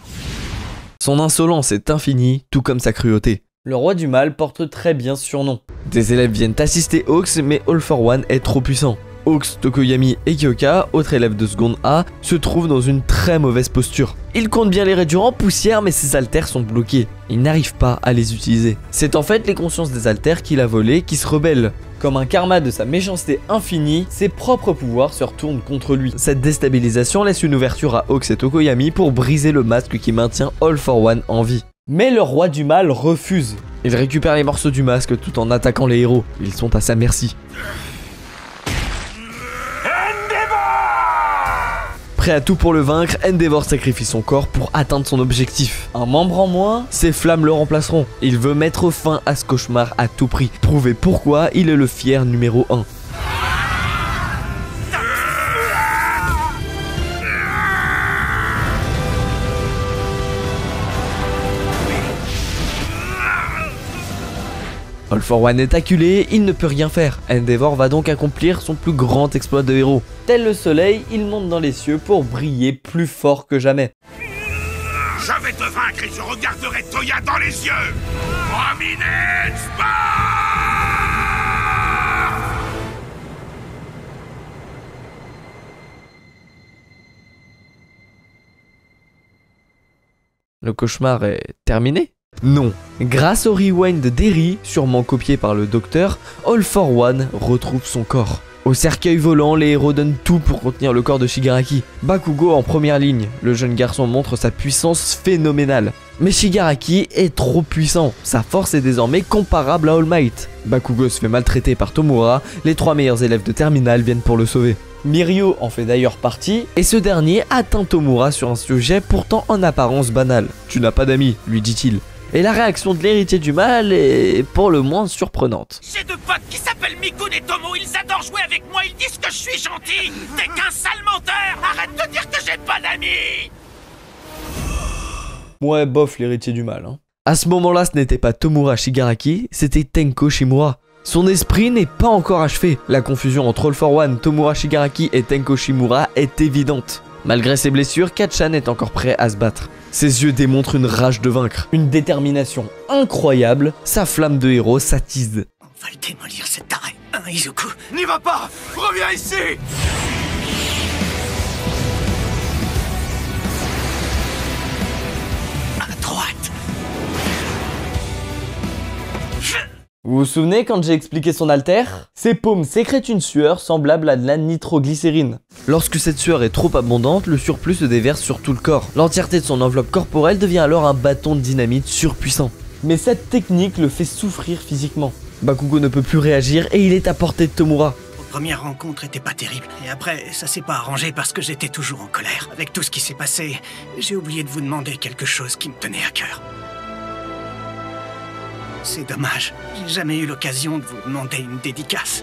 Son insolence est infinie, tout comme sa cruauté. Le roi du mal porte très bien ce surnom. Des élèves viennent assister Hawks, mais All for One est trop puissant. Hawks, Tokoyami et Kyoka, autres élèves de seconde A, se trouvent dans une très mauvaise posture. Il compte bien les réduire en poussière, mais ses alters sont bloqués. Il n'arrive pas à les utiliser. C'est en fait les consciences des alters qu'il a volées qui se rebellent. Comme un karma de sa méchanceté infinie, ses propres pouvoirs se retournent contre lui. Cette déstabilisation laisse une ouverture à Hawks et Tokoyami pour briser le masque qui maintient All for One en vie. Mais le roi du mal refuse. Il récupère les morceaux du masque tout en attaquant les héros. Ils sont à sa merci. Prêt à tout pour le vaincre, Endeavor sacrifie son corps pour atteindre son objectif. Un membre en moins, ses flammes le remplaceront. Il veut mettre fin à ce cauchemar à tout prix. Prouver pourquoi il est le fier numéro 1. All for One est acculé, il ne peut rien faire. Endeavor va donc accomplir son plus grand exploit de héros. Tel le soleil, il monte dans les cieux pour briller plus fort que jamais. Je vais te vaincre et je regarderai Toya dans les yeux. Prominence Sport! Le cauchemar est terminé? Non. Grâce au rewind de Derry, sûrement copié par le docteur, All for One retrouve son corps. Au cercueil volant, les héros donnent tout pour contenir le corps de Shigaraki. Bakugo en première ligne, le jeune garçon montre sa puissance phénoménale. Mais Shigaraki est trop puissant, sa force est désormais comparable à All Might. Bakugo se fait maltraiter par Tomura, les 3 meilleurs élèves de terminale viennent pour le sauver. Mirio en fait d'ailleurs partie, et ce dernier atteint Tomura sur un sujet pourtant en apparence banal. « Tu n'as pas d'amis », lui dit-il. Et la réaction de l'héritier du mal est pour le moins surprenante. J'ai 2 potes qui s'appellent Mikun et Tomo, ils adorent jouer avec moi, ils disent que je suis gentil. T'es qu'un sale menteur, arrête de dire que j'ai pas d'amis. Ouais, bof l'héritier du mal. Hein. À ce moment-là, ce n'était pas Tomura Shigaraki, c'était Tenko Shimura. Son esprit n'est pas encore achevé. La confusion entre All for One, Tomura Shigaraki et Tenko Shimura est évidente. Malgré ses blessures, Kacchan est encore prêt à se battre. Ses yeux démontrent une rage de vaincre, une détermination incroyable, sa flamme de héros s'attise. On va le démolir cet arrêt, hein, Izuku? N'y va pas! Reviens ici! À droite! Vous vous souvenez quand j'ai expliqué son alter? Ses paumes sécrètent une sueur semblable à de la nitroglycérine. Lorsque cette sueur est trop abondante, le surplus se déverse sur tout le corps. L'entièreté de son enveloppe corporelle devient alors un bâton de dynamite surpuissant. Mais cette technique le fait souffrir physiquement. Bakugo ne peut plus réagir et il est à portée de Tomura. Vos premières rencontres étaient pas terribles. Et après, ça s'est pas arrangé parce que j'étais toujours en colère. Avec tout ce qui s'est passé, j'ai oublié de vous demander quelque chose qui me tenait à cœur. C'est dommage, j'ai jamais eu l'occasion de vous demander une dédicace.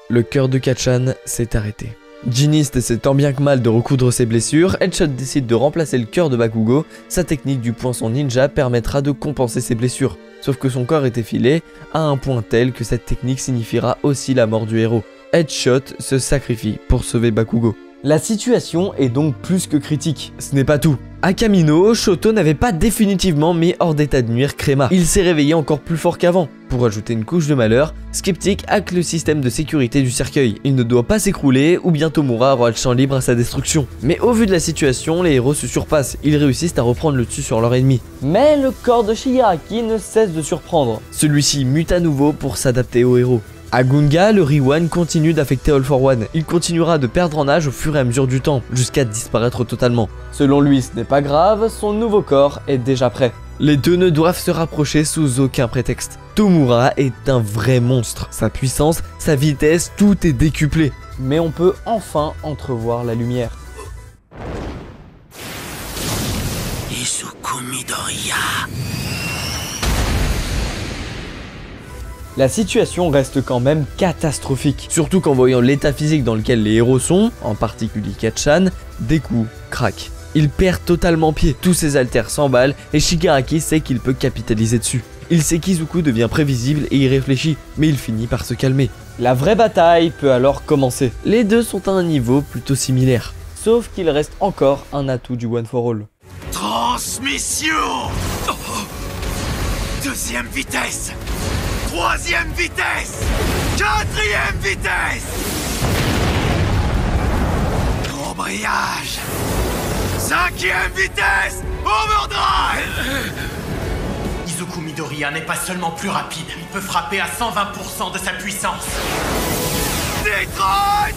Le cœur de Kacchan s'est arrêté. Jinist essaie tant bien que mal de recoudre ses blessures, Headshot décide de remplacer le cœur de Bakugo, sa technique du poinçon ninja permettra de compenser ses blessures. Sauf que son corps est effilé, à un point tel que cette technique signifiera aussi la mort du héros. Headshot se sacrifie pour sauver Bakugo. La situation est donc plus que critique. Ce n'est pas tout. À Kamino, Shoto n'avait pas définitivement mis hors d'état de nuire Créma. Il s'est réveillé encore plus fort qu'avant. Pour ajouter une couche de malheur, Skeptic hack le système de sécurité du cercueil. Il ne doit pas s'écrouler ou bien Tomura aura le champ libre à sa destruction. Mais au vu de la situation, les héros se surpassent. Ils réussissent à reprendre le dessus sur leur ennemi. Mais le corps de Shigaraki ne cesse de surprendre. Celui-ci mute à nouveau pour s'adapter aux héros. À Gunga, le Riwan continue d'affecter All for One. Il continuera de perdre en âge au fur et à mesure du temps, jusqu'à disparaître totalement. Selon lui, ce n'est pas grave, son nouveau corps est déjà prêt. Les deux ne doivent se rapprocher sous aucun prétexte. Tomura est un vrai monstre. Sa puissance, sa vitesse, tout est décuplé. Mais on peut enfin entrevoir la lumière. Izuku Midoriya. La situation reste quand même catastrophique, surtout qu'en voyant l'état physique dans lequel les héros sont, en particulier Kacchan, Deku craque. Il perd totalement pied, tous ses haltères s'emballent et Shigaraki sait qu'il peut capitaliser dessus. Il sait qu'Izuku devient prévisible et irréfléchi, mais il finit par se calmer. La vraie bataille peut alors commencer. Les deux sont à un niveau plutôt similaire, sauf qu'il reste encore un atout du One for All. Transmission. Deuxième vitesse. Troisième vitesse. Quatrième vitesse. Embrayage. Cinquième vitesse. Overdrive. Izuku Midoriya n'est pas seulement plus rapide, il peut frapper à 120% de sa puissance. Detroit.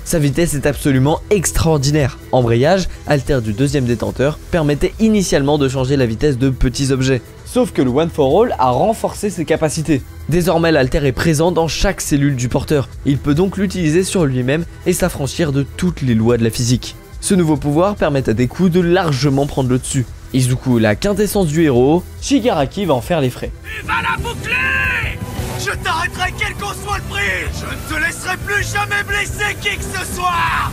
Sa vitesse est absolument extraordinaire. Embrayage, alter du deuxième détenteur, permettait initialement de changer la vitesse de petits objets. Sauf que le One for All a renforcé ses capacités. Désormais l'alter est présent dans chaque cellule du porteur. Il peut donc l'utiliser sur lui-même et s'affranchir de toutes les lois de la physique. Ce nouveau pouvoir permet à Deku de largement prendre le dessus. Izuku, la quintessence du héros, Shigaraki va en faire les frais. Il va la boucler. Je t'arrêterai quel qu'en soit le prix. Je ne te laisserai plus jamais blesser qui que ce soit.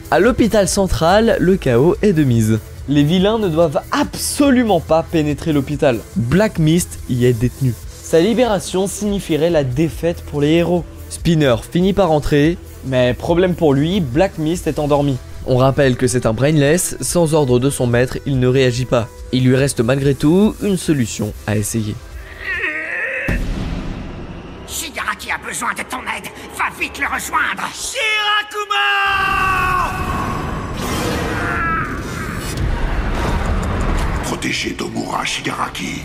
À l'hôpital central, le chaos est de mise. Les vilains ne doivent absolument pas pénétrer l'hôpital. Black Mist y est détenu. Sa libération signifierait la défaite pour les héros. Spinner finit par entrer, mais problème pour lui, Black Mist est endormi. On rappelle que c'est un brainless, sans ordre de son maître, il ne réagit pas. Il lui reste malgré tout une solution à essayer. Shigaraki a besoin de ton aide. Va vite le rejoindre. Shirakuma! Protégez Tomura, Shigaraki.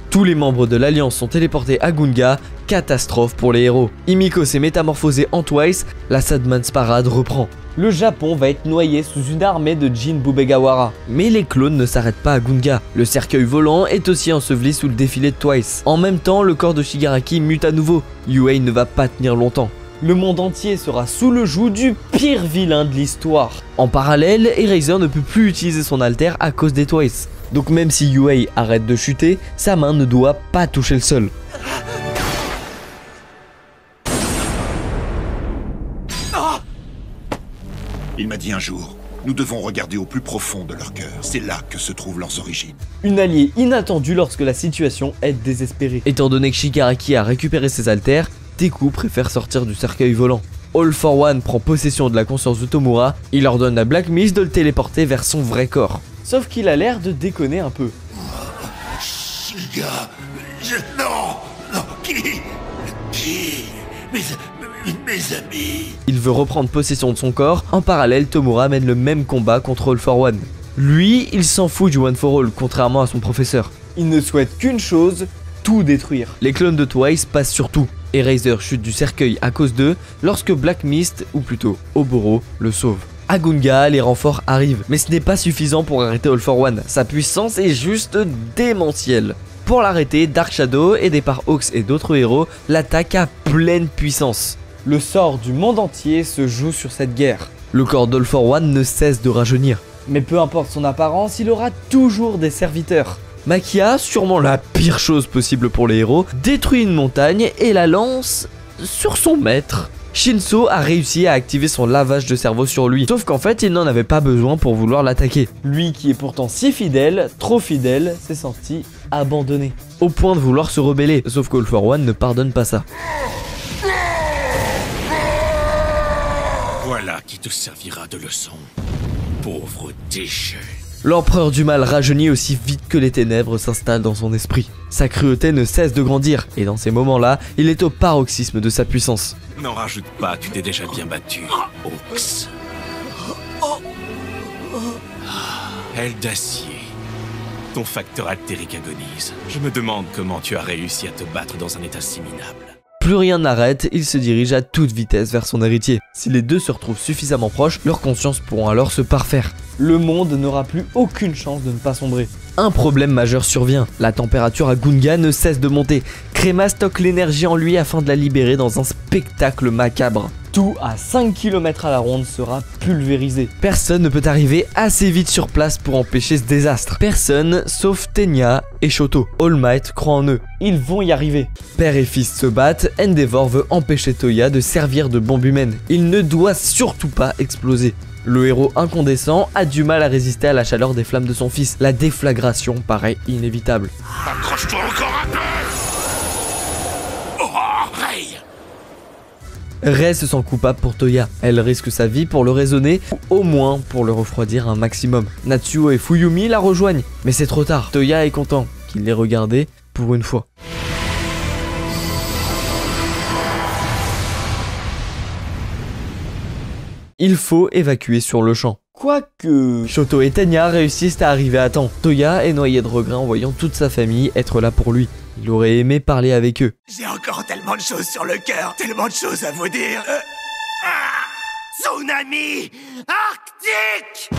Tous les membres de l'Alliance sont téléportés à Gunga, catastrophe pour les héros. Himiko s'est métamorphosé en Twice, la Sadman's Parade reprend. Le Japon va être noyé sous une armée de Jin Bubegawara. Mais les clones ne s'arrêtent pas à Gunga. Le cercueil volant est aussi enseveli sous le défilé de Twice. En même temps, le corps de Shigaraki mute à nouveau. Yue ne va pas tenir longtemps. Le monde entier sera sous le joug du pire vilain de l'histoire. En parallèle, Eraser ne peut plus utiliser son alter à cause des Twice. Donc même si Yue arrête de chuter, sa main ne doit pas toucher le sol. Il m'a dit un jour, nous devons regarder au plus profond de leur cœur. C'est là que se trouvent leurs origines. Une alliée inattendue lorsque la situation est désespérée. Étant donné que Shigaraki a récupéré ses haltères, Deku préfère sortir du cercueil volant. All for One prend possession de la conscience de Tomura, il ordonne à Black Mist de le téléporter vers son vrai corps. Sauf qu'il a l'air de déconner un peu. Shiga... Non, qui mes amis... Il veut reprendre possession de son corps, en parallèle Tomura mène le même combat contre All for One. Lui, il s'en fout du One for All, contrairement à son professeur. Il ne souhaite qu'une chose, tout détruire. Les clones de Twice passent sur tout. Eraser chute du cercueil à cause d'eux, lorsque Black Mist, ou plutôt Oboro, le sauve. À Gunga, les renforts arrivent, mais ce n'est pas suffisant pour arrêter All for One. Sa puissance est juste démentielle. Pour l'arrêter, Dark Shadow, aidé par Hawks et d'autres héros, l'attaque à pleine puissance. Le sort du monde entier se joue sur cette guerre. Le corps d'All for One ne cesse de rajeunir. Mais peu importe son apparence, il aura toujours des serviteurs. Makia, sûrement la pire chose possible pour les héros, détruit une montagne et la lance sur son maître. Shinso a réussi à activer son lavage de cerveau sur lui, sauf qu'en fait il n'en avait pas besoin pour vouloir l'attaquer. Lui qui est pourtant si fidèle, trop fidèle, s'est senti abandonné, au point de vouloir se rebeller, sauf que All for One ne pardonne pas ça. Voilà qui te servira de leçon, pauvre déchet. L'empereur du mal rajeunit aussi vite que les ténèbres s'installent dans son esprit. Sa cruauté ne cesse de grandir, et dans ces moments-là, il est au paroxysme de sa puissance. N'en rajoute pas, tu t'es déjà bien battu, Hawks. Aile d'acier. Ton facteur altérique agonise. Je me demande comment tu as réussi à te battre dans un état si minable. Plus rien n'arrête, il se dirige à toute vitesse vers son héritier. Si les deux se retrouvent suffisamment proches, leurs consciences pourront alors se parfaire. Le monde n'aura plus aucune chance de ne pas sombrer. Un problème majeur survient, la température à Gunga ne cesse de monter. Créma stocke l'énergie en lui afin de la libérer dans un spectacle macabre. Tout à 5 km à la ronde sera pulvérisé. Personne ne peut arriver assez vite sur place pour empêcher ce désastre. Personne sauf Tenya et Shoto. All Might croit en eux. Ils vont y arriver. Père et fils se battent, Endeavor veut empêcher Toya de servir de bombe humaine. Il ne doit surtout pas exploser. Le héros incandescent a du mal à résister à la chaleur des flammes de son fils. La déflagration paraît inévitable. Accroche-toi encore un peu. Rei se sent coupable pour Toya. Elle risque sa vie pour le raisonner, ou au moins pour le refroidir un maximum. Natsuo et Fuyumi la rejoignent, mais c'est trop tard. Toya est content qu'il l'ait regardé pour une fois. Il faut évacuer sur le champ. Quoique... Shoto et Tenya réussissent à arriver à temps. Toya est noyé de regret en voyant toute sa famille être là pour lui. Il aurait aimé parler avec eux. J'ai encore tellement de choses sur le cœur, tellement de choses à vous dire. Tsunami Arctique!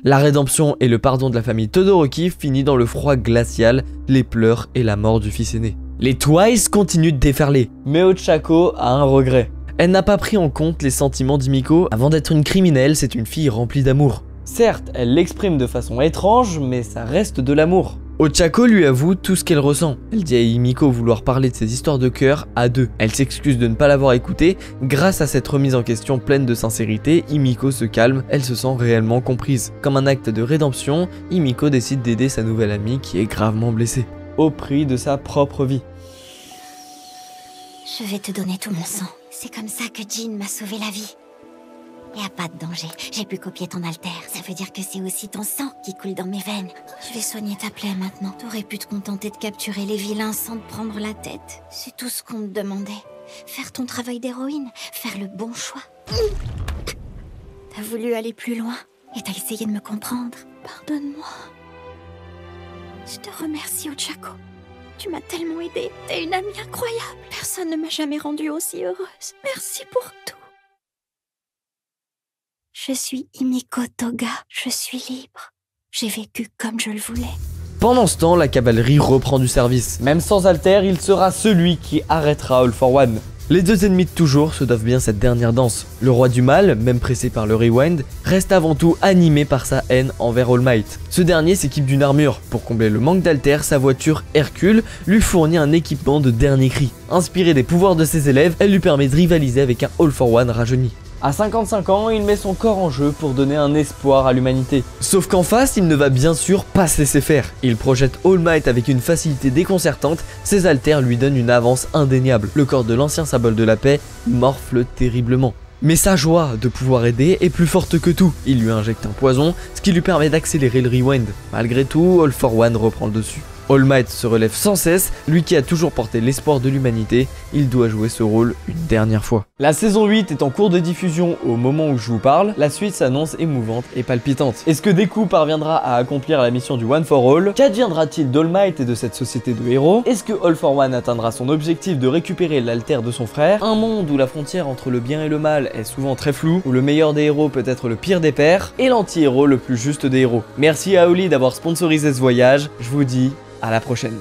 La rédemption et le pardon de la famille Todoroki finit dans le froid glacial, les pleurs et la mort du fils aîné. Les Twice continuent de déferler, mais Ochako a un regret. Elle n'a pas pris en compte les sentiments d'Himiko. Avant d'être une criminelle, c'est une fille remplie d'amour. Certes, elle l'exprime de façon étrange, mais ça reste de l'amour. Ochako lui avoue tout ce qu'elle ressent. Elle dit à Himiko vouloir parler de ses histoires de cœur à deux. Elle s'excuse de ne pas l'avoir écoutée. Grâce à cette remise en question pleine de sincérité, Himiko se calme, elle se sent réellement comprise. Comme un acte de rédemption, Himiko décide d'aider sa nouvelle amie qui est gravement blessée, au prix de sa propre vie. Je vais te donner tout mon sang. C'est comme ça que Jin m'a sauvé la vie. Y a pas de danger, j'ai pu copier ton alter. Ça veut dire que c'est aussi ton sang qui coule dans mes veines. Je vais soigner ta plaie maintenant. T'aurais pu te contenter de capturer les vilains sans te prendre la tête. C'est tout ce qu'on te demandait. Faire ton travail d'héroïne, faire le bon choix. T'as voulu aller plus loin et t'as essayé de me comprendre. Pardonne-moi. Je te remercie, Ochako. Tu m'as tellement aidée. T'es une amie incroyable. Personne ne m'a jamais rendue aussi heureuse. Merci pour tout. Je suis Himiko Toga. Je suis libre. J'ai vécu comme je le voulais. Pendant ce temps, la cavalerie reprend du service. Même sans alter, il sera celui qui arrêtera All for One. Les deux ennemis de toujours se doivent bien cette dernière danse. Le roi du mal, même pressé par le rewind, reste avant tout animé par sa haine envers All Might. Ce dernier s'équipe d'une armure. Pour combler le manque d'alter, sa voiture Hercule lui fournit un équipement de dernier cri. Inspiré des pouvoirs de ses élèves, elle lui permet de rivaliser avec un All for One rajeuni. À 55 ans, il met son corps en jeu pour donner un espoir à l'humanité. Sauf qu'en face, il ne va bien sûr pas se laisser faire. Il projette All Might avec une facilité déconcertante, ses alters lui donnent une avance indéniable. Le corps de l'ancien symbole de la paix morfle terriblement. Mais sa joie de pouvoir aider est plus forte que tout. Il lui injecte un poison, ce qui lui permet d'accélérer le rewind. Malgré tout, All for One reprend le dessus. All Might se relève sans cesse, lui qui a toujours porté l'espoir de l'humanité, il doit jouer ce rôle une dernière fois. La saison 8 est en cours de diffusion au moment où je vous parle, la suite s'annonce émouvante et palpitante. Est-ce que Deku parviendra à accomplir la mission du One for All? Qu'adviendra-t-il d'All Might et de cette société de héros? Est-ce que All for One atteindra son objectif de récupérer l'alter de son frère? Un monde où la frontière entre le bien et le mal est souvent très floue, où le meilleur des héros peut être le pire des pères, et l'anti-héros le plus juste des héros. Merci à Oli d'avoir sponsorisé ce voyage, je vous dis à la prochaine.